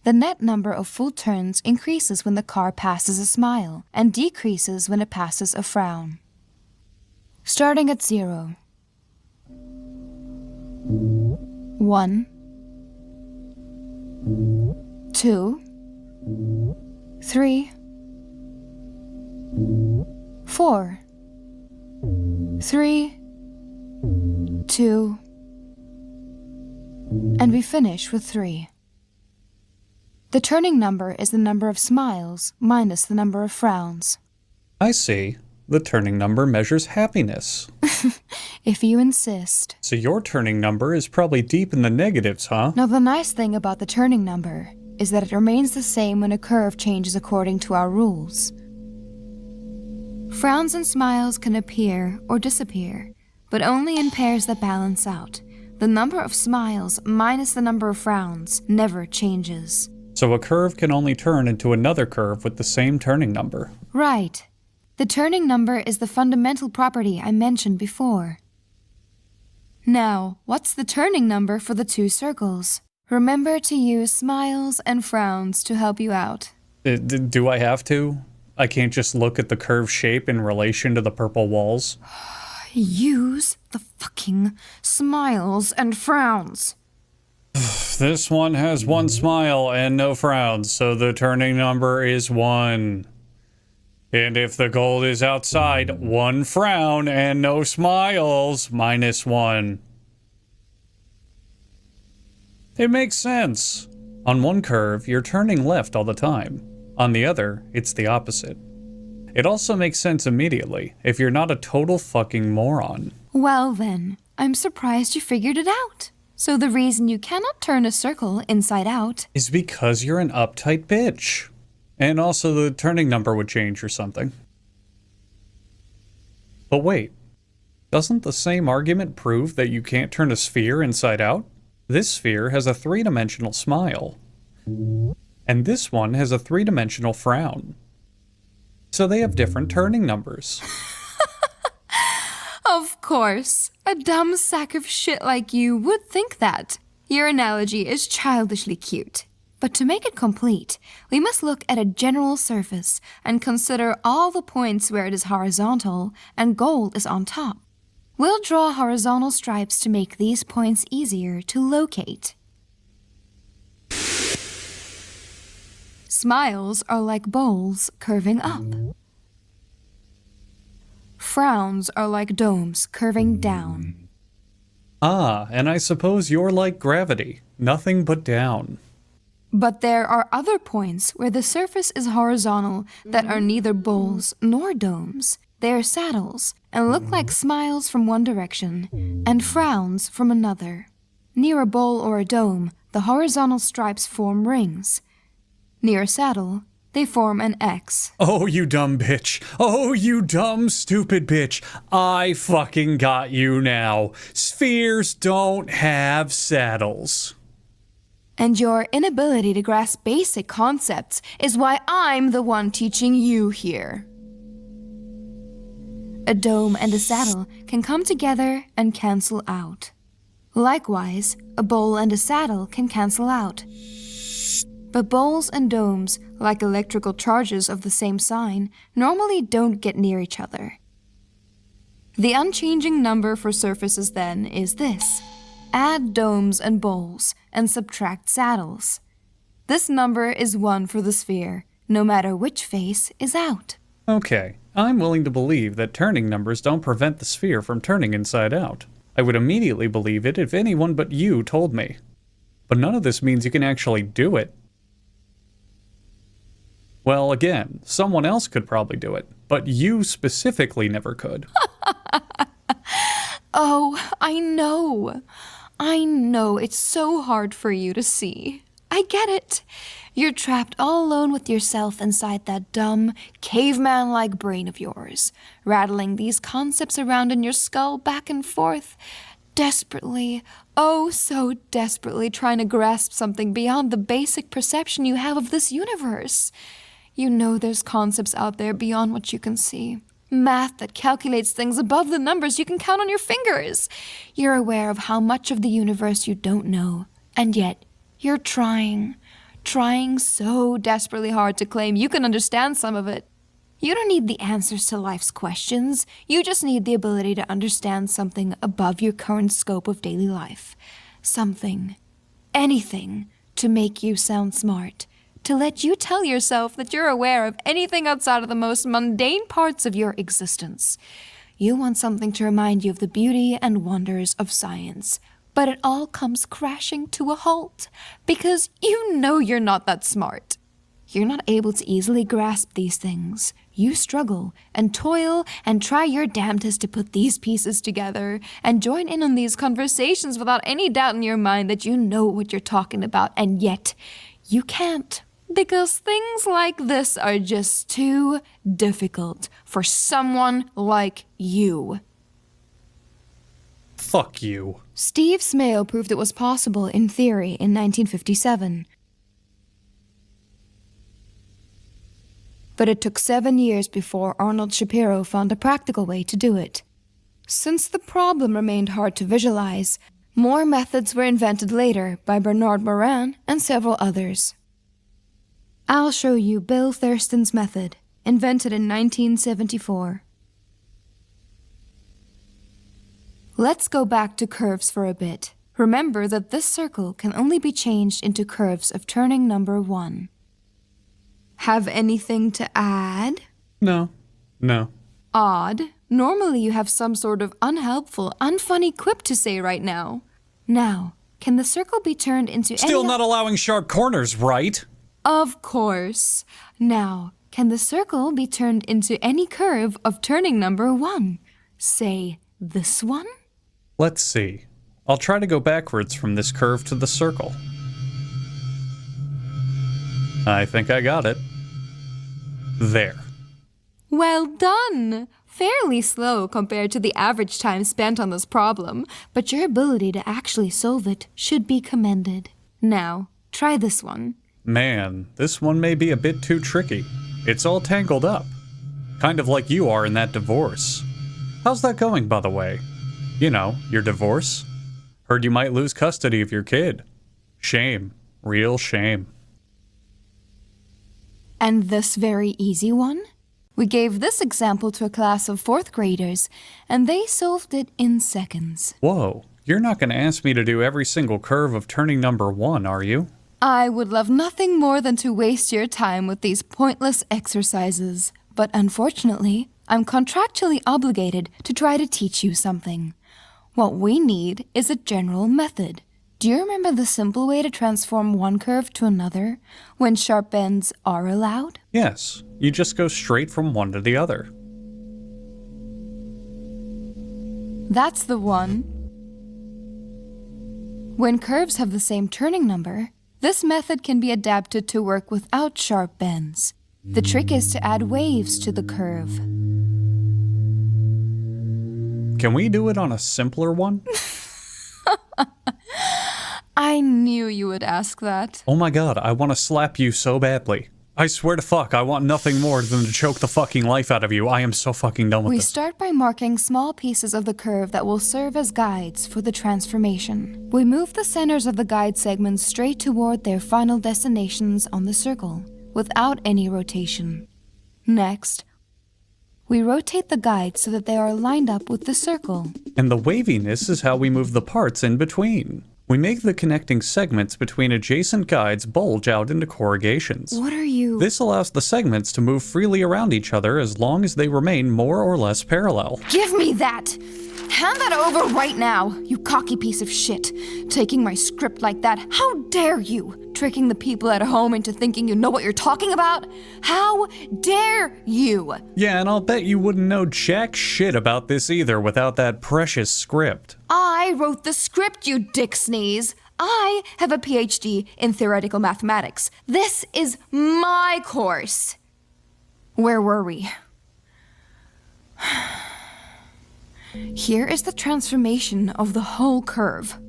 The net number of full turns increases when the car passes a smile and decreases when it passes a frown. Starting at 0. 1, 2, 3, 4, 3, 2, and we finish with 3. The turning number is the number of smiles minus the number of frowns. I see. The turning number measures happiness. If you insist. So your turning number is probably deep in the negatives, huh? Now, the nice thing about the turning number is that it remains the same when a curve changes according to our rules. Frowns and smiles can appear or disappear, but only in pairs that balance out. The number of smiles minus the number of frowns never changes. So a curve can only turn into another curve with the same turning number. Right. The turning number is the fundamental property I mentioned before. Now, what's the turning number for the two circles? Remember to use smiles and frowns to help you out. Do I have to? I can't just look at the curve shape in relation to the purple walls? Use the fucking smiles and frowns. This one has 1 smile and no frowns, so the turning number is 1. And if the gold is outside, 1 frown and no smiles, -1. It makes sense. On one curve, you're turning left all the time. On the other, it's the opposite. It also makes sense immediately if you're not a total fucking moron. Well then, I'm surprised you figured it out. So the reason you cannot turn a circle inside out is because you're an uptight bitch. And also the turning number would change or something. But wait, doesn't the same argument prove that you can't turn a sphere inside out? This sphere has a 3-dimensional smile. And this one has a 3-dimensional frown. So they have different turning numbers. Of course, a dumb sack of shit like you would think that. Your analogy is childishly cute. But to make it complete, we must look at a general surface and consider all the points where it is horizontal and gold is on top. We'll draw horizontal stripes to make these points easier to locate. Smiles are like bowls curving up. Frowns are like domes curving down. Ah, and I suppose you're like gravity, nothing but down. But there are other points where the surface is horizontal that are neither bowls nor domes. They are saddles and look like smiles from one direction and frowns from another. Near a bowl or a dome, the horizontal stripes form rings. Near a saddle, they form an X. Oh, you dumb bitch. Oh, you dumb, stupid bitch. I fucking got you now. Spheres don't have saddles. And your inability to grasp basic concepts is why I'm the one teaching you here. A dome and a saddle can come together and cancel out. Likewise, a bowl and a saddle can cancel out. But bowls and domes, like electrical charges of the same sign, normally don't get near each other. The unchanging number for surfaces then is this. Add domes and bowls and subtract saddles. This number is 1 for the sphere, no matter which face is out. Okay, I'm willing to believe that turning numbers don't prevent the sphere from turning inside out. I would immediately believe it if anyone but you told me. But none of this means you can actually do it. Well, again, someone else could probably do it, but you specifically never could. Oh, I know. I know it's so hard for you to see. I get it. You're trapped all alone with yourself inside that dumb, caveman-like brain of yours, rattling these concepts around in your skull back and forth, desperately, oh so desperately trying to grasp something beyond the basic perception you have of this universe. You know there's concepts out there beyond what you can see. Math that calculates things above the numbers you can count on your fingers. You're aware of how much of the universe you don't know, and yet you're trying so desperately hard to claim you can understand some of it. You don't need the answers to life's questions. You just need the ability to understand something above your current scope of daily life. Something, anything, to make you sound smart. To let you tell yourself that you're aware of anything outside of the most mundane parts of your existence. You want something to remind you of the beauty and wonders of science. But it all comes crashing to a halt because you know you're not that smart. You're not able to easily grasp these things. You struggle and toil and try your damnedest to put these pieces together and join in on these conversations without any doubt in your mind that you know what you're talking about, and yet you can't. Because things like this are just too difficult for someone like you. Fuck you. Steve Smale proved it was possible in theory in 1957. But it took 7 years before Arnold Shapiro found a practical way to do it. Since the problem remained hard to visualize, more methods were invented later by Bernard Morin and several others. I'll show you Bill Thurston's method, invented in 1974. Let's go back to curves for a bit. Remember that this circle can only be changed into curves of turning number 1. Have anything to add? No. Odd. Normally you have some sort of unhelpful, unfunny quip to say right now. Now, can the circle be turned into Still any... not allowing sharp corners, right? Of course. Now, can the circle be turned into any curve of turning number 1? Say, this one? Let's see. I'll try to go backwards from this curve to the circle. I think I got it. There. Well done! Fairly slow compared to the average time spent on this problem, but your ability to actually solve it should be commended. Now, try this one. Man, this one may be a bit too tricky. It's all tangled up. Kind of like you are in that divorce. How's that going, by the way? You know, your divorce? Heard you might lose custody of your kid. Shame. Real shame. And this very easy one? We gave this example to a class of 4th graders, and they solved it in seconds. Whoa, you're not going to ask me to do every single curve of turning number 1, are you? I would love nothing more than to waste your time with these pointless exercises. But unfortunately, I'm contractually obligated to try to teach you something. What we need is a general method. Do you remember the simple way to transform one curve to another when sharp bends are allowed? Yes, you just go straight from one to the other. That's the one. When curves have the same turning number, this method can be adapted to work without sharp bends. The trick is to add waves to the curve. Can we do it on a simpler one? I knew you would ask that. Oh my god, I want to slap you so badly. I swear to fuck, I want nothing more than to choke the fucking life out of you. I am so fucking done with We this. start by marking small pieces of the curve that will serve as guides for the transformation. We move the centers of the guide segments straight toward their final destinations on the circle, without any rotation. Next, we rotate the guides so that they are lined up with the circle. And the waviness is how we move the parts in between. We make the connecting segments between adjacent guides bulge out into corrugations. What are you... This allows the segments to move freely around each other as long as they remain more or less parallel. Give me that! Hand that over right now, you cocky piece of shit. Taking my script like that, how dare you? Tricking the people at home into thinking you know what you're talking about? How dare you? Yeah, and I'll bet you wouldn't know jack shit about this either without that precious script. I wrote the script, you dick sneeze. I have a PhD in theoretical mathematics. This is my course. Where were we? Here is the transformation of the whole curve.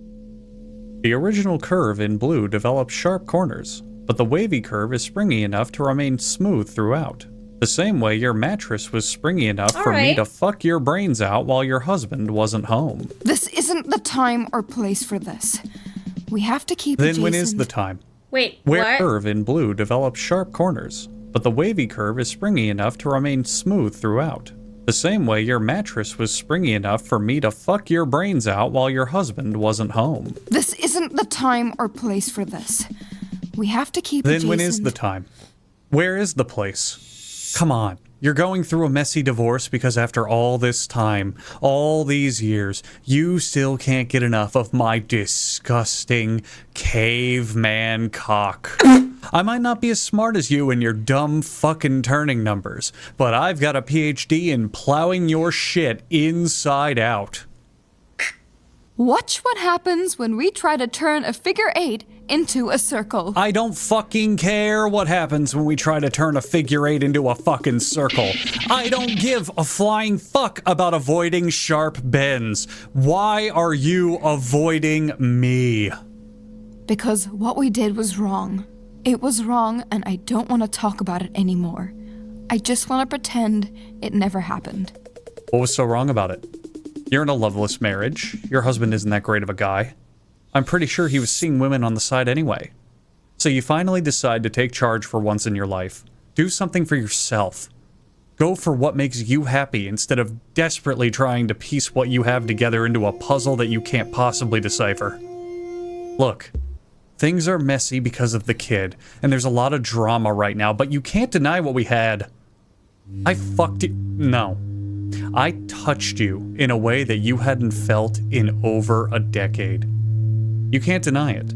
The original curve in blue develops sharp corners, but the wavy curve is springy enough to remain smooth throughout. The same way your mattress was springy enough for me to fuck your brains out while your husband wasn't home. This isn't the time or place for this. We have to keep Then adjacent... when is the time? Wait, Where what? curve in blue develops sharp corners, but the wavy curve is springy enough to remain smooth throughout. The same way your mattress was springy enough for me to fuck your brains out while your husband wasn't home. This isn't the time or place for this. We have to keep Then adjacent... when is the time? Where is the place? Come on. You're going through a messy divorce because after all this time, all these years, you still can't get enough of my disgusting caveman cock. I might not be as smart as you and your dumb fucking turning numbers, but I've got a PhD in plowing your shit inside out. Watch what happens when we try to turn a figure 8 into a circle. I don't fucking care what happens when we try to turn a figure 8 into a fucking circle. I don't give a flying fuck about avoiding sharp bends. Why are you avoiding me? Because what we did was wrong. It was wrong, and I don't want to talk about it anymore. I just want to pretend it never happened. What was so wrong about it? You're in a loveless marriage. Your husband isn't that great of a guy. I'm pretty sure he was seeing women on the side anyway. So you finally decide to take charge for once in your life. Do something for yourself. Go for what makes you happy instead of desperately trying to piece what you have together into a puzzle that you can't possibly decipher. Look, things are messy because of the kid, and there's a lot of drama right now, but you can't deny what we had. I fucked you. No. I touched you in a way that you hadn't felt in over a decade. You can't deny it.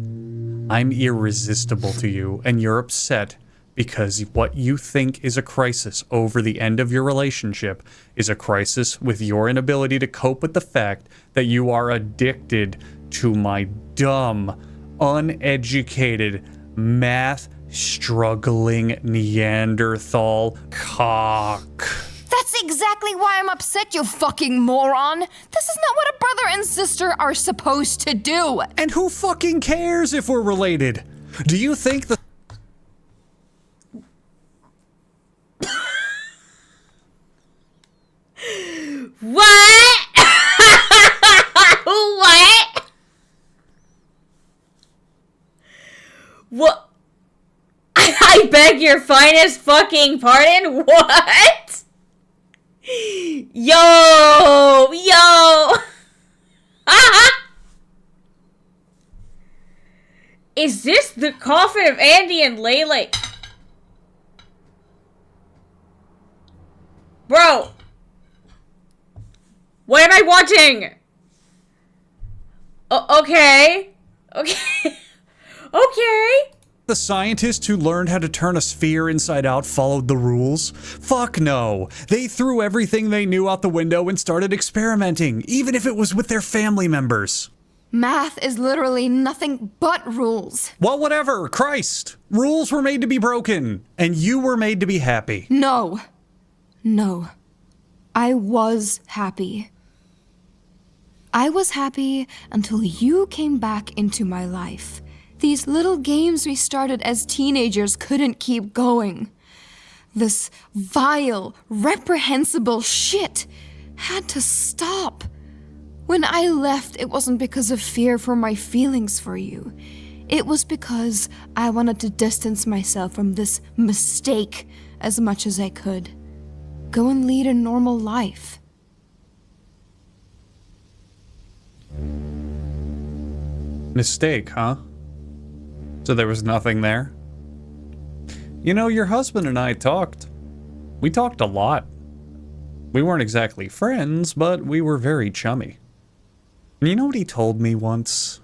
I'm irresistible to you, and you're upset because what you think is a crisis over the end of your relationship is a crisis with your inability to cope with the fact that you are addicted to my dumb, uneducated, math-struggling Neanderthal cock. That's exactly why I'm upset, you fucking moron! This is not what a brother and sister are supposed to do! And who fucking cares if we're related? Do you think the... What? What? What? I beg your finest fucking pardon? What? Yo! Is this the coffin of Andy and Lele? Bro! What am I watching? Okay. Okay. The scientists who learned how to turn a sphere inside out followed the rules? Fuck no. They threw everything they knew out the window and started experimenting, even if it was with their family members. Math is literally nothing but rules. Well, whatever. Christ. Rules were made to be broken, and you were made to be happy. No. I was happy. I was happy until you came back into my life. These little games we started as teenagers couldn't keep going. This vile, reprehensible shit had to stop. When I left, it wasn't because of fear for my feelings for you. It was because I wanted to distance myself from this mistake as much as I could. Go and lead a normal life. Mistake, huh? So there was nothing there? You know, your husband and I talked. We talked a lot. We weren't exactly friends, but we were very chummy. And you know what he told me once?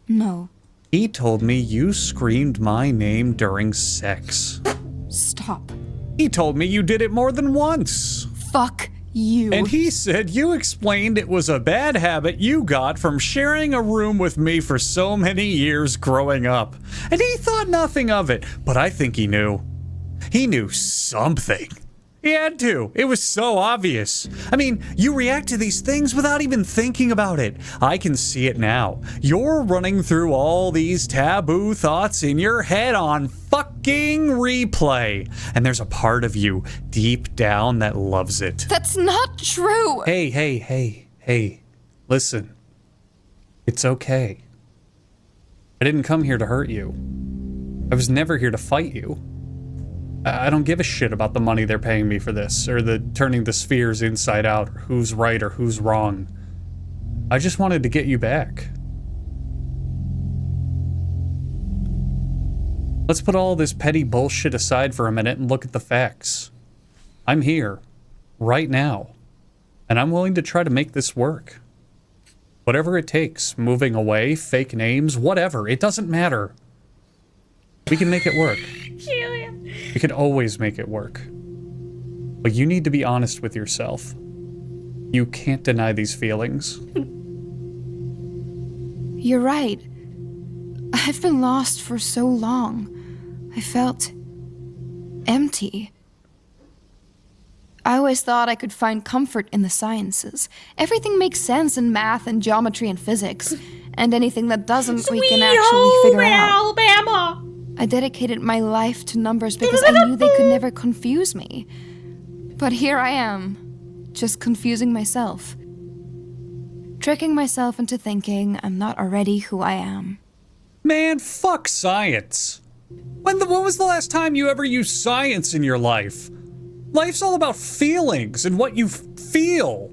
No. He told me you screamed my name during sex. Stop. He told me you did it more than once. Fuck you. And he said you explained it was a bad habit you got from sharing a room with me for so many years growing up. And he thought nothing of it, but I think he knew. He knew something. He had to. It was so obvious. I mean, you react to these things without even thinking about it. I can see it now. You're running through all these taboo thoughts in your head on fucking replay. And there's a part of you deep down that loves it. That's not true. Hey. Listen. It's okay. I didn't come here to hurt you. I was never here to fight you. I don't give a shit about the money they're paying me for this, or the turning the spheres inside out, or who's right or who's wrong. I just wanted to get you back. Let's put all this petty bullshit aside for a minute and look at the facts. I'm here, right now, and I'm willing to try to make this work. Whatever it takes, moving away, fake names, whatever, it doesn't matter. We can make it work. We can always make it work. But you need to be honest with yourself. You can't deny these feelings. You're right. I've been lost for so long. I felt empty. I always thought I could find comfort in the sciences. Everything makes sense in math and geometry and physics. And anything that doesn't, we can actually figure out. Alabama! I dedicated my life to numbers because I knew they could never confuse me. But here I am, just confusing myself. Tricking myself into thinking I'm not already who I am. Man, fuck science. When was the last time you ever used science in your life? Life's all about feelings and what you feel.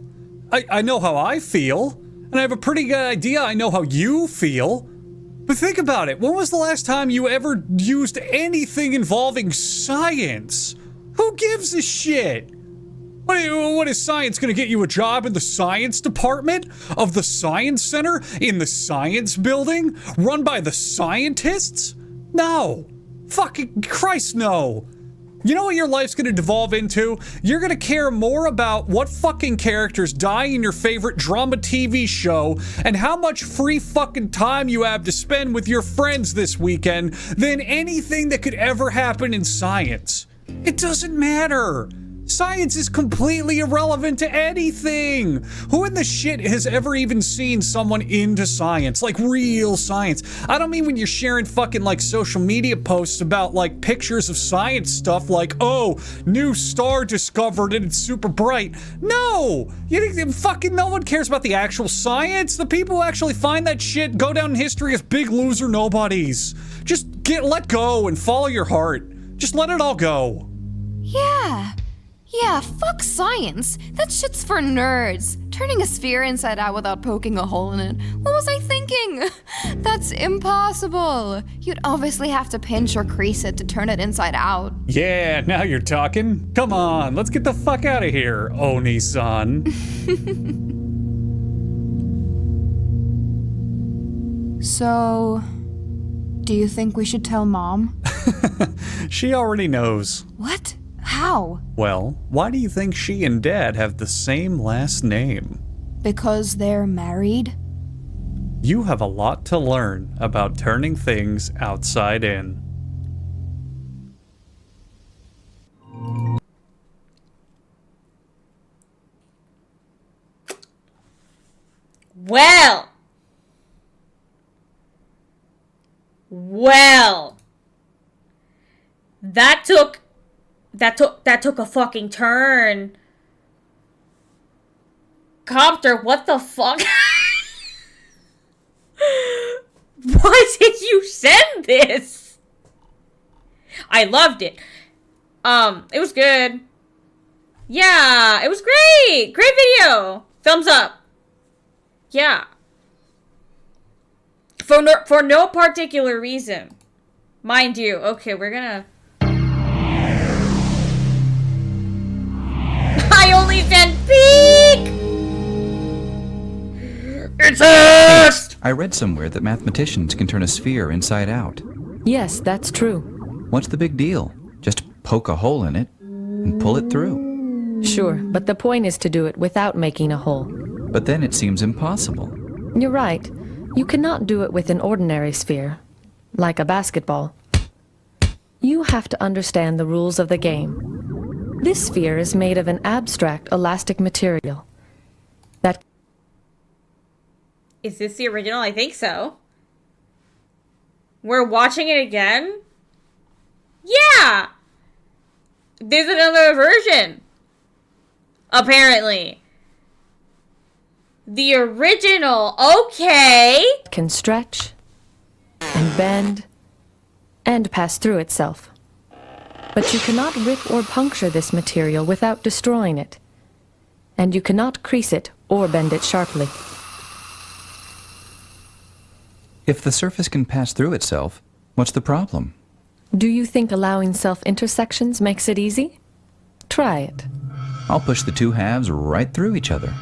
I know how I feel, and I have a pretty good idea I know how you feel. But think about it. When was the last time you ever used anything involving science? Who gives a shit? What is science gonna get you a job in the science department of the science center in the science building run by the scientists? No. Fucking Christ, no. You know what your life's gonna devolve into? You're gonna care more about what fucking characters die in your favorite drama TV show and how much free fucking time you have to spend with your friends this weekend than anything that could ever happen in science. It doesn't matter. Science is completely irrelevant to anything. Who in the shit has ever even seen someone into science? Like real science. I don't mean when you're sharing fucking like social media posts about like pictures of science stuff like, oh, new star discovered and it's super bright. No! You think fucking no one cares about the actual science? The people who actually find that shit go down in history as big loser nobodies. Just let go and follow your heart. Just let it all go. Yeah, fuck science. That shit's for nerds. Turning a sphere inside out without poking a hole in it. What was I thinking? That's impossible. You'd obviously have to pinch or crease it to turn it inside out. Yeah, now you're talking. Come on, let's get the fuck out of here, Oni-san. So, do you think we should tell Mom? She already knows. What? How? Well, why do you think she and Dad have the same last name? Because they're married? You have a lot to learn about turning things outside in. Well. That took a fucking turn. Copter, what the fuck? Why did you send this? I loved it. It was good. Yeah, it was great. Great video. Thumbs up. Yeah. For no particular reason. Mind you. Okay, we're gonna... I only sent peek! It's X! I read somewhere that mathematicians can turn a sphere inside out. Yes, that's true. What's the big deal? Just poke a hole in it and pull it through. Sure, but the point is to do it without making a hole. But then it seems impossible. You're right. You cannot do it with an ordinary sphere, like a basketball. You have to understand the rules of the game. This sphere is made of an abstract elastic material. Is this the original? I think so. We're watching it again? Yeah! There's another version. Apparently. The original. Okay. Can stretch and bend and pass through itself. But you cannot rip or puncture this material without destroying it. And you cannot crease it or bend it sharply. If the surface can pass through itself, what's the problem? Do you think allowing self-intersections makes it easy? Try it. I'll push the two halves right through each other.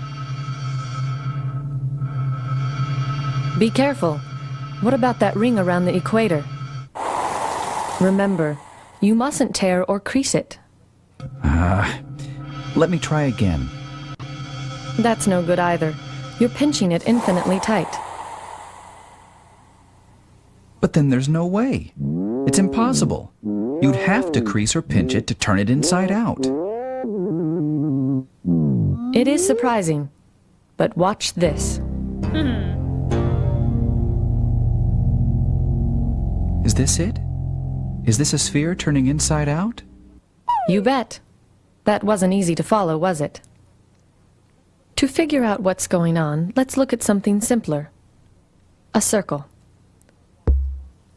Be careful. What about that ring around the equator? Remember, you mustn't tear or crease it. Let me try again. That's no good either. You're pinching it infinitely tight. But then there's no way. It's impossible. You'd have to crease or pinch it to turn it inside out. It is surprising, but watch this. Is this it? Is this a sphere turning inside out? You bet. That wasn't easy to follow, was it? To figure out what's going on, let's look at something simpler. A circle.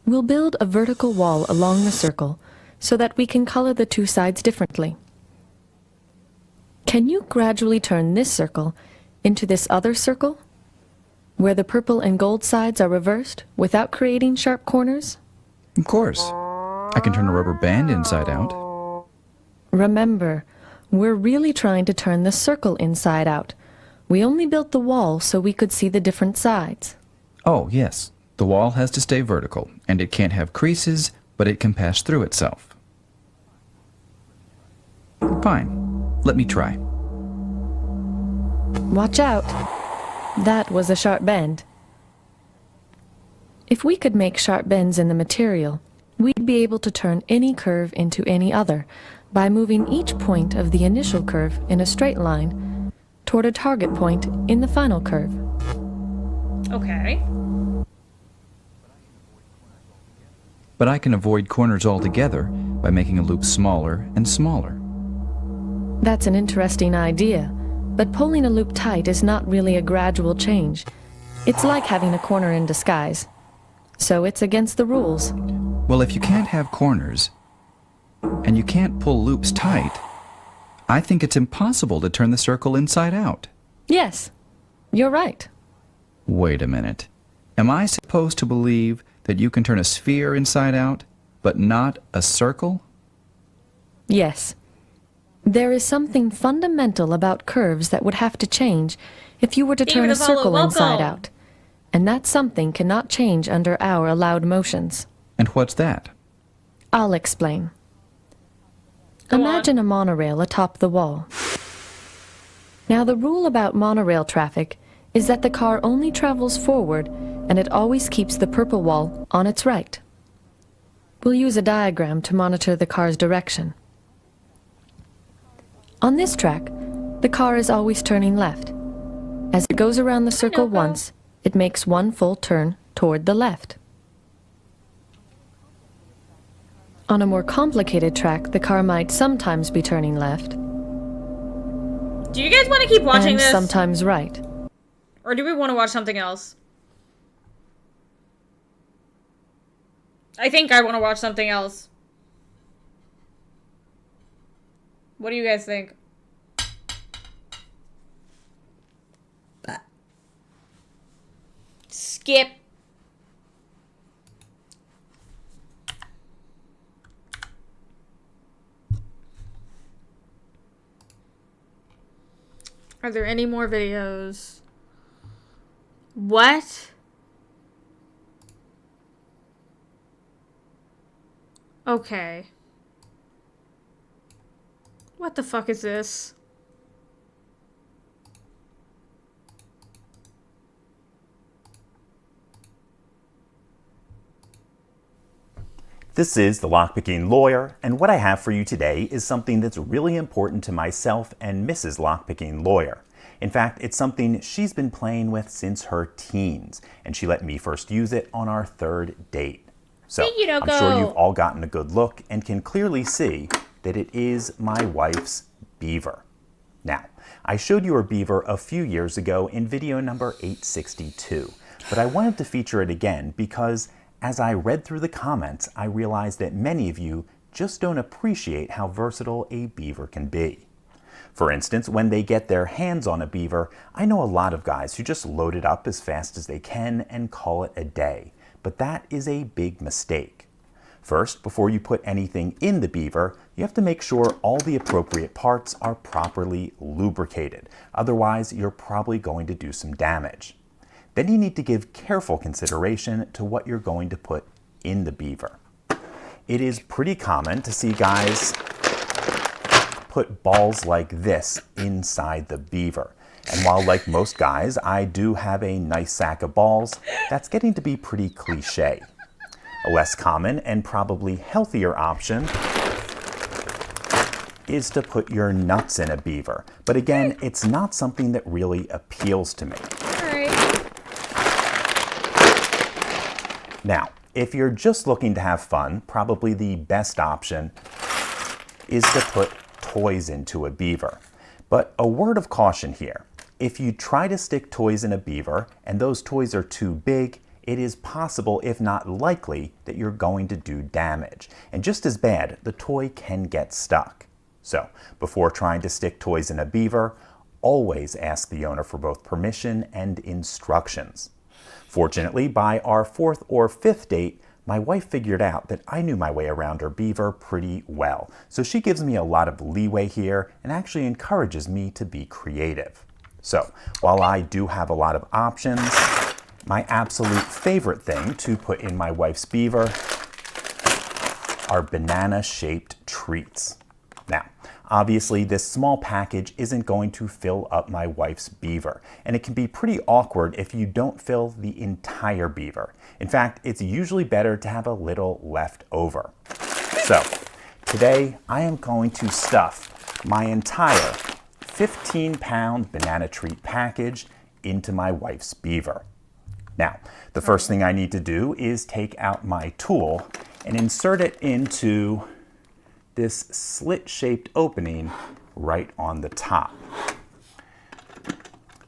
We'll build a vertical wall along the circle so that we can color the two sides differently. Can you gradually turn this circle into this other circle, where the purple and gold sides are reversed without creating sharp corners? Of course. I can turn a rubber band inside out. Remember, We're really trying to turn the circle inside out. We only built the wall so we could see the different sides. Oh, yes. The wall has to stay vertical, and it can't have creases, but it can pass through itself. Fine. Let me try. Watch out. That was a sharp bend. If we could make sharp bends in the material, we'd be able to turn any curve into any other by moving each point of the initial curve in a straight line toward a target point in the final curve. Okay. But I can avoid corners altogether by making a loop smaller and smaller. That's an interesting idea, but pulling a loop tight is not really a gradual change. It's like having a corner in disguise. So it's against the rules. Well, if you can't have corners, and you can't pull loops tight, I think it's impossible to turn the circle inside out. Yes, you're right. Wait a minute. Am I supposed to believe that you can turn a sphere inside out, but not a circle? Yes. There is something fundamental about curves that would have to change if you were to turn a circle inside out. And that something cannot change under our allowed motions. And what's that? I'll explain. Imagine a monorail atop the wall. Now, the rule about monorail traffic is that the car only travels forward and it always keeps the purple wall on its right. We'll use a diagram to monitor the car's direction. On this track, the car is always turning left. As it goes around the circle once, it makes one full turn toward the left. On a more complicated track, the car might sometimes be turning left. Do you guys want to keep watching and this? Sometimes right. Or do we want to watch something else? I think I want to watch something else. What do you guys think? Skip. Are there any more videos? What? Okay. What the fuck is this? This is the Lockpicking Lawyer, and what I have for you today is something that's really important to myself and Mrs. Lockpicking Lawyer. In fact, it's something she's been playing with since her teens, and she let me first use it on our third date. So, I'm sure you've all gotten a good look and can clearly see that it is my wife's beaver. Now, I showed you her beaver a few years ago in video number 862, but I wanted to feature it again because as I read through the comments, I realized that many of you just don't appreciate how versatile a beaver can be. For instance, when they get their hands on a beaver, I know a lot of guys who just load it up as fast as they can and call it a day, but that is a big mistake. First, before you put anything in the beaver, you have to make sure all the appropriate parts are properly lubricated. Otherwise, you're probably going to do some damage. Then you need to give careful consideration to what you're going to put in the beaver. It is pretty common to see guys put balls like this inside the beaver. And while like most guys, I do have a nice sack of balls, that's getting to be pretty cliche. A less common and probably healthier option is to put your nuts in a beaver. But again, it's not something that really appeals to me. Now, if you're just looking to have fun, probably the best option is to put toys into a beaver. But a word of caution here. If you try to stick toys in a beaver and those toys are too big, it is possible, if not likely, that you're going to do damage. And just as bad, the toy can get stuck. So, before trying to stick toys in a beaver, always ask the owner for both permission and instructions. Fortunately, by our fourth or fifth date, my wife figured out that I knew my way around her beaver pretty well, so she gives me a lot of leeway here and actually encourages me to be creative. So, while I do have a lot of options, my absolute favorite thing to put in my wife's beaver are banana-shaped treats. Now, obviously this small package isn't going to fill up my wife's beaver, and it can be pretty awkward if you don't fill the entire beaver. In fact, it's usually better to have a little left over. So, today I am going to stuff my entire 15-pound banana treat package into my wife's beaver. Now, the first thing I need to do is take out my tool and insert it into this slit-shaped opening right on the top.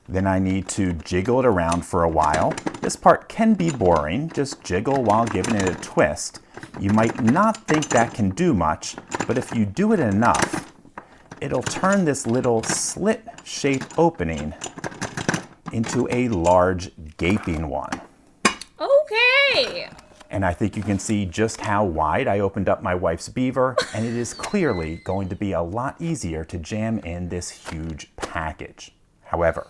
Then I need to jiggle it around for a while. This part can be boring, just jiggle while giving it a twist. You might not think that can do much, but if you do it enough, it'll turn this little slit-shaped opening into a large gaping one. Okay. And I think you can see just how wide I opened up my wife's beaver, and it is clearly going to be a lot easier to jam in this huge package. However,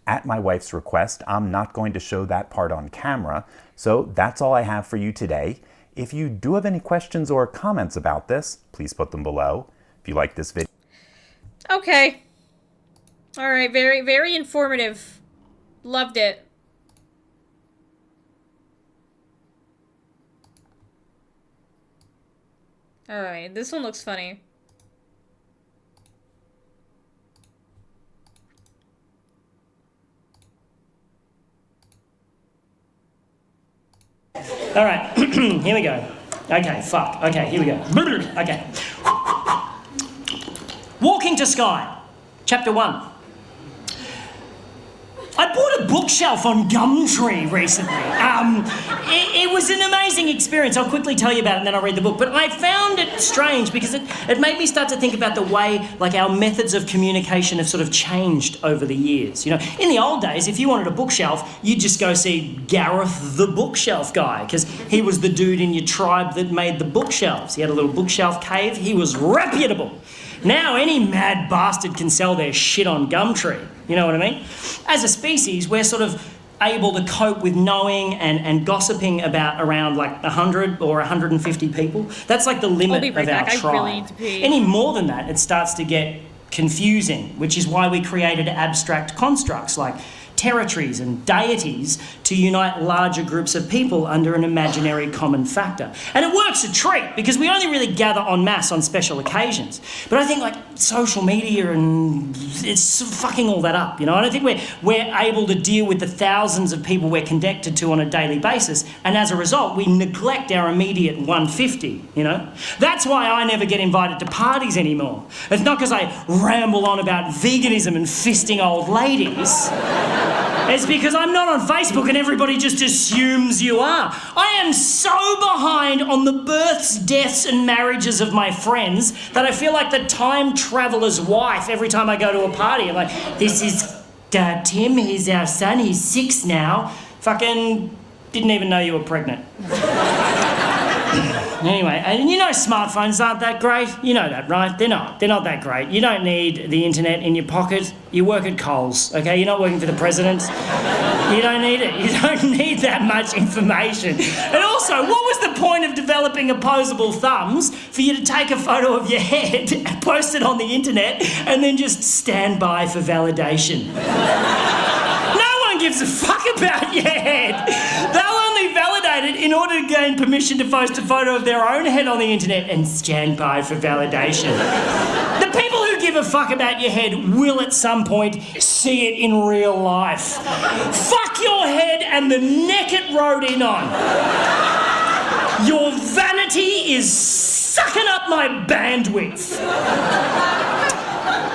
at my wife's request, I'm not going to show that part on camera, so that's all I have for you today. If you do have any questions or comments about this, please put them below. If you like this video... Okay. All right, very, very informative. Loved it. All right, this one looks funny. All right, here we go. Okay, fuck. Okay, here we go. Okay. Walking to Sky, Chapter 1. I bought a bookshelf on Gumtree recently. It was an amazing experience. I'll quickly tell you about it and then I'll read the book. But I found it strange because it made me start to think about the way like our methods of communication have sort of changed over the years. You know, in the old days, if you wanted a bookshelf, you'd just go see Gareth the bookshelf guy because he was the dude in your tribe that made the bookshelves. He had a little bookshelf cave. He was reputable. Now any mad bastard can sell their shit on Gumtree. You know what I mean? As a species, we're sort of able to cope with knowing and gossiping about around like 100 or 150 people. That's like the limit of our tribe. I really need to pee. Any more than that, it starts to get confusing, which is why we created abstract constructs like territories and deities to unite larger groups of people under an imaginary common factor. And it works a treat because we only really gather en masse on special occasions. But I think like social media and it's fucking all that up, you know? I don't think we're able to deal with the thousands of people we're connected to on a daily basis, and as a result we neglect our immediate 150, you know? That's why I never get invited to parties anymore. It's not because I ramble on about veganism and fisting old ladies. It's because I'm not on Facebook and everybody just assumes you are. I am so behind on the births, deaths and marriages of my friends that I feel like the time traveller's wife every time I go to a party. I'm like, this is Tim, he's our son, he's 6 now. Fucking didn't even know you were pregnant. Anyway, and you know smartphones aren't that great. You know that, right? They're not that great. You don't need the internet in your pocket. You work at Coles, okay? You're not working for the president. You don't need it. You don't need that much information. And also, what was the point of developing opposable thumbs for you to take a photo of your head, post it on the internet, and then just stand by for validation? No one gives a fuck about your head. They'll only validate it in order to gain permission to post a photo of their own head on the internet and stand by for validation. The people who give a fuck about your head will at some point see it in real life. Fuck your head and the neck it rode in on. Your vanity is sucking up my bandwidth.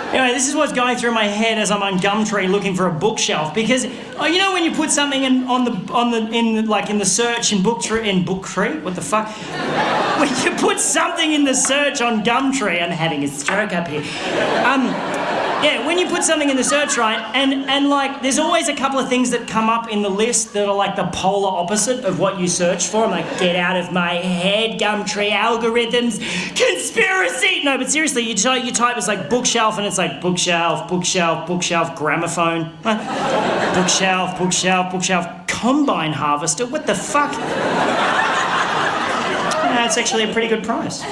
Anyway, this is what's going through my head as I'm on Gumtree looking for a bookshelf, because you know when you put something in the search in Booktree, what the fuck? When you put something in the search on Gumtree, I'm having a stroke up here. Yeah, when you put something in the search, right, and like, there's always a couple of things that come up in the list that are like the polar opposite of what you search for. I'm like, get out of my head, Gumtree algorithms, conspiracy. No, but seriously, you type, it's like bookshelf, and it's like bookshelf, bookshelf, bookshelf, gramophone, bookshelf, bookshelf, bookshelf, combine harvester. What the fuck? That's actually a pretty good price.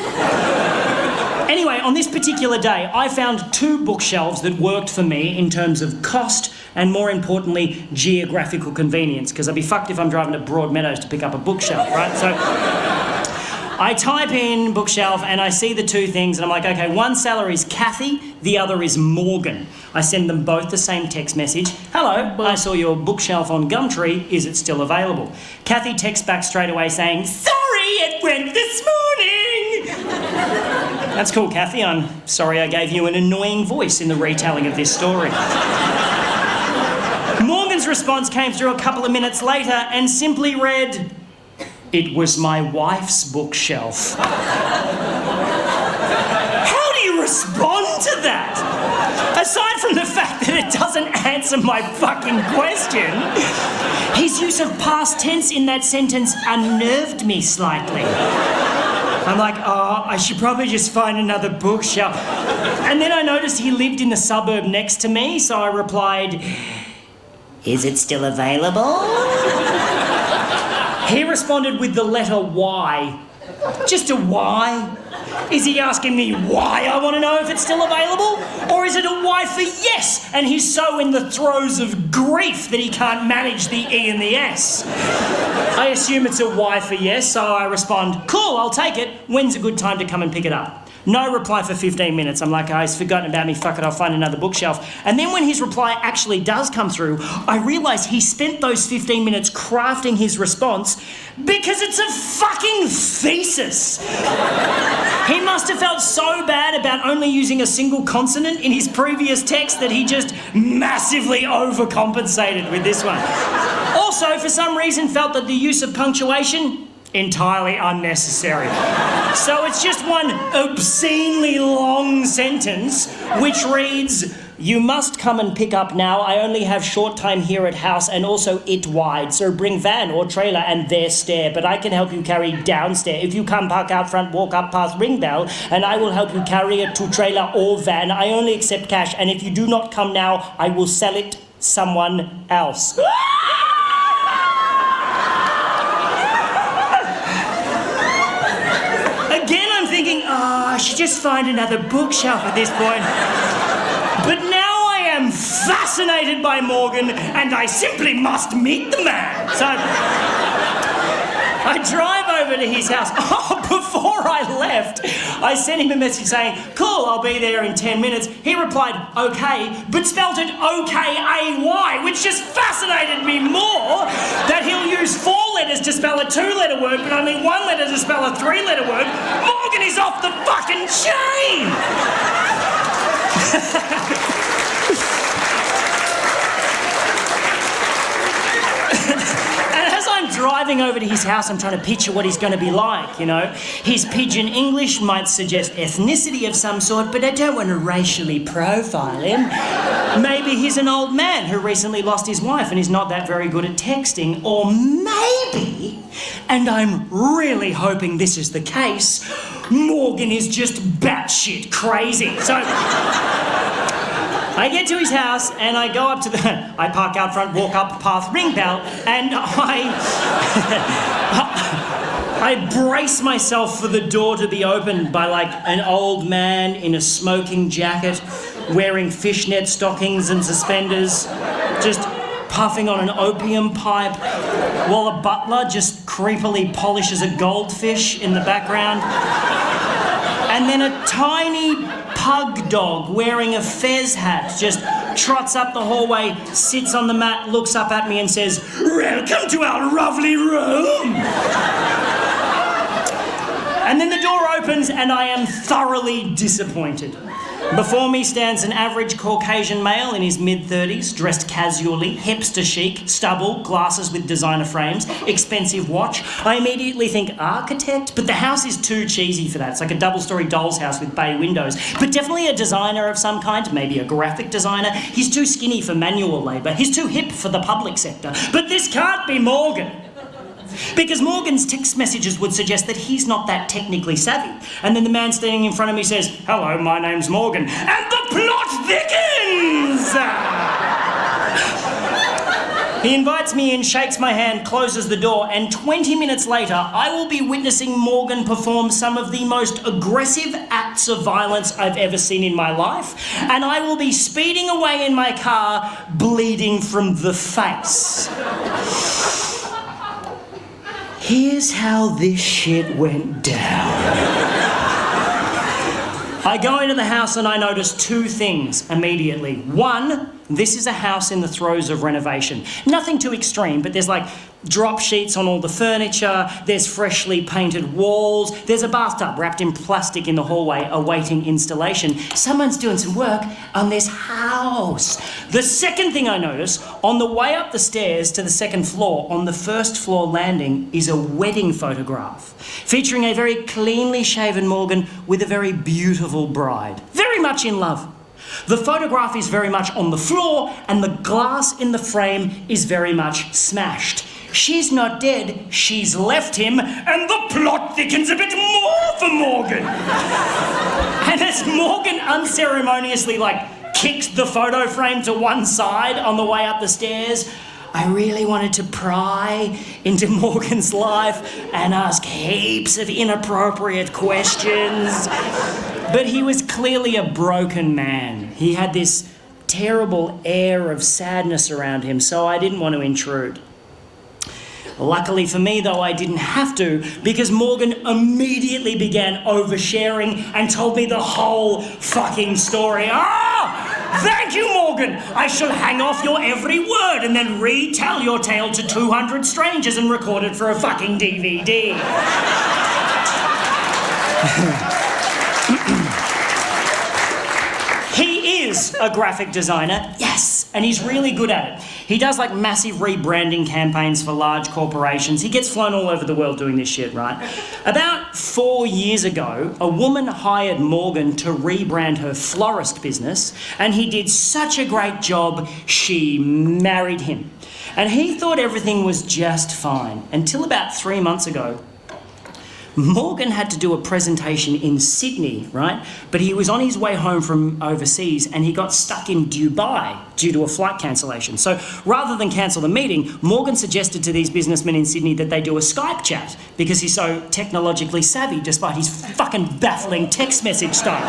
Anyway, on this particular day, I found 2 bookshelves that worked for me in terms of cost and, more importantly, geographical convenience, because I'd be fucked if I'm driving to Broadmeadows to pick up a bookshelf, right? So I type in bookshelf and I see the 2 things and I'm like, okay, one seller is Kathy, the other is Morgan. I send them both the same text message. Hello, I saw your bookshelf on Gumtree. Is it still available? Kathy texts back straight away saying, sorry, it went this morning. That's cool, Kathy. I'm sorry I gave you an annoying voice in the retelling of this story. Morgan's response came through a couple of minutes later and simply read, it was my wife's bookshelf. How do you respond to that? Aside from the fact that it doesn't answer my fucking question, his use of past tense in that sentence unnerved me slightly. I'm like, oh, I should probably just find another bookshelf. And then I noticed he lived in the suburb next to me, so I replied, is it still available? He responded with the letter Y. Just a Y? Is he asking me why I want to know if it's still available? Or is it a Y for yes, and he's so in the throes of grief that he can't manage the E and the S? I assume it's a Y for yes, so I respond, cool, I'll take it. When's a good time to come and pick it up? No reply for 15 minutes. I'm like, oh, he's forgotten about me, fuck it, I'll find another bookshelf. And then when his reply actually does come through, I realise he spent those 15 minutes crafting his response because it's a fucking thesis. He must have felt so bad about only using a single consonant in his previous text that he just massively overcompensated with this one. Also, for some reason, felt that the use of punctuation entirely unnecessary. So it's just one obscenely long sentence which reads, you must come and pick up now. I only have short time here at house and also it wide. So bring van or trailer and there stair. But I can help you carry downstairs. If you come park out front, walk up past ring bell and I will help you carry it to trailer or van. I only accept cash and if you do not come now, I will sell it someone else. I should just find another bookshelf at this point. But now I am fascinated by Morgan and I simply must meet the man. So I drive over to his house. Oh, before I left, I sent him a message saying, cool, I'll be there in 10 minutes. He replied, okay, but spelled it O-K-A-Y, which just fascinated me more that he'll use 4 letters to spell a 2-letter word, but only 1 letter to spell a 3-letter word. Morgan is off the fucking chain! I'm driving over to his house, I'm trying to picture what he's going to be like, you know. His pidgin English might suggest ethnicity of some sort, but I don't want to racially profile him. Maybe he's an old man who recently lost his wife and is not that very good at texting. Or maybe, and I'm really hoping this is the case, Morgan is just batshit crazy. So I get to his house and I go up to I park out front, walk up past ring bell, and I brace myself for the door to be opened by like an old man in a smoking jacket, wearing fishnet stockings and suspenders, just puffing on an opium pipe, while a butler just creepily polishes a goldfish in the background. And then a tiny pug dog wearing a fez hat just trots up the hallway, sits on the mat, looks up at me and says, welcome to our lovely room. And then the door opens and I am thoroughly disappointed. Before me stands an average Caucasian male in his mid-30s, dressed casually, hipster chic, stubble, glasses with designer frames, expensive watch. I immediately think architect, but the house is too cheesy for that. It's like a double-story doll's house with bay windows. But definitely a designer of some kind, maybe a graphic designer. He's too skinny for manual labour. He's too hip for the public sector. But this can't be Morgan. Because Morgan's text messages would suggest that he's not that technically savvy. And then the man standing in front of me says, "Hello, my name's Morgan." And the plot thickens! He invites me in, shakes my hand, closes the door, and 20 minutes later, I will be witnessing Morgan perform some of the most aggressive acts of violence I've ever seen in my life. And I will be speeding away in my car, bleeding from the face. Here's how this shit went down. I go into the house and I notice two things immediately. One, this is a house in the throes of renovation. Nothing too extreme, but there's like drop sheets on all the furniture, there's freshly painted walls, there's a bathtub wrapped in plastic in the hallway awaiting installation. Someone's doing some work on this house. The second thing I notice, on the way up the stairs to the second floor, on the first floor landing, is a wedding photograph featuring a very cleanly shaven Morgan with a very beautiful bride. Very much in love. The photograph is very much on the floor and the glass in the frame is very much smashed. She's not dead, she's left him, and the plot thickens a bit more for Morgan. And as Morgan unceremoniously, kicks the photo frame to one side on the way up the stairs, I really wanted to pry into Morgan's life and ask heaps of inappropriate questions. But he was clearly a broken man. He had this terrible air of sadness around him, so I didn't want to intrude. Luckily for me, though, I didn't have to, because Morgan immediately began oversharing and told me the whole fucking story. Thank you, Morgan! I shall hang off your every word and then retell your tale to 200 strangers and record it for a fucking DVD. He is a graphic designer, yes, and he's really good at it. He does massive rebranding campaigns for large corporations. He gets flown all over the world doing this shit, right? About 4 years ago, a woman hired Morgan to rebrand her florist business, and he did such a great job, she married him. And he thought everything was just fine, until about 3 months ago. Morgan had to do a presentation in Sydney, right? But he was on his way home from overseas and he got stuck in Dubai due to a flight cancellation. So rather than cancel the meeting, Morgan suggested to these businessmen in Sydney that they do a Skype chat because he's so technologically savvy despite his fucking baffling text message style.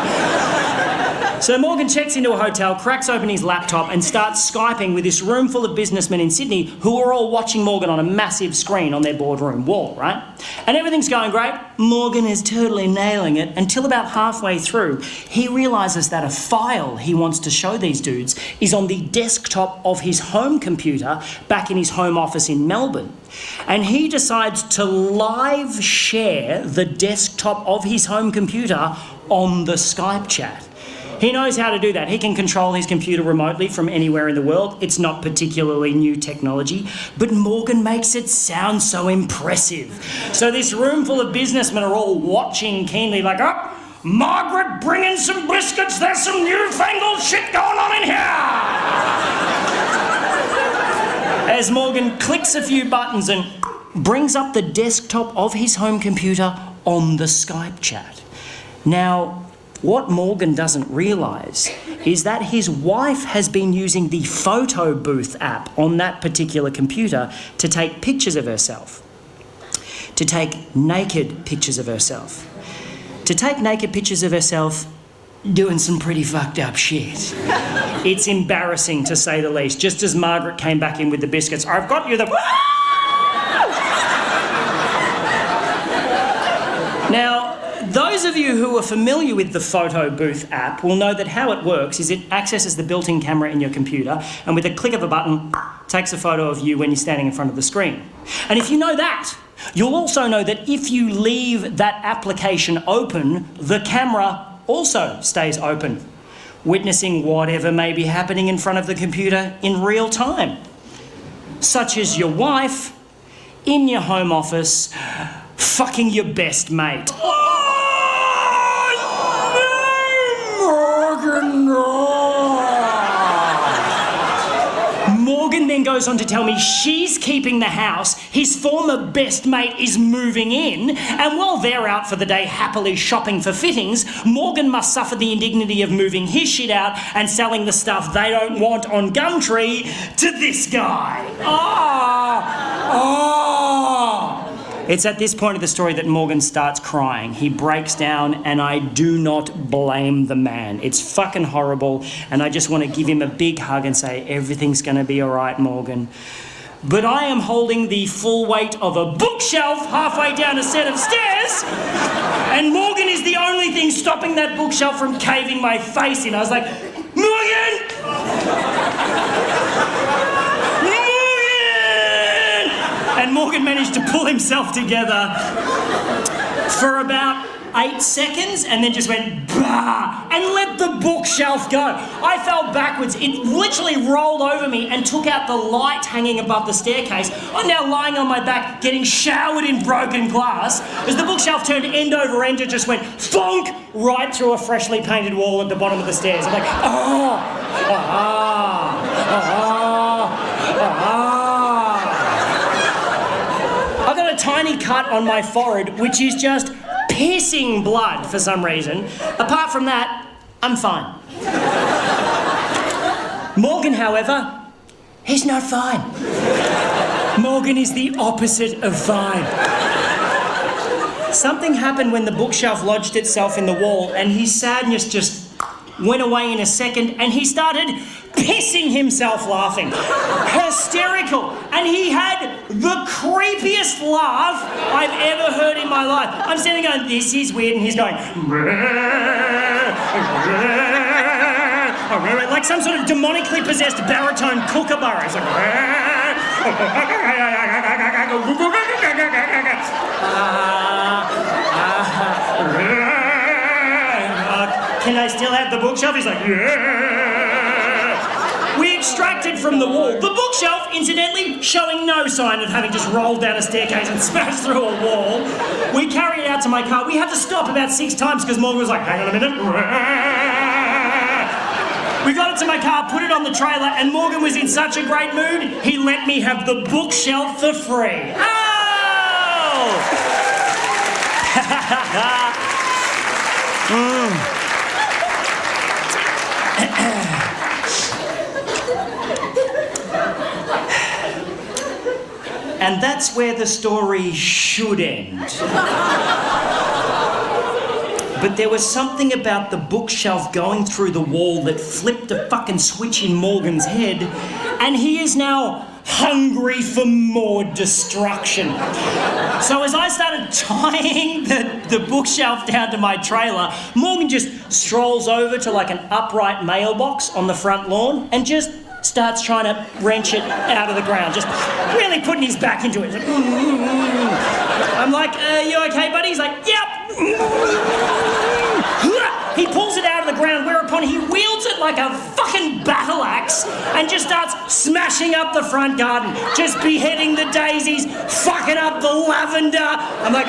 So Morgan checks into a hotel, cracks open his laptop and starts Skyping with this room full of businessmen in Sydney who are all watching Morgan on a massive screen on their boardroom wall, right? And everything's going great. Morgan is totally nailing it until about halfway through, he realises that a file he wants to show these dudes is on the desktop of his home computer back in his home office in Melbourne. And he decides to live share the desktop of his home computer on the Skype chat. He knows how to do that. He can control his computer remotely from anywhere in the world. It's not particularly new technology, but Morgan makes it sound so impressive. So this room full of businessmen are all watching keenly Margaret, bring in some biscuits. There's some newfangled shit going on in here. As Morgan clicks a few buttons and brings up the desktop of his home computer on the Skype chat. Now, what Morgan doesn't realise is that his wife has been using the photo booth app on that particular computer to take pictures of herself. To take naked pictures of herself. To take naked pictures of herself doing some pretty fucked up shit. It's embarrassing to say the least. Just as Margaret came back in with the biscuits, I've got you the... Now, those of you who are familiar with the photo booth app will know that how it works is it accesses the built-in camera in your computer and with a click of a button takes a photo of you when you're standing in front of the screen. And if you know that, you'll also know that if you leave that application open, the camera also stays open. witnessing whatever may be happening in front of the computer in real time, such as your wife in your home office fucking your best mate. Morgan then goes on to tell me she's keeping the house, his former best mate is moving in, and while they're out for the day happily shopping for fittings, Morgan must suffer the indignity of moving his shit out and selling the stuff they don't want on Gumtree to this guy. It's at this point of the story that Morgan starts crying. He breaks down, and I do not blame the man. It's fucking horrible, and I just want to give him a big hug and say, everything's going to be all right, Morgan. But I am holding the full weight of a bookshelf halfway down a set of stairs, and Morgan is the only thing stopping that bookshelf from caving my face in. I was like, Morgan! And Morgan managed to pull himself together for about 8 seconds and then just went bah and let the bookshelf go. I fell backwards. It literally rolled over me and took out the light hanging above the staircase. I'm now lying on my back getting showered in broken glass as the bookshelf turned end over end and just went thonk right through a freshly painted wall at the bottom of the stairs. I'm like, I've got a tiny cut on my forehead, which is just pissing blood for some reason. Apart from that, I'm fine. Morgan, however, he's not fine. Morgan is the opposite of fine. Something happened when the bookshelf lodged itself in the wall, and his sadness just went away in a second, and he started pissing himself laughing. Hysterical. And he had the creepiest laugh I've ever heard in my life. I'm standing going, this is weird, and he's going, like some sort of demonically possessed baritone kookaburra. He's like, can I still have the bookshelf? He's like, we extracted from the wall. The bookshelf, incidentally, showing no sign of having just rolled down a staircase and smashed through a wall. We carried it out to my car. We had to stop about 6 times because Morgan was like, hang on a minute. We got it to my car, put it on the trailer, and Morgan was in such a great mood, he let me have the bookshelf for free. Oh! And that's where the story should end. But there was something about the bookshelf going through the wall that flipped a fucking switch in Morgan's head, and he is now hungry for more destruction. So as I started tying the bookshelf down to my trailer, Morgan just strolls over to like an upright mailbox on the front lawn and just starts trying to wrench it out of the ground, just really putting his back into it. I'm like, you okay, buddy? He's like, yep. He pulls it out of the ground, whereupon he wields it like a fucking battle axe and just starts smashing up the front garden, just beheading the daisies, fucking up the lavender. I'm like,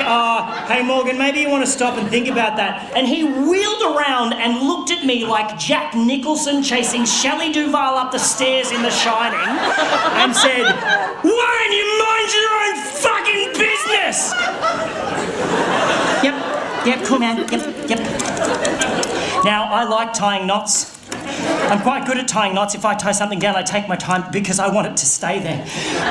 hey Morgan, maybe you want to stop and think about that. And he wheeled around and looked at me like Jack Nicholson chasing Shelley Duvall up the stairs in The Shining and said, why don't you mind your own fucking business? Yep, cool man, yep. Now, I like tying knots. I'm quite good at tying knots. If I tie something down, I take my time because I want it to stay there.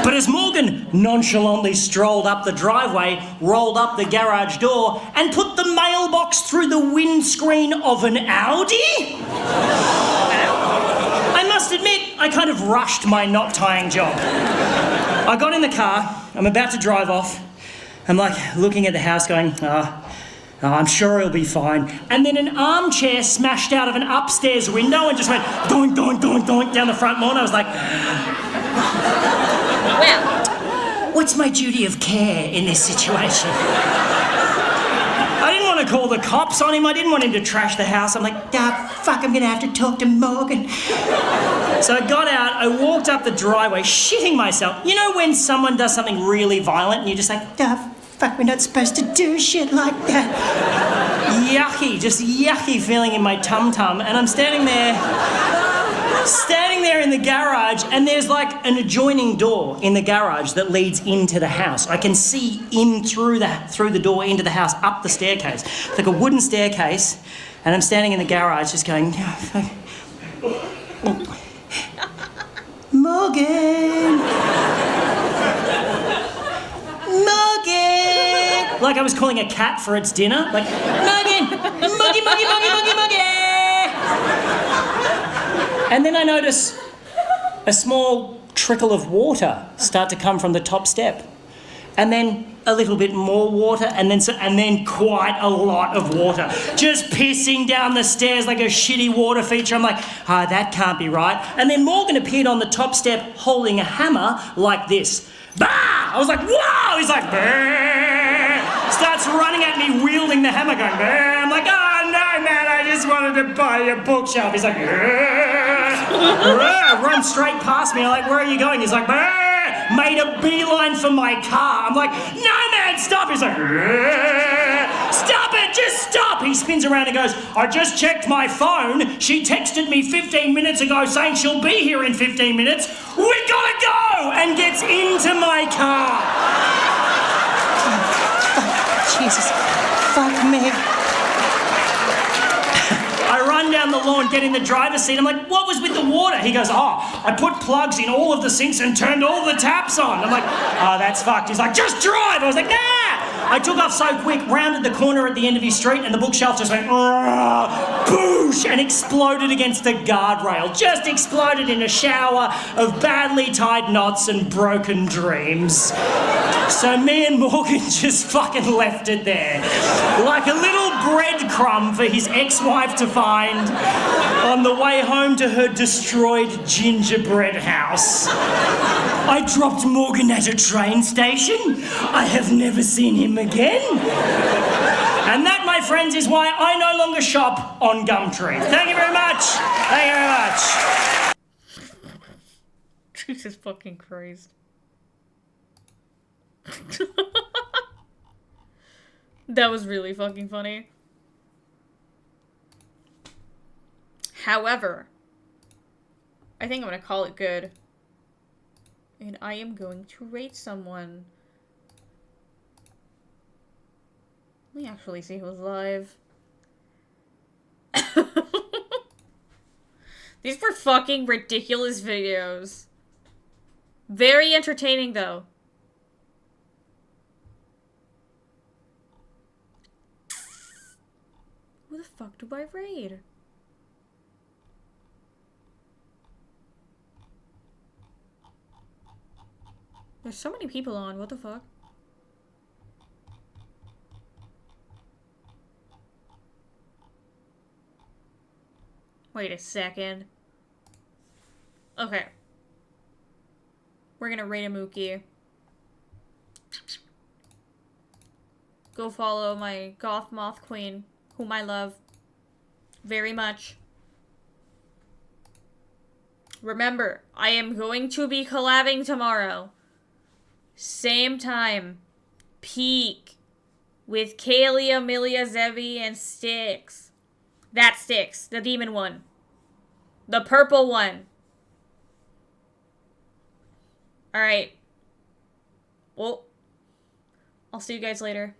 But as Morgan nonchalantly strolled up the driveway, rolled up the garage door, and put the mailbox through the windscreen of an Audi, I must admit, I kind of rushed my knot tying job. I got in the car, I'm about to drive off. I'm like looking at the house going, I'm sure he'll be fine. And then an armchair smashed out of an upstairs window and just went doink, doink, doink, doink down the front lawn. I was like, well, what's my duty of care in this situation? I didn't want want to call the cops on him. I didn't want him to trash the house. I'm like, fuck, I'm going to have to talk to Morgan. So I got out, I walked up the driveway, shitting myself. You know when someone does something really violent and you're just like, fuck, we're not supposed to do shit like that. Yucky, just yucky feeling in my tum-tum. And I'm standing there in the garage, and there's like an adjoining door in the garage that leads into the house. I can see in through the door into the house, up the staircase. It's like a wooden staircase, and I'm standing in the garage just going, Morgan! Morgan! Like I was calling a cat for its dinner. Like, Morgan! Moggy, moggy, moggy, moggy, moggy! And then I notice a small trickle of water start to come from the top step. And then a little bit more water, and then quite a lot of water. Just pissing down the stairs like a shitty water feature. I'm like, that can't be right. And then Morgan appeared on the top step holding a hammer like this. Bah! I was like, whoa! He's like, bah! Starts running at me, wielding the hammer, going, bah! I'm like, oh no, man, I just wanted to buy a bookshelf. He's like, run straight past me. I'm like, where are you going? He's like, bah! Made a beeline for my car. I'm like, no, man, stop. He's like, stop it, just stop. He spins around and goes, I just checked my phone. She texted me 15 minutes ago saying she'll be here in 15 minutes. We gotta go! And gets into my car. Jesus, fuck me. I run down the lawn, get in the driver's seat. I'm like, what was with the water? He goes, I put plugs in all of the sinks and turned all the taps on. I'm like, that's fucked. He's like, just drive. I was like, nah. I took off so quick, rounded the corner at the end of his street, and the bookshelf just went, boosh, and exploded against the guardrail. Just exploded in a shower of badly tied knots and broken dreams. So me and Morgan just fucking left it there. Like a little breadcrumb for his ex-wife to find on the way home to her destroyed gingerbread house. I dropped Morgan at a train station. I have never seen him again. And that, my friends, is why I no longer shop on Gumtree. Thank you very much. Thank you very much. Jesus fucking Christ. That was really fucking funny. However, I think I'm gonna call it good. And I am going to rate someone. Let me actually see who's live. These were fucking ridiculous videos. Very entertaining, though. Who the fuck do I raid? There's so many people on, what the fuck? Wait a second. Okay. We're gonna rate a Mookie. Go follow my Goth Moth Queen, whom I love very much. Remember, I am going to be collabing tomorrow. Same time. Peak. With Kaylee, Amelia, Zevi, and Styx. That Styx. The demon one. The purple one. Alright. Well, I'll see you guys later.